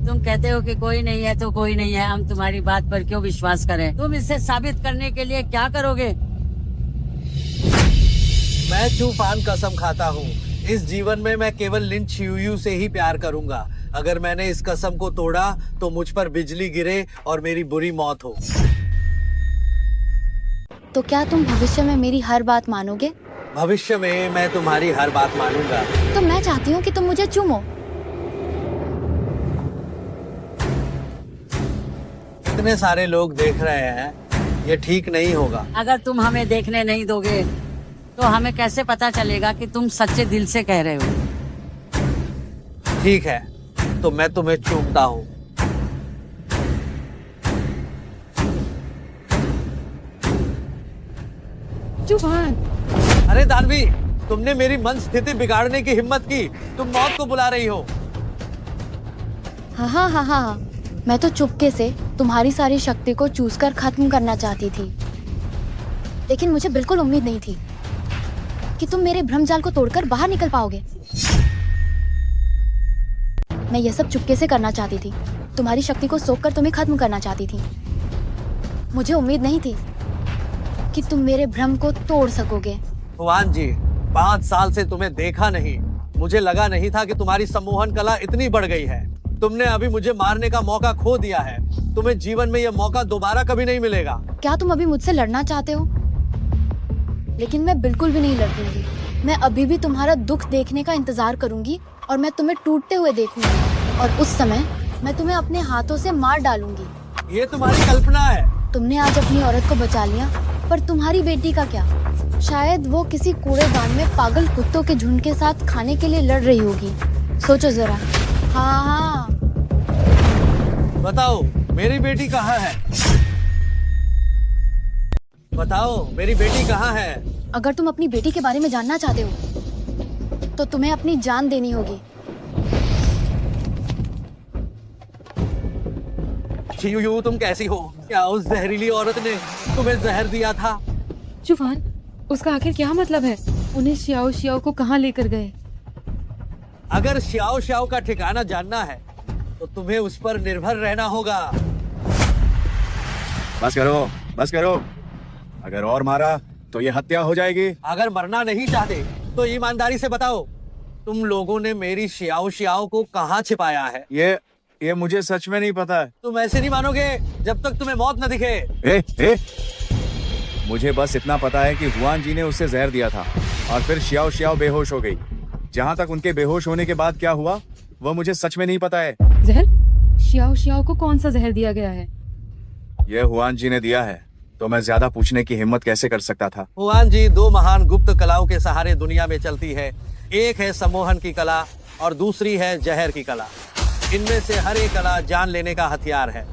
I: तुम कहते हो कि कोई नहीं है तो कोई नहीं है। हम तुम्हारी बात पर क्यों विश्वास करें? तुम इसे साबित करने के लिए क्या करोगे?
A: मैं चूफान कसम खाता हूँ, इस जीवन में मैं केवल लिन छियू से ही प्यार करूंगा। अगर मैंने इस कसम को तोड़ा तो मुझ पर बिजली गिरे और मेरी बुरी मौत हो।
B: तो क्या तुम भविष्य में मेरी हर बात मानोगे?
A: भविष्य में मैं तुम्हारी हर बात मानूंगा।
B: तो मैं चाहती हूँ कि तुम मुझे चूमो।
A: इतने सारे लोग देख रहे हैं, ये ठीक नहीं होगा।
I: अगर तुम हमें देखने नहीं दोगे तो हमें कैसे पता चलेगा कि तुम सच्चे दिल से कह रहे हो?
A: ठीक है, तो मैं तुम्हें चूमता हूँ।
G: चूफान,
A: अरे दानवी, तुमने मेरी मन स्थिति बिगाड़ने की हिम्मत की। तुम मौत को बुला रही हो।
B: हाँ हाँ हाँ हाँ, मैं तो चुपके से तुम्हारी सारी शक्ति को चूस कर खत्म करना चाहती थी, लेकिन मुझे बिल्कुल उम्मीद नहीं थी कि तुम मेरे भ्रमजाल को तोड़कर बाहर निकल पाओगे। मैं यह सब चुपके से करना चाहती थी, तुम्हारी शक्ति को सोख कर तुम्हें खत्म करना चाहती थी। मुझे उम्मीद नहीं थी कि तुम मेरे भ्रम को तोड़ सकोगे।
A: हुआन जी, 5 साल से तुम्हें देखा नहीं। मुझे लगा नहीं था कि तुम्हारी सम्मोहन कला इतनी बढ़ गई है। तुमने अभी मुझे मारने का मौका खो दिया है। तुम्हें जीवन में यह मौका दोबारा कभी नहीं मिलेगा।
B: क्या तुम अभी मुझसे लड़ना चाहते हो? लेकिन मैं बिल्कुल भी नहीं लड़ूंगी। मैं अभी भी तुम्हारा दुख देखने का इंतजार करूंगी और मैं तुम्हें टूटते हुए देखूंगी और उस समय मैं तुम्हें अपने हाथों से मार डालूंगी।
A: ये तुम्हारी कल्पना है।
B: तुमने आज अपनी औरत को बचा लिया, पर तुम्हारी बेटी का क्या? शायद वो किसी कूड़ेदान में पागल कुत्तों के झुंड के साथ खाने के लिए लड़ रही होगी। सोचो जरा। हाँ हाँ,
A: बताओ मेरी बेटी कहाँ है? बताओ मेरी बेटी कहाँ है?
B: अगर तुम अपनी बेटी के बारे में जानना चाहते हो तो तुम्हें अपनी जान देनी होगी।
A: शियू, तुम कैसी हो? क्या उस जहरीली औरत ने तुम्हें जहर दिया था?
G: चूफान, उसका आखिर क्या मतलब है? उन्हें शियाओ शियाओ को कहाँ लेकर गए?
A: अगर श्याओ श्याओ का ठिकाना जानना है तो तुम्हें उस पर निर्भर रहना होगा।
H: बस करो। अगर और मारा तो ये हत्या हो जाएगी।
A: अगर मरना नहीं चाहते तो ईमानदारी से बताओ, तुम लोगों ने मेरी श्याओ श्याओ को कहाँ छिपाया है?
H: ये मुझे सच में नहीं पता है।
A: तुम ऐसे नहीं मानोगे जब तक तुम्हें मौत न दिखे।
H: मुझे बस इतना पता है कि हुआन जी ने उससे जहर दिया था और फिर श्याओ श्याओ बेहोश हो गई। जहाँ तक उनके बेहोश होने के बाद क्या हुआ वह मुझे सच में नहीं पता है।
G: जहर? शियाओ शियाओ को कौन सा जहर दिया गया है?
H: ये हुआन जी ने दिया है तो मैं ज्यादा पूछने की हिम्मत कैसे कर सकता था।
A: हुआन जी दो महान गुप्त कलाओं के सहारे दुनिया में चलती है। एक है सम्मोहन की कला और दूसरी है जहर की कला। इनमें से हर एक कला जान लेने का हथियार है।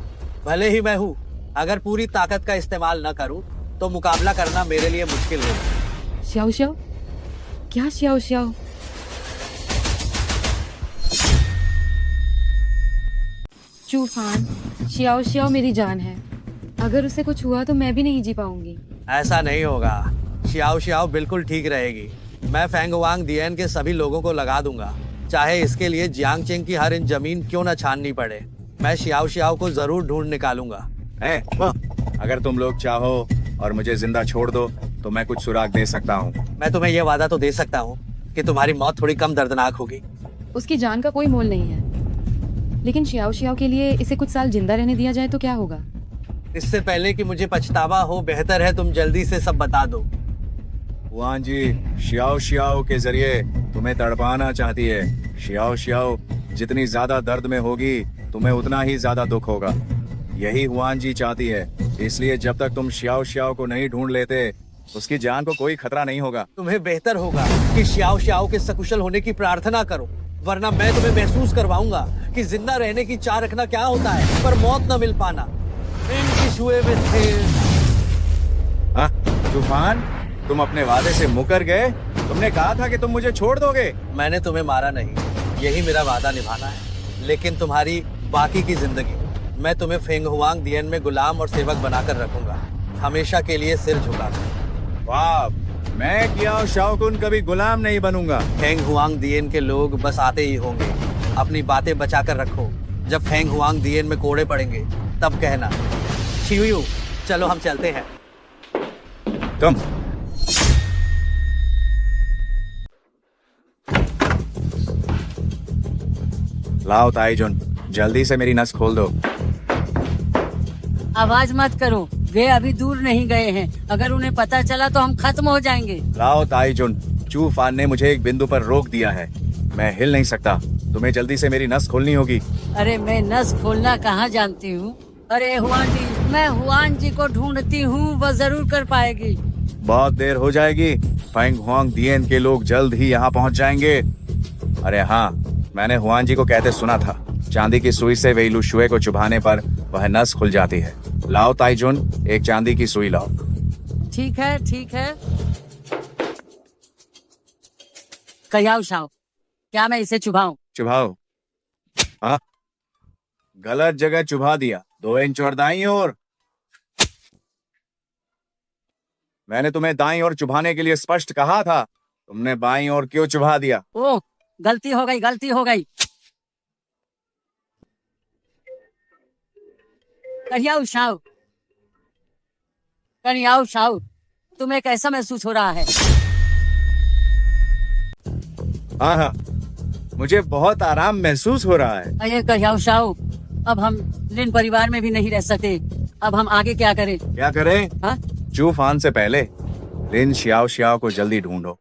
A: भले ही मैं हूँ, अगर पूरी ताकत का इस्तेमाल न करूँ तो मुकाबला करना मेरे लिए मुश्किल होगा।
G: Xiao Xiao? क्या शियाओ शियाओ? चूफान, शियाओ शियाओ मेरी जान है। अगर उसे कुछ हुआ तो मैं भी नहीं जी पाऊंगी।
A: ऐसा नहीं होगा। श्याओ श्याओ बिल्कुल ठीक रहेगी। मैं फेंग हुआंग दियन के सभी लोगों को लगा दूंगा, चाहे इसके लिए जियांग चेंग की हर इंच जमीन क्यों न छाननी पड़े। मैं श्याओ श्याओ को जरूर ढूंढ निकालूंगा।
H: अगर तुम लोग चाहो और मुझे जिंदा छोड़ दो तो मैं कुछ सुराग दे सकता हूँ।
A: मैं तुम्हें यह वादा तो दे सकता हूँ कि तुम्हारी मौत थोड़ी कम दर्दनाक होगी।
G: उसकी जान का कोई मोल नहीं है, लेकिन शियाओ शियाओ के लिए इसे कुछ साल जिंदा रहने दिया जाए तो क्या होगा?
A: इससे पहले कि मुझे पछतावा हो, बेहतर है तुम जल्दी से सब बता दो।
H: हुआन जी श्याओ श्याओ के जरिए तुम्हें तड़पाना चाहती है। श्याओ श्याओ जितनी ज्यादा दर्द में होगी तुम्हें उतना ही ज्यादा दुख होगा। यही हुआन जी चाहती है। इसलिए जब तक तुम श्याओ श्याओ को नहीं ढूंढ लेते उसकी जान को कोई खतरा नहीं होगा।
A: तुम्हें बेहतर होगा कि श्याओ श्याओ के सकुशल होने की प्रार्थना करो, वरना मैं तुम्हें महसूस करवाऊंगा कि जिंदा रहने की चाह रखना क्या होता है, पर मौत न मिल पाना। इनकी छुए में थे।
H: तूफान, तुम अपने वादे से मुकर गए। तुमने कहा था कि तुम मुझे छोड़ दोगे।
A: मैंने तुम्हें मारा नहीं, यही मेरा वादा निभाना है। लेकिन तुम्हारी बाकी की जिंदगी मैं तुम्हें फेंग हुआंग दियन में गुलाम और सेवक बनाकर रखूंगा, हमेशा के लिए सिर झुकाकर।
H: वाह, मैं कियाओ शाओकुन कभी गुलाम नहीं बनूंगा।
A: फेंग हुआंग दियन के लोग बस आते ही होंगे। अपनी बातें बचा कर रखो। जब फेंग हुआंग दियन में कोड़े पड़ेंगे तब कहना। शियू, चलो हम चलते हैं।
H: तुम लाओ ताईजुन, जल्दी से मेरी नस खोल दो।
I: आवाज मत करो, वे अभी दूर नहीं गए हैं। अगर उन्हें पता चला तो हम खत्म हो जाएंगे।
H: लाओ ताईजुन, चूफान ने मुझे एक बिंदु पर रोक दिया है। मैं हिल नहीं सकता। तुम्हें जल्दी से मेरी नस खोलनी होगी।
I: अरे मैं नस खोलना कहाँ जानती हूँ। अरे हुआन जी, मैं हुआन जी को ढूंढती हूँ, वह जरूर कर पाएगी।
H: बहुत देर हो जाएगी। फेंग हुआंग दियन के लोग जल्द ही यहाँ पहुँच जाएंगे। अरे हाँ, मैंने हुआन जी को कहते सुना था, चांदी की सुई से वेइलू शुए को चुभाने पर वह नस खुल जाती है। लाओ ताईजुन, एक चांदी की सुई लाओ।
I: ठीक है, ठीक है। कयाओ शाओ, क्या मैं इसे चुभाऊं?
H: चुभाओ। हाँ, गलत जगह चुभा दिया। 2 इंच और दाईं ओर। मैंने तुम्हें दाईं ओर चुभाने के लिए स्पष्ट कहा था। तुमने बाईं ओर क्यों चुभा दिया?
I: ओह, गलती हो गई, गलती हो गई। करियाओ शाओ, करियाओ शाओ, तुम्हें कैसा महसूस हो रहा है?
H: हाँ हाँ, मुझे बहुत आराम महसूस हो रहा है।
I: अरे करियाओ शाओ, अब हम लिन परिवार में भी नहीं रह सकते। अब हम आगे क्या करें?
H: क्या करें?
I: हाँ?
H: चूफान से पहले लिन शियाओ शियाओ को जल्दी ढूंढो।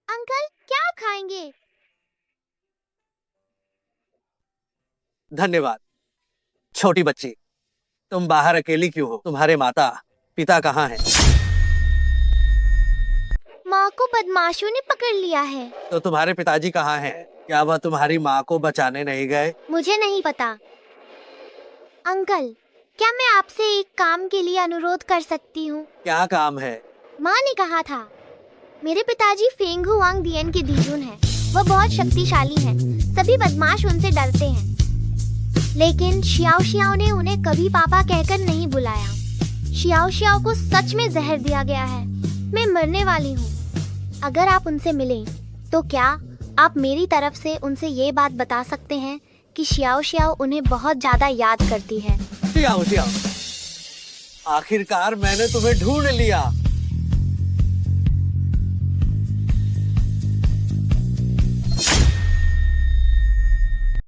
K: अंकल, खाएंगे।
A: धन्यवाद। छोटी बच्ची, तुम बाहर अकेली क्यों हो? तुम्हारे माता पिता कहाँ हैं?
K: माँ को बदमाशों ने पकड़ लिया है।
A: तो तुम्हारे पिताजी कहाँ हैं? क्या वह तुम्हारी माँ को बचाने नहीं गए?
K: मुझे नहीं पता। अंकल, क्या मैं आपसे एक काम के लिए अनुरोध कर सकती हूँ?
A: क्या काम है?
K: माँ ने कहा था। मेरे पिताजी फेंग हुआंग दियन के दीजून हैं। वह बहुत शक्तिशाली हैं। सभी बदमाश उनसे डरते हैं। लेकिन शियाओ शियाओ ने उन्हें कभी पापा कहकर नहीं बुलाया। शियाओ शियाओ को सच में जहर दिया गया है। मैं मरने वाली हूँ। अगर आप उनसे मिलें तो क्या आप मेरी तरफ से उनसे ये बात बता सकते हैं कि शियाओ शियाओ उन्हें बहुत ज्यादा याद करती है।
A: शियाओ शियाओ, आखिरकार मैंने तुम्हें ढूंढ लिया।